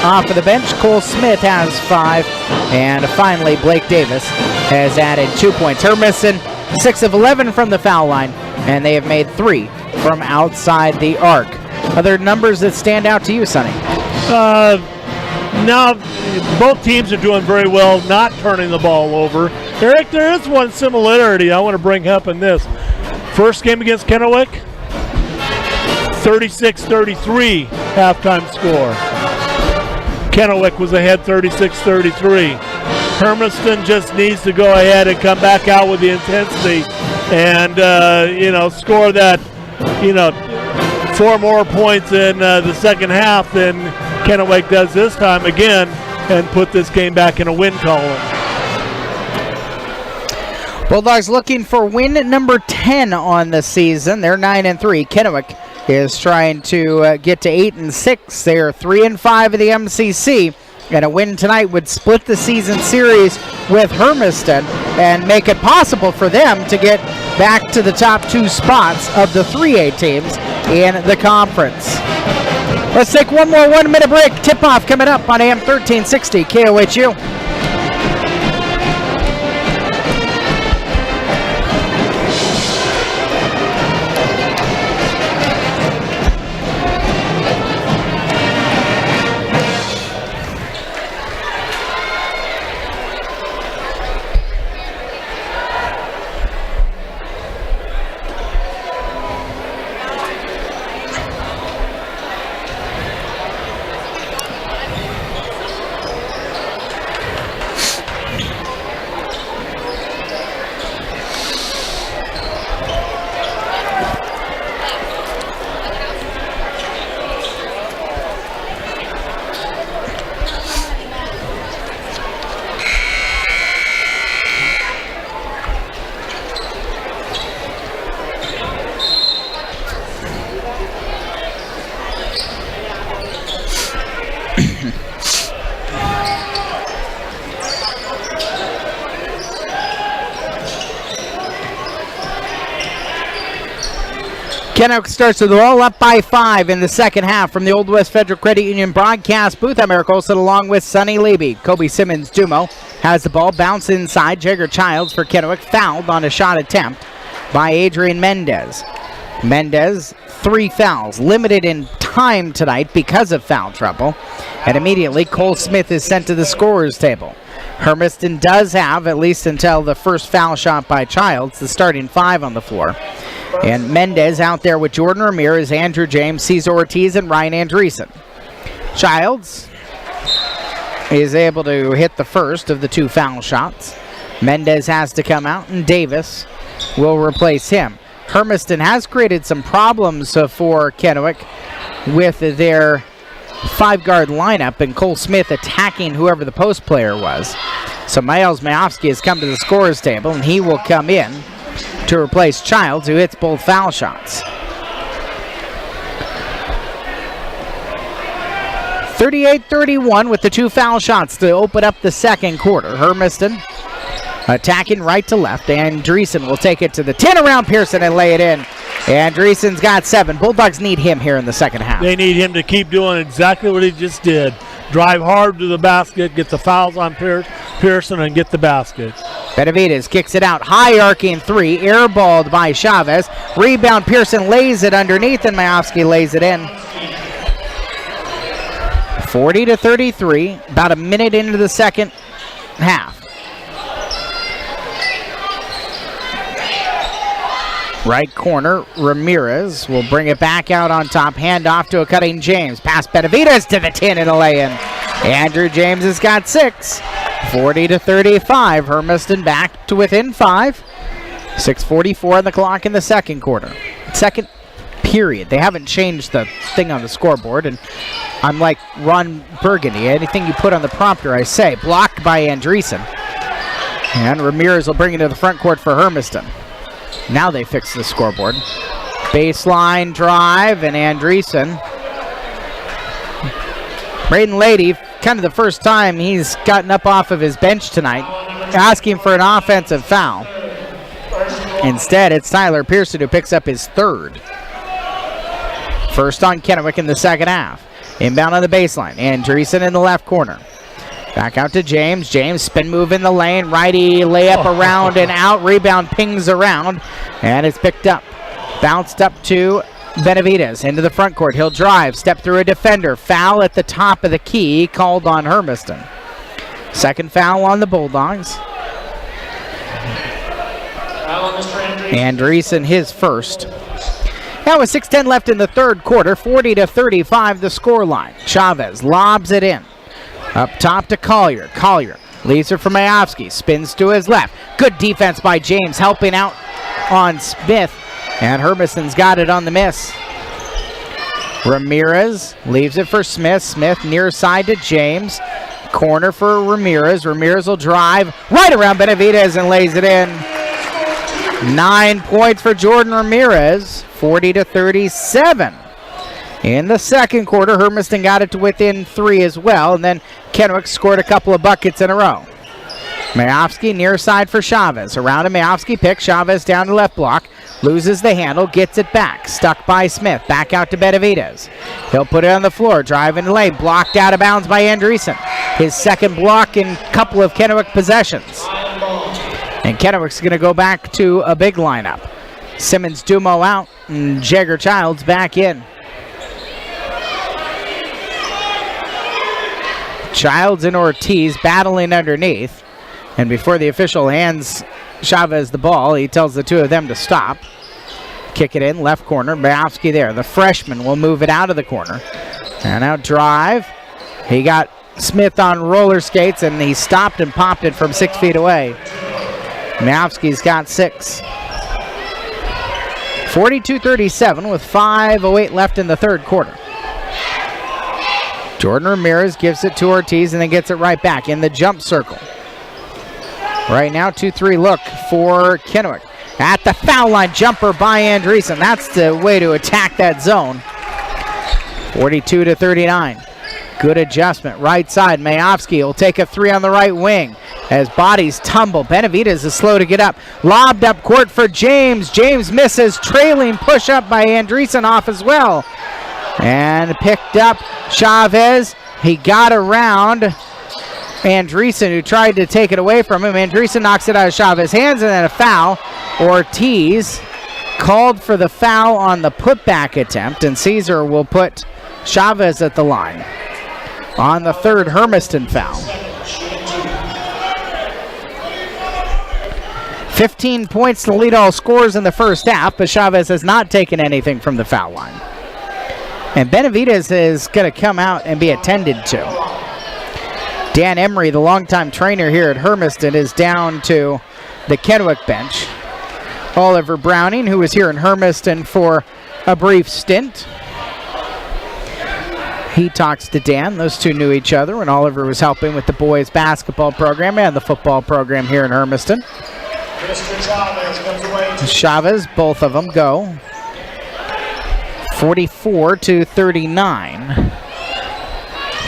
off of the bench. Cole Smith has 5. And finally, Blake Davis has added 2 points. Hermiston, 6 of 11 from the foul line, and they have made 3 from outside the arc. Other numbers that stand out to you, Sonny? Now, both teams are doing very well not turning the ball over. Eric, there is one similarity I want to bring up in this. First game against Kennewick, 36-33 halftime score. Kennewick was ahead 36-33. Hermiston just needs to go ahead and come back out with the intensity and, score that, 4 more points in the second half than Kennewick does this time again and put this game back in a win column. Bulldogs looking for win number 10 on the season. They're 9-3. Kennewick is trying to get to 8-6. They are 3-5 of the MCC. And a win tonight would split the season series with Hermiston and make it possible for them to get back to the top 2 spots of the 3A teams in the conference. Let's take one more 1-minute break. Tip-off coming up on AM 1360 KOHU. Kennewick starts with the ball up by 5 in the second half from the Old West Federal Credit Union broadcast booth. I'm Eric Olson along with Sonny Levy. Kobe Simmons-Dumo has the ball, bounce inside. Jagger Childs for Kennewick, fouled on a shot attempt by Adrian Mendez. Mendez, 3 fouls, limited in time tonight because of foul trouble. And immediately Cole Smith is sent to the scorer's table. Hermiston does have, at least until the first foul shot by Childs, the starting 5 on the floor. And Mendez out there with Jordan Ramirez, Andrew James, Cesar Ortiz, and Ryan Andreessen. Childs is able to hit the first of the 2 foul shots. Mendez has to come out, and Davis will replace him. Hermiston has created some problems for Kennewick with their 5-guard lineup, and Cole Smith attacking whoever the post player was. So Miles Mayovsky has come to the scorer's table, and he will come in to replace Childs, who hits both foul shots. 38-31 with the 2 foul shots to open up the second quarter. Hermiston attacking right to left. Andreessen will take it to the 10 around Pearson and lay it in. Andreessen's got 7. Bulldogs need him here in the second half. They need him to keep doing exactly what he just did. Drive hard to the basket, get the fouls on Pearson, and get the basket. Benavidez kicks it out. High arcing 3. Airballed by Chavez. Rebound. Pearson lays it underneath, and Mayovsky lays it in. 40-33. About a minute into the second half. Right corner, Ramirez will bring it back out on top. Hand off to a cutting James. Pass Benavides to the 10 and a lay-in. Andrew James has got 6. 40-35. Hermiston back to within 5. 6:44 on the clock in the second quarter. Second period. They haven't changed the thing on the scoreboard, and I'm like Ron Burgundy. Anything you put on the prompter, I say. Blocked by Andreessen. And Ramirez will bring it to the front court for Hermiston. Now they fix the scoreboard. Baseline drive, and Andreessen. Braden Lady, kind of the first time he's gotten up off of his bench tonight, asking for an offensive foul. Instead, it's Tyler Pearson who picks up his 3rd. First on Kennewick in the second half. Inbound on the baseline. Andreessen in the left corner. Back out to James. James spin move in the lane. Righty layup around and out. Rebound pings around. And it's picked up. Bounced up to Benavides into the front court. He'll drive. Step through a defender. Foul at the top of the key called on Hermiston. Second foul on the Bulldogs. Andreessen his first. Now with 6:10 left in the third quarter. 40-35 the scoreline. Chavez lobs it in. Up top to Collier. Collier leaves it for Majowski. Spins to his left. Good defense by James, helping out on Smith. And Hermiston's got it on the miss. Ramirez leaves it for Smith. Smith near side to James. Corner for Ramirez. Ramirez will drive right around Benavides and lays it in. 9 points for Jordan Ramirez. 40-37. In the second quarter, Hermiston got it to within 3 as well, and then Kennewick scored a couple of buckets in a row. Majowski near side for Chavez. Around a Majowski pick. Chavez down to left block. Loses the handle. Gets it back. Stuck by Smith. Back out to Benavides. He'll put it on the floor. Drive in the lane. Blocked out of bounds by Andreessen. His second block in a couple of Kennewick possessions. And Kennewick's going to go back to a big lineup. Simmons Dumo out and Jagger Childs back in. Childs and Ortiz battling underneath. And before the official hands Chavez the ball, he tells the two of them to stop. Kick it in, left corner. Majowski there. The freshman will move it out of the corner. And out drive. He got Smith on roller skates, and he stopped and popped it from 6 feet away. Majowski's got 6. 42-37 with 5:08 left in the third quarter. Jordan Ramirez gives it to Ortiz and then gets it right back in the jump circle. Right now, 2-3 look for Kennewick. At the foul line, jumper by Andreessen. That's the way to attack that zone. 42-39. Good adjustment. Right side, Majowski will take a 3 on the right wing. As bodies tumble, Benavides is slow to get up. Lobbed up court for James. James misses. Trailing push up by Andreessen off as well. And picked up Chavez. He got around Andreessen, who tried to take it away from him. Andreessen knocks it out of Chavez's hands, and then a foul. Ortiz called for the foul on the putback attempt, and Caesar will put Chavez at the line on the third Hermiston foul. 15 points to lead all scores in the first half, but Chavez has not taken anything from the foul line. And Benavides is going to come out and be attended to. Dan Emery, the longtime trainer here at Hermiston, is down to the Kennewick bench. Oliver Browning, who was here in Hermiston for a brief stint. He talks to Dan. Those two knew each other when Oliver was helping with the boys basketball program and the football program here in Hermiston. Chavez, both of them go. 44-39.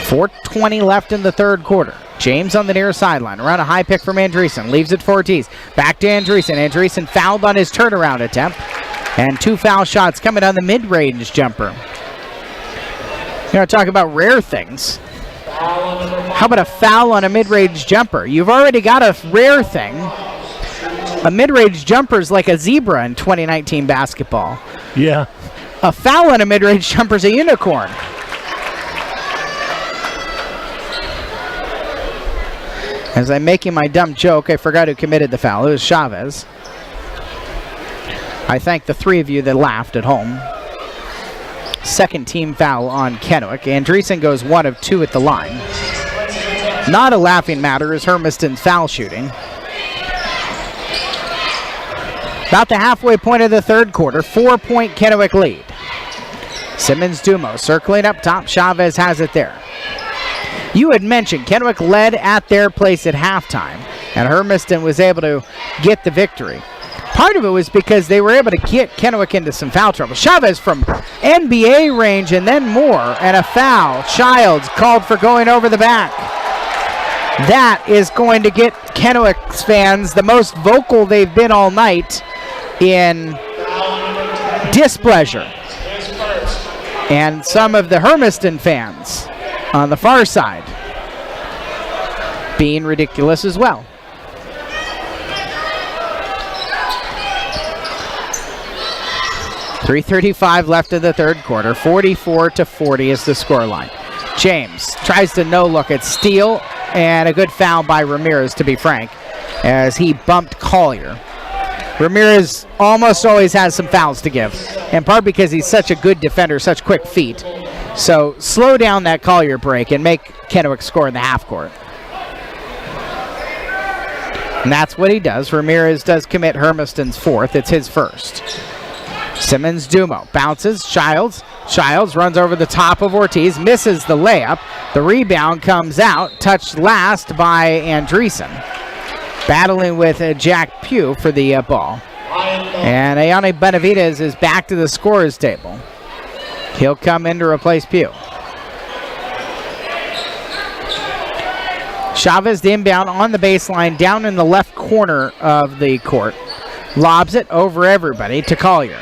4:20 left in the third quarter. James on the near sideline. Around a high pick from Andreessen. Leaves it for Ortiz. Back to Andreessen. Andreessen fouled on his turnaround attempt. And 2 foul shots coming on the mid-range jumper. You know, talk about rare things. How about a foul on a mid-range jumper? You've already got a rare thing. A mid-range jumper is like a zebra in 2019 basketball. Yeah. A foul on a mid-range jumper is a unicorn. As I'm making my dumb joke, I forgot who committed the foul. It was Chavez. I thank the three of you that laughed at home. Second team foul on Kennewick. Andreessen goes 1 of 2 at the line. Not a laughing matter is Hermiston's foul shooting. About the halfway point of the third quarter, 4-point Kennewick lead. Simmons-Dumo circling up top. Chavez has it there. You had mentioned Kennewick led at their place at halftime, and Hermiston was able to get the victory. Part of it was because they were able to get Kennewick into some foul trouble. Chavez from NBA range and then more, and a foul. Childs called for going over the back. That is going to get Kennewick's fans the most vocal they've been all night in displeasure. And some of the Hermiston fans on the far side being ridiculous as well. .335 left in the third quarter. 44-40 is the scoreline. James tries to no-look at Steele, and a good foul by Ramirez, to be frank, as he bumped Collier. Ramirez almost always has some fouls to give, in part because he's such a good defender, such quick feet. So slow down that Collier break and make Kennewick score in the half court. And that's what he does. Ramirez does commit Hermiston's fourth. It's his first. Simmons-Dumo bounces. Childs runs over the top of Ortiz, misses the layup. The rebound comes out, touched last by Andreessen. Battling with Jack Pugh for the ball. And Ayane Benavidez is back to the scorer's table. He'll come in to replace Pugh. Chavez, the inbound on the baseline, down in the left corner of the court. Lobs it over everybody to Collier.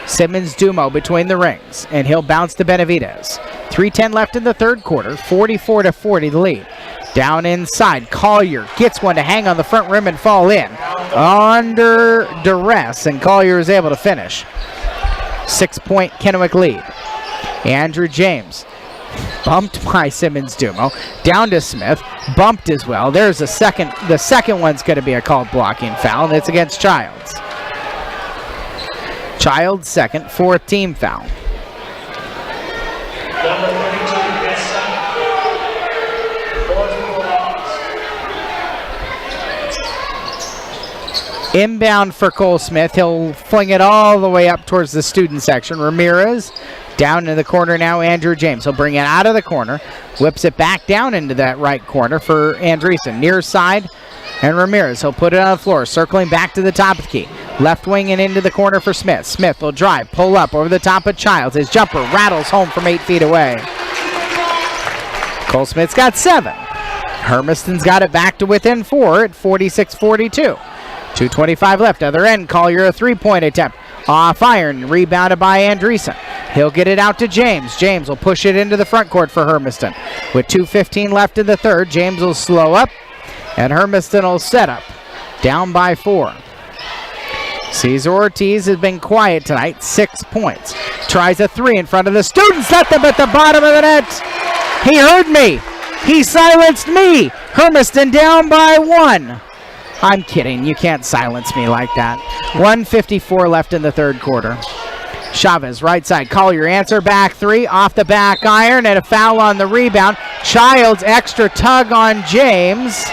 Simmons-Dumo between the rings, and he'll bounce to Benavidez. 3:10 left in the third quarter, 44-40 the lead. Down inside, Collier gets one to hang on the front rim and fall in. Under duress, and Collier is able to finish. 6-point Kennewick lead. Andrew James, bumped by Simmons-Dumo. Down to Smith, bumped as well. There's a second. The second one's going to be a called blocking foul, and it's against Childs. Childs' second, fourth team foul. Number 32 gets second. Inbound for Cole Smith. He'll fling it all the way up towards the student section. Ramirez down in the corner now. Andrew James. He'll bring it out of the corner. Whips it back down into that right corner for Andreessen. Near side. And Ramirez, he'll put it on the floor, circling back to the top of the key. Left wing and into the corner for Smith. Smith will drive, pull up over the top of Childs. His jumper rattles home from 8 feet away. Cole Smith's got 7. Hermiston's got it back to within 4 at 46-42. 2:25 left. Other end, Collier a three-point attempt. Off iron, rebounded by Andreessen. He'll get it out to James. James will push it into the front court for Hermiston. With 2:15 left in the third, James will slow up, and Hermiston will set up. Down by 4. Cesar Ortiz has been quiet tonight, 6 points. Tries a 3 in front of the students, let them at the bottom of the net. He heard me. He silenced me. Hermiston down by 1. I'm kidding, you can't silence me like that. 1:54 left in the third quarter. Chavez, right side, Collier, answer back 3, off the back iron, and a foul on the rebound. Childs, extra tug on James.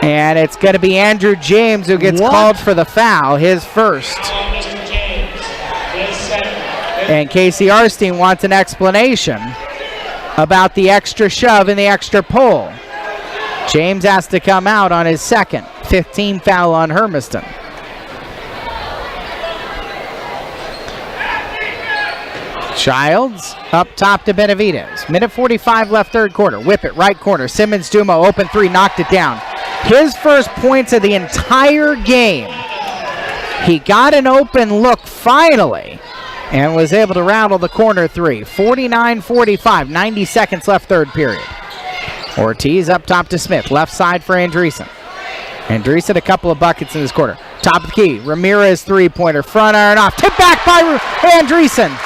And it's going to be Andrew James who gets called for the foul, his first. And Casey Arstein wants an explanation about the extra shove and the extra pull. James has to come out on his second. 15 foul on Hermiston. Childs up top to Benavidez. Minute 45 left third quarter. Whip it right corner. Simmons-Dumo open 3, knocked it down. His first points of the entire game. He got an open look finally and was able to rattle the corner 3. 49-45, 90 seconds left third period. Ortiz up top to Smith, left side for Andreessen. Andreessen a couple of buckets in this quarter. Top of the key, Ramirez three-pointer, front iron off, tip back by Andreessen.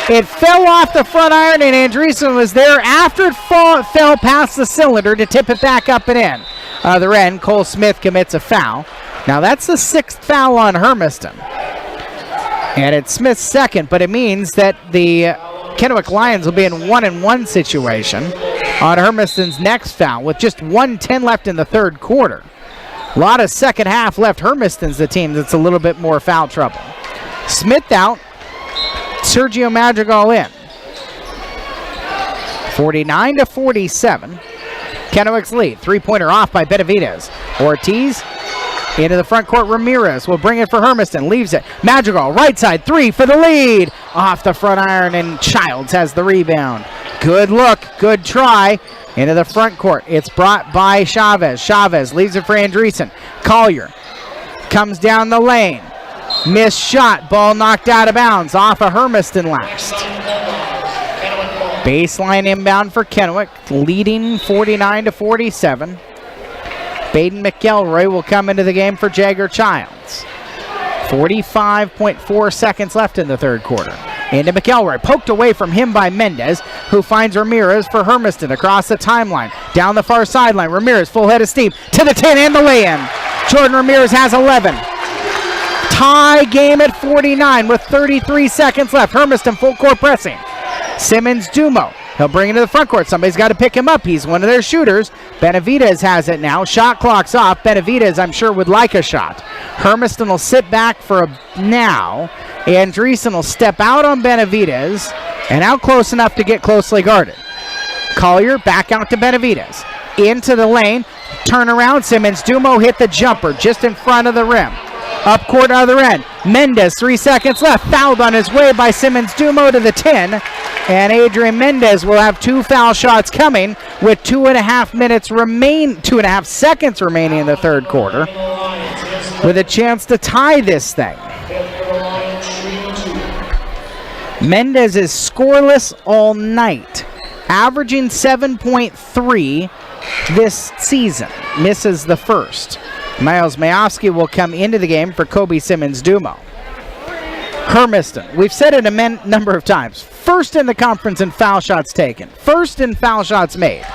It fell off the front iron, and Andreessen was there after it fell past the cylinder to tip it back up and in. Other end, Cole Smith commits a foul. Now that's the 6th foul on Hermiston. And it's Smith's second, but it means that the Kennewick Lions will be in 1-and-1 situation on Hermiston's next foul with just 1:10 left in the third quarter. A lot of second half left. Hermiston's the team that's a little bit more foul trouble. Smith out. Sergio Madrigal in. 49-47. Kennewick's lead. Three-pointer off by Benavidez. Ortiz into the front court. Ramirez will bring it for Hermiston. Leaves it. Madrigal, right side, three for the lead. Off the front iron, and Childs has the rebound. Good look. Good try. Into the front court. It's brought by Chavez. Chavez leaves it for Andreessen. Collier comes down the lane. Missed shot. Ball knocked out of bounds. Off of Hermiston last. Baseline inbound for Kennewick, leading 49-47. Baden McElroy will come into the game for Jagger Childs. 45.4 seconds left in the third quarter. Into McElroy, poked away from him by Mendez, who finds Ramirez for Hermiston across the timeline. Down the far sideline, Ramirez full head of steam to the 10 and the lay-in. Jordan Ramirez has 11. Tie game at 49 with 33 seconds left. Hermiston full court pressing. Simmons Dumo. He'll bring it to the front court. Somebody's got to pick him up. He's one of their shooters. Benavidez has it now. Shot clock's off. Benavidez, I'm sure, would like a shot. Hermiston will sit back for a now. Andreessen will step out on Benavidez and out close enough to get closely guarded. Collier back out to Benavidez. Into the lane. Turn around. Simmons Dumo hit the jumper just in front of the rim. Up court, other end. Mendez, 3 seconds left. Fouled on his way by Simmons Dumo to the 10. And Adrian Mendez will have 2 foul shots coming with 2.5 seconds remaining in the third quarter, with a chance to tie this thing. Mendez is scoreless all night, averaging 7.3 this season. Misses the first. Miles Mayofsky will come into the game for Kobe Simmons Dumo. Hermiston, we've said it a number of times, first in the conference in foul shots taken, first in foul shots made.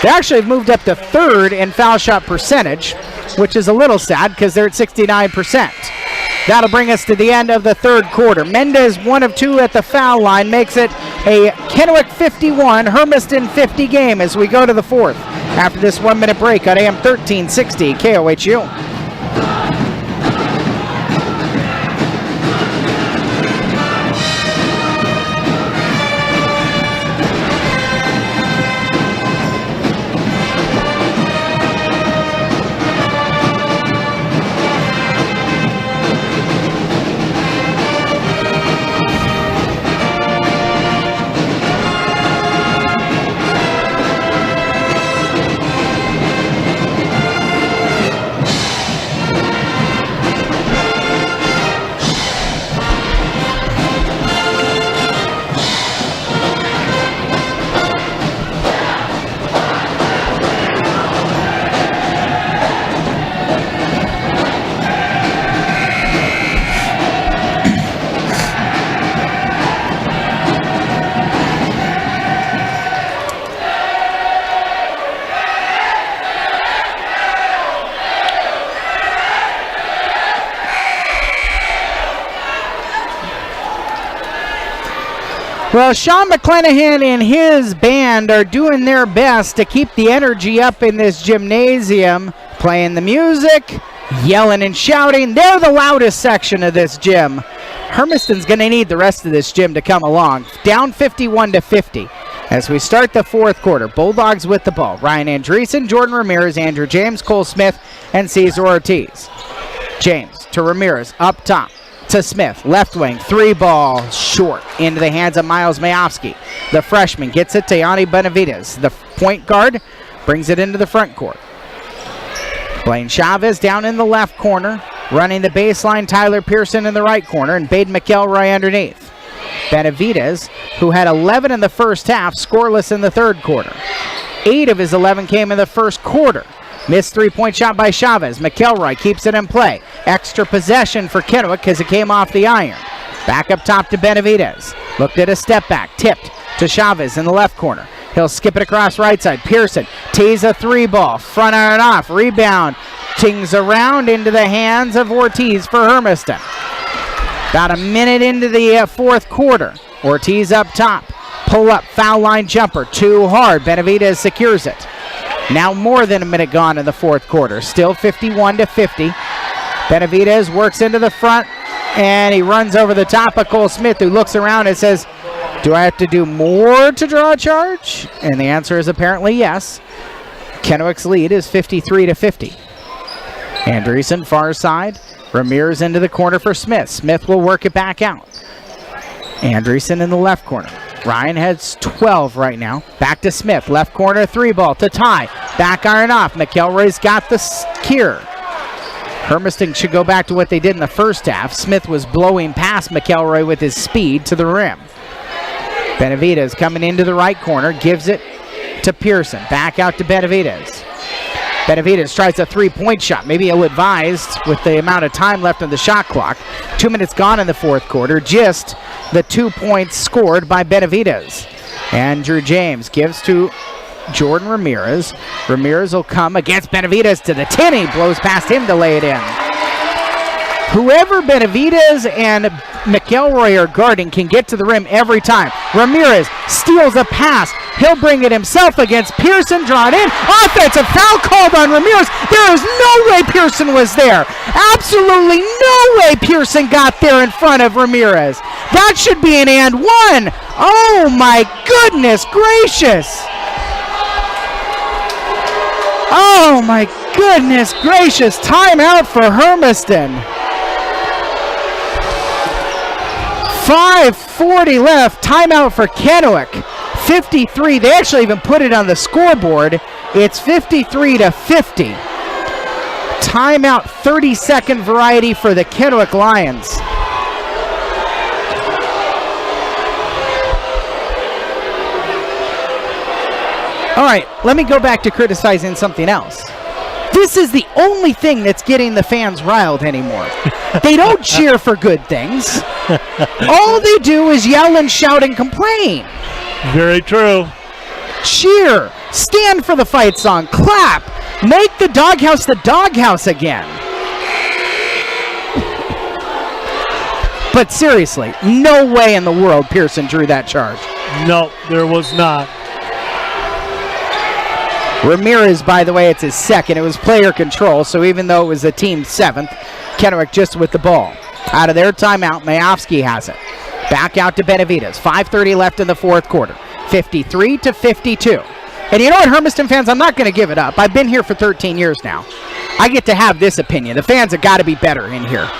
They actually have moved up to third in foul shot percentage, which is a little sad because they're at 69%. That'll bring us to the end of the third quarter. Mendez, 1 of 2 at the foul line, makes it a Kennewick 51, Hermiston 50 game as we go to the fourth after this 1-minute break on AM 1360 KOHU. Well, Sean McClanahan and his band are doing their best to keep the energy up in this gymnasium, playing the music, yelling and shouting. They're the loudest section of this gym. Hermiston's going to need the rest of this gym to come along. Down 51-50 as we start the fourth quarter. Bulldogs with the ball. Ryan Andreessen, Jordan Ramirez, Andrew James, Cole Smith, and Cesar Ortiz. James to Ramirez, up top. To Smith, left wing, 3 ball, short, into the hands of Miles Mayofsky. The freshman gets it to Yanni Benavidez. The point guard brings it into the front court. Blaine Chavez down in the left corner, running the baseline, Tyler Pearson in the right corner, and Baden McElroy underneath. Benavidez, who had 11 in the first half, scoreless in the third quarter. 8 of his 11 came in the first quarter. Missed 3-point shot by Chavez. McElroy keeps it in play. Extra possession for Kennewick because it came off the iron. Back up top to Benavidez. Looked at a step back. Tipped to Chavez in the left corner. He'll skip it across right side. Pearson tees a 3-ball. Front iron off. Rebound. Tings around into the hands of Ortiz for Hermiston. About a minute into the fourth quarter. Ortiz up top. Pull up. Foul line jumper. Too hard. Benavidez secures it. Now more than a minute gone in the fourth quarter. Still 51-50. Benavidez works into the front. And he runs over the top of Cole Smith, who looks around and says, do I have to do more to draw a charge? And the answer is apparently yes. Kennewick's lead is 53-50. Andreessen far side. Ramirez into the corner for Smith. Smith will work it back out. Andreessen in the left corner. Ryan has 12 right now. Back to Smith. Left corner 3-ball to tie. Back iron off. McElroy's got the cure. Hermiston should go back to what they did in the first half. Smith was blowing past McElroy with his speed to the rim. Benavidez coming into the right corner, gives it to Pearson. Back out to Benavidez. Benavidez tries a 3-point shot. Maybe ill-advised with the amount of time left on the shot clock. 2 minutes gone in the fourth quarter. Just the 2 points scored by Benavidez. Andrew James gives to Jordan Ramirez. Ramirez will come against Benavidez to the 10. He blows past him to lay it in. Whoever Benavidez and McElroy are guarding can get to the rim every time. Ramirez steals a pass. He'll bring it himself against Pearson. Drawn in. Offensive foul called on Ramirez. There is no way Pearson was there. Absolutely no way Pearson got there in front of Ramirez. That should be an and one. Oh my goodness gracious. Oh my goodness gracious. Timeout for Hermiston. 5:40 left. Timeout for Kennewick. 53. They actually even put it on the scoreboard. It's 53-50. Timeout, 30-second variety for the Kennewick Lions. All right, let me go back to criticizing something else. This is the only thing that's getting the fans riled anymore. They don't cheer for good things. All they do is yell and shout and complain. Very true. Cheer. Stand for the fight song. Clap. Make the doghouse again. But seriously, no way in the world Pearson drew that charge. No, there was not. Ramirez, by the way, it's his second. It was player control, so even though it was the team's seventh, Kennewick just with the ball. Out of their timeout, Mayovsky has it. Back out to Benavidez. 5:30 left in the fourth quarter. 53-52. And you know what, Hermiston fans? I'm not going to give it up. I've been here for 13 years now. I get to have this opinion. The fans have got to be better in here.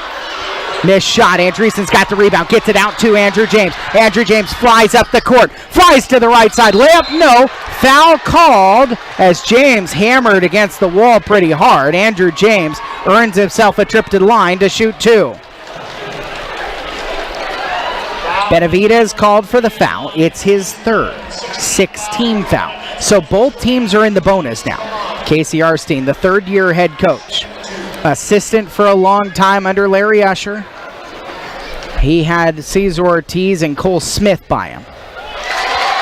Missed shot. Andreessen's got the rebound. Gets it out to Andrew James. Andrew James flies up the court. Flies to the right side. Layup, no. Foul called as James hammered against the wall pretty hard. Andrew James earns himself a trip to the line to shoot two. Benavidez called for the foul. It's his third. 6-team foul. So both teams are in the bonus now. Casey Arstein, the third-year head coach. Assistant for a long time under Larry Usher. He had Cesar Ortiz and Cole Smith by him.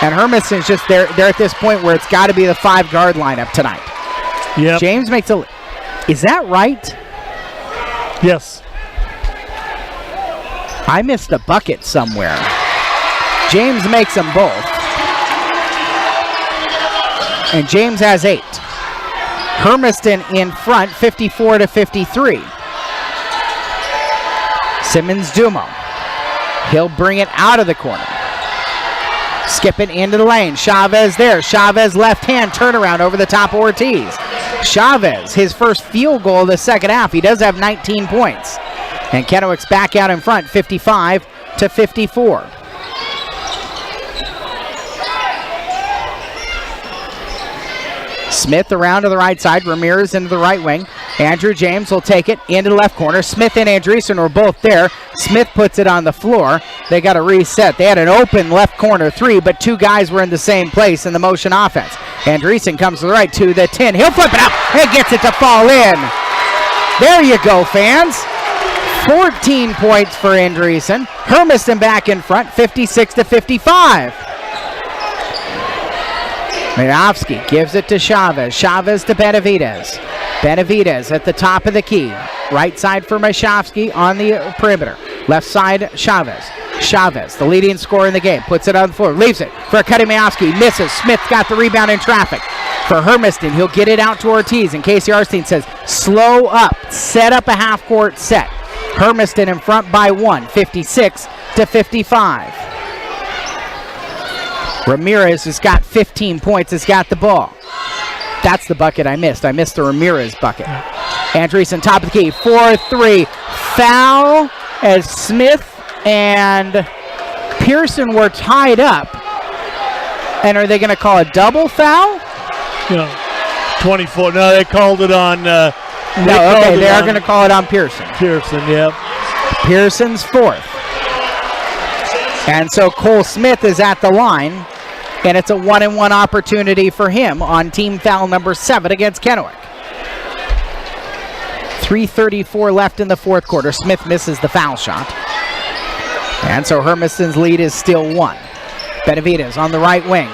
And Hermiston's just there at this point where it's got to be the 5-guard lineup tonight. Yep. James makes a... Is that right? Yes. I missed a bucket somewhere. James makes them both. And James has 8. Hermiston in front, 54-53. Simmons-Dumo. He'll bring it out of the corner. Skip it into the lane. Chavez there. Chavez left hand turnaround over the top of Ortiz. Chavez, his first field goal of the second half. He does have 19 points. And Kennewick's back out in front, 55-54. Smith around to the right side. Ramirez into the right wing. Andrew James will take it into the left corner. Smith and Andreessen were both there. Smith puts it on the floor. They got to reset. They had an open left corner 3, but 2 guys were in the same place in the motion offense. Andreessen comes to the right to the 10. He'll flip it up and gets it to fall in. There you go, fans. 14 points for Andreessen. Hermiston back in front, 56-55. Mayovsky gives it to Chavez. Chavez to Benavidez. Benavidez at the top of the key. Right side for Mayovsky on the perimeter. Left side, Chavez. Chavez, the leading scorer in the game, puts it on the floor, leaves it for a cutting Mayovsky. Misses. Smith got the rebound in traffic. For Hermiston, he'll get it out to Ortiz. And Casey Arstein says, slow up. Set up a half-court set. Hermiston in front by 1, 56-55. Ramirez has got 15 points, has got the ball. That's the bucket I missed. I missed the Ramirez bucket. Andreessen, top of the key, 4-3. Foul as Smith and Pearson were tied up. And are they going to call a double foul? Yeah. 24. No, they called it on. They are going to call it on Pearson. Pearson, yep. Pearson's fourth. And so Cole Smith is at the line, and it's a 1-and-1 opportunity for him on team foul number 7 against Kennewick. 3:34 left in the fourth quarter. Smith misses the foul shot. And so Hermiston's lead is still 1. Benavidez on the right wing.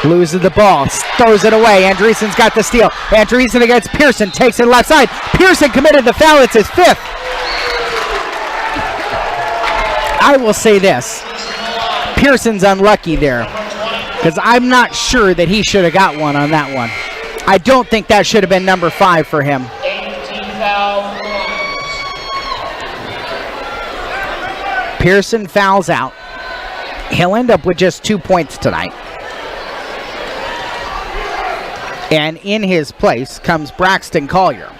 Loses the ball, throws it away. Andreessen's got the steal. Andreessen against Pearson, takes it left side. Pearson committed the foul, it's his 5th. I will say this. Pearson's unlucky there, because I'm not sure that he should have got one on that one. I don't think that should have been number 5 for him. 18 foul. Pearson fouls out. He'll end up with just 2 points tonight. And in his place comes Braxton Collier.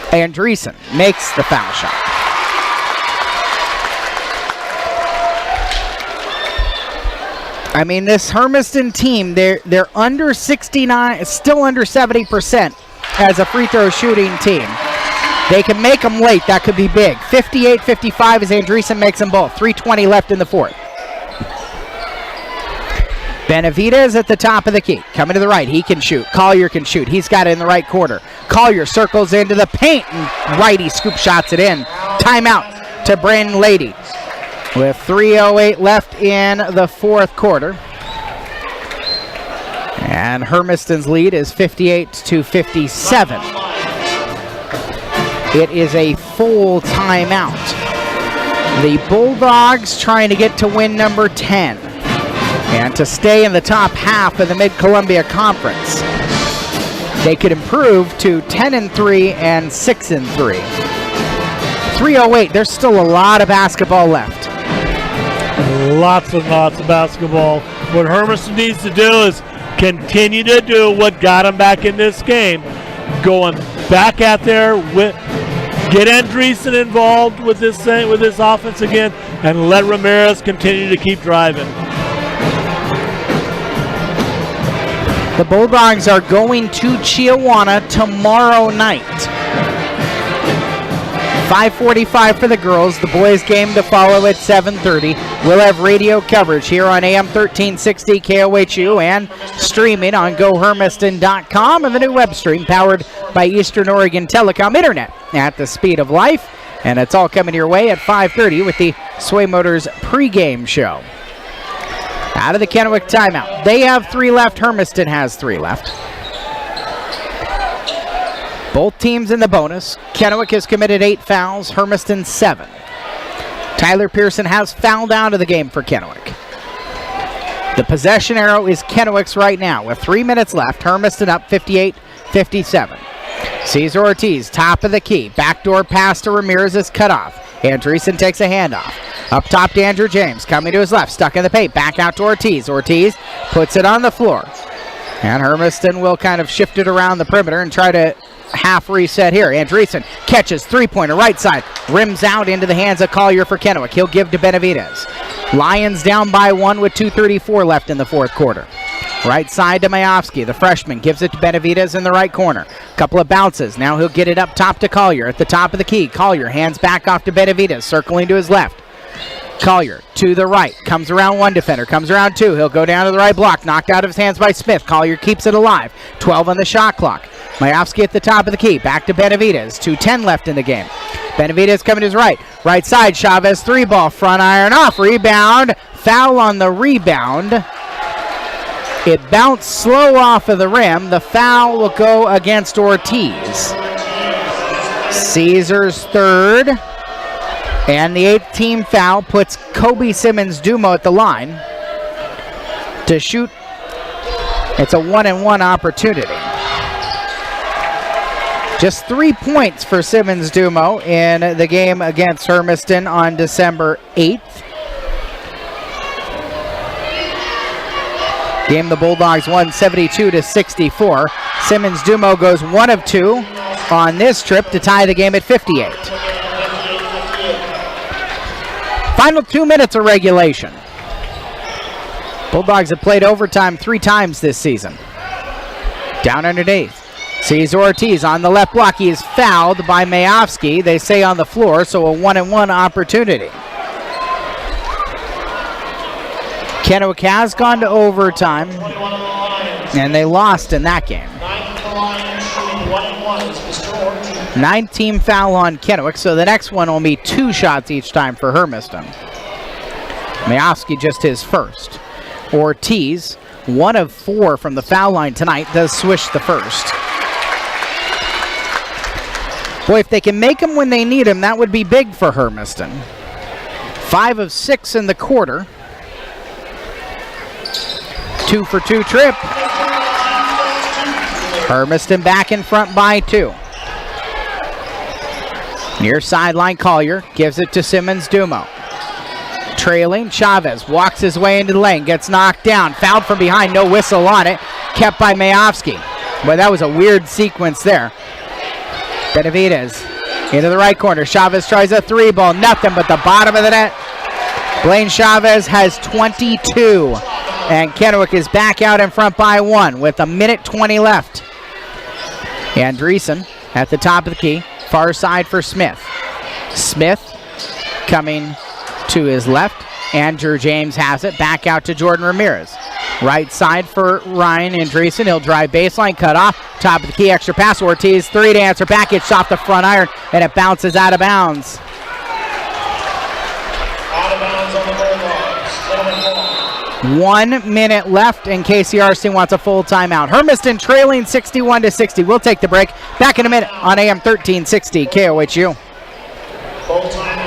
Andreessen makes the foul shot. I mean, this Hermiston team, they're under 69, still under 70% as a free throw shooting team. They can make them late. That could be big. 58-55 as Andreessen makes them both. 3:20 left in the fourth. Benavidez at the top of the key. Coming to the right. He can shoot. Collier can shoot. He's got it in the right quarter. Collier circles into the paint, and righty scoop shots it in. Timeout to Brandon Lady. With 3:08 left in the fourth quarter. And Hermiston's lead is 58-57. It is a full timeout. The Bulldogs trying to get to win number 10 and to stay in the top half of the Mid-Columbia Conference. They could improve to 10-3 and 6-3. 3:08, there's still a lot of basketball left. Lots and lots of basketball. What Hermiston needs to do is continue to do what got them back in this game. Going back out there, get Andreessen involved with this offense again, and let Ramirez continue to keep driving. The Bulldogs are going to Chiawana tomorrow night. 5:45 for the girls. The boys' game to follow at 7:30. We'll have radio coverage here on AM 1360 KOHU and streaming on GoHermiston.com and the new web stream powered by Eastern Oregon Telecom Internet at the speed of life. And it's all coming your way at 5:30 with the Sway Motors pregame show. Out of the Kennewick timeout. They have 3 left. Hermiston has 3 left. Both teams in the bonus. Kennewick has committed 8 fouls, Hermiston 7. Tyler Pearson has fouled out of the game for Kennewick. The possession arrow is Kennewick's right now with 3 minutes left. Hermiston up 58-57. Cesar Ortiz, top of the key. Backdoor pass to Ramirez is cut off. Andreessen takes a handoff. Up top to Andrew James, coming to his left, stuck in the paint. Back out to Ortiz. Ortiz puts it on the floor. And Hermiston will kind of shift it around the perimeter and try to half reset here. Andreessen catches three-pointer right side, rims out into the hands of Collier for Kennewick. He'll give to Benavidez. Lions down by 1 with 2:34 left in the fourth quarter. Right side to Mayovsky. The freshman gives it to Benavidez in the right corner. Couple of bounces. Now he'll get it up top to Collier at the top of the key. Collier hands back off to Benavidez, circling to his left. Collier to the right, comes around one defender, comes around two. He'll go down to the right block, knocked out of his hands by Smith. Collier keeps it alive. 12 on the shot clock. Mayovsky at the top of the key, back to Benavidez. 2:10 left in the game. Benavidez coming to his right. Right side, Chavez 3-ball, front iron off, rebound. Foul on the rebound. It bounced slow off of the rim. The foul will go against Ortiz. Caesar's third. And the 8th team foul puts Kobe Simmons-Dumo at the line to shoot. It's a 1-and-1 opportunity. Just 3 points for Simmons-Dumo in the game against Hermiston on December 8th. Game the Bulldogs won 72-64. Simmons-Dumo goes 1 of 2 on this trip to tie the game at 58. Final 2 minutes of regulation. Bulldogs have played overtime 3 times this season. Down underneath. Sees Ortiz on the left block. He is fouled by Mayovsky. They say on the floor, so a 1-and-1 opportunity. Kennewick has gone to overtime, and they lost in that game. 9th team foul on Kennewick, so the next one will be 2 shots each time for Hermiston. Mayovsky just his first. Ortiz, 1 of 4 from the foul line tonight, does swish the first. Boy, if they can make him when they need him, that would be big for Hermiston. 5 of 6 in the quarter. 2 for 2 trip. Hermiston back in front by 2. Near sideline, Collier gives it to Simmons-Dumo. Trailing, Chavez walks his way into the lane, gets knocked down, fouled from behind, no whistle on it, kept by Mayovsky. But that was a weird sequence there. Benavides into the right corner. Chavez tries a 3-ball, nothing but the bottom of the net. Blaine Chavez has 22, and Kennewick is back out in front by 1 with 1:20 left. Andreessen at the top of the key, far side for Smith. Smith coming to his left. Andrew James has it, back out to Jordan Ramirez. Right side for Ryan Andreessen. He'll drive baseline, cut off. Top of the key, extra pass. Ortiz, 3 to answer back. It's off the front iron, and it bounces out of bounds. Out of bounds on the Bulldogs. 1 minute left, and KCRC wants a full timeout. Hermiston trailing 61-60. We'll take the break. Back in a minute on AM 1360 KOHU. Full timeout.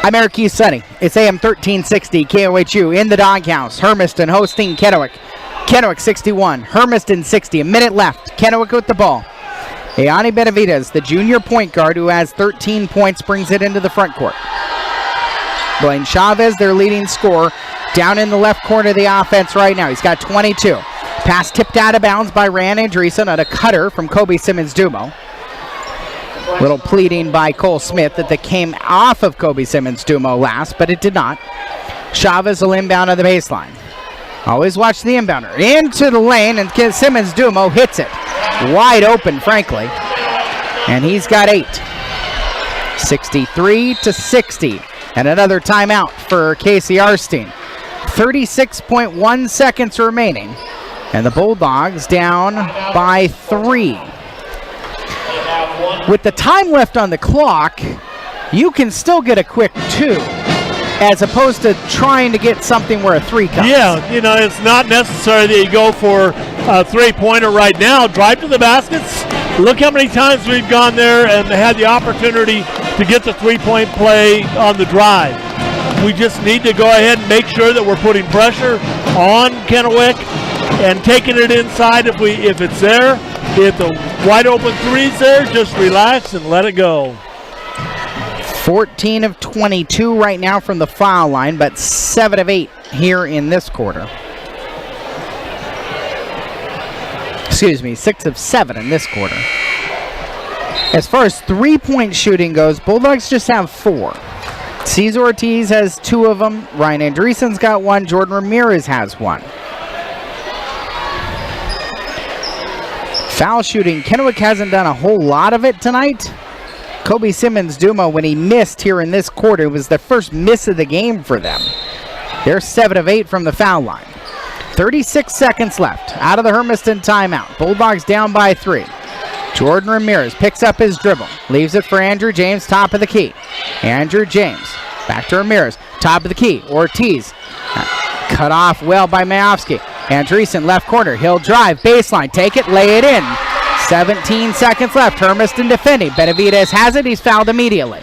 I'm Eric Keith Sunny. It's AM 1360 KOHU in the doghouse. Hermiston hosting Kennewick. Kennewick 61, Hermiston 60. A minute left. Kennewick with the ball. Ayani Benavides, the junior point guard who has 13 points, brings it into the front court. Blaine Chavez, their leading scorer, down in the left corner of the offense right now. He's got 22. Pass tipped out of bounds by Ryan Andreessen on a cutter from Kobe Simmons-Dumo. Little pleading by Cole Smith that came off of Kobe Simmons-Dumo last, but it did not. Chavez will inbound on the baseline. Always watch the inbounder. Into the lane, and Simmons-Dumo hits it. Wide open, frankly. And he's got 8. 63-60. And another timeout for KCRC. 36.1 seconds remaining. And the Bulldogs down by 3. With the time left on the clock, you can still get a quick 2, as opposed to trying to get something where a 3 comes. Yeah, you know, it's not necessary that you go for a three-pointer right now. Drive to the baskets. Look how many times we've gone there and had the opportunity to get the three-point play on the drive. We just need to go ahead and make sure that we're putting pressure on Kennewick and taking it inside if it's there. If the wide open three's there, just relax and let it go. 14 of 22 right now from the foul line, but 7 of 8 here in this quarter. Excuse me, 6 of 7 in this quarter. As far as three-point shooting goes, Bulldogs just have 4. Cesar Ortiz has 2 of them. Ryan Andreessen's got 1. Jordan Ramirez has 1. Foul shooting, Kennewick hasn't done a whole lot of it tonight. Kobe Simmons-Duma, when he missed here in this quarter, it was the first miss of the game for them. They're 7 of 8 from the foul line. 36 seconds left out of the Hermiston timeout. Bulldogs down by 3. Jordan Ramirez picks up his dribble, leaves it for Andrew James, top of the key. Andrew James, back to Ramirez, top of the key. Ortiz, cut off well by Majowski. Andreessen, left corner, he'll drive, baseline, take it, lay it in. 17 seconds left, Hermiston defending. Benavidez has it, he's fouled immediately.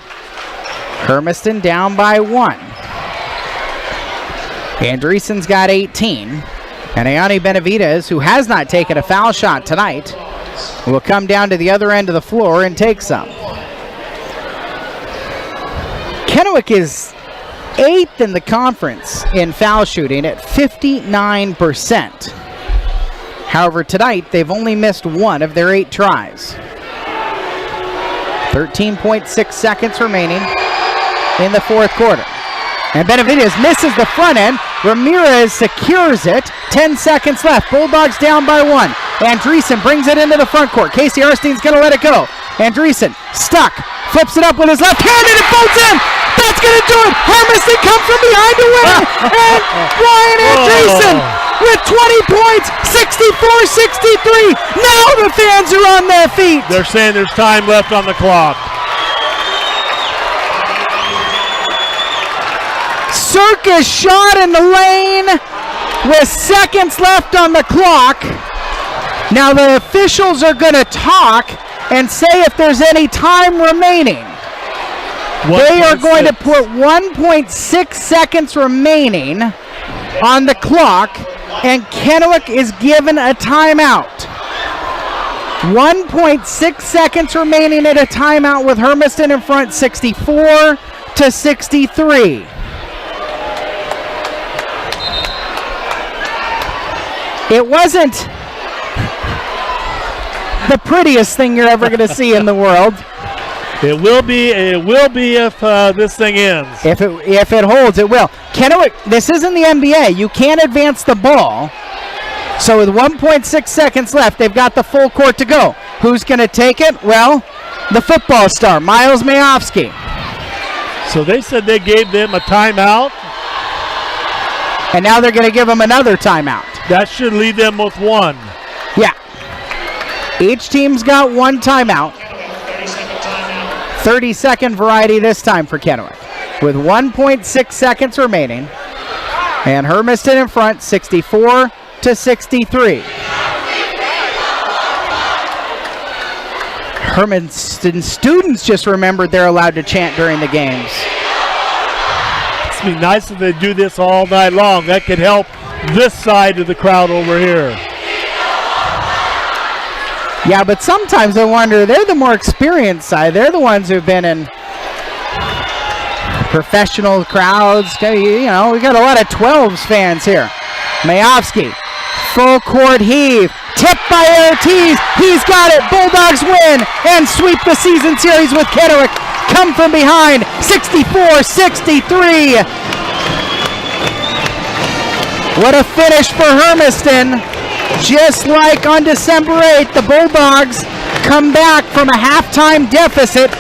Hermiston down by 1. Andreessen's got 18. And Ayani Benavidez, who has not taken a foul shot tonight, will come down to the other end of the floor and take some. Kennewick is 8th in the conference in foul shooting at 59%. However, tonight they've only missed 1 of their 8 tries. 13.6 seconds remaining in the fourth quarter. And Benavidez misses the front end. Ramirez secures it. 10 seconds left. Bulldogs down by 1. Andreessen brings it into the front court. Casey Arstein's going to let it go. Andreessen stuck. Flips it up with his left hand and it bolts in. That's going to do it. Hermiston comes from behind to win. And Ryan Andreessen with 20 points. 64-63. Now the fans are on their feet. They're saying there's time left on the clock. Circus shot in the lane with seconds left on the clock. Now the officials are going to talk and say if there's any time remaining. They are going to put 1.6 seconds remaining on the clock, and Kennewick is given a timeout. 1.6 seconds remaining at a timeout with Hermiston in front, 64-63. It wasn't the prettiest thing you're ever going to see in the world. It will be if this thing ends. If it holds, it will. Kennewick, this isn't the NBA. You can't advance the ball. So with 1.6 seconds left, they've got the full court to go. Who's going to take it? Well, the football star, Miles Majowski. So they said they gave them a timeout. And now they're going to give them another timeout. That should leave them with 1. Yeah. Each team's got 1 timeout. 30-second variety this time for Kennewick. With 1.6 seconds remaining. And Hermiston in front, 64-63. Hermiston students just remembered they're allowed to chant during the games. It'd be nice if they do this all night long. That could help this side of the crowd over here. Yeah, but sometimes I wonder, they're the more experienced side. They're the ones who've been in professional crowds. You know, we got a lot of 12s fans here. Majowski, full court heave. Tipped by Ortiz. He's got it. Bulldogs win and sweep the season series with Kennewick. Come from behind, 64-63. What a finish for Hermiston. Just like on December 8th, the Bulldogs come back from a halftime deficit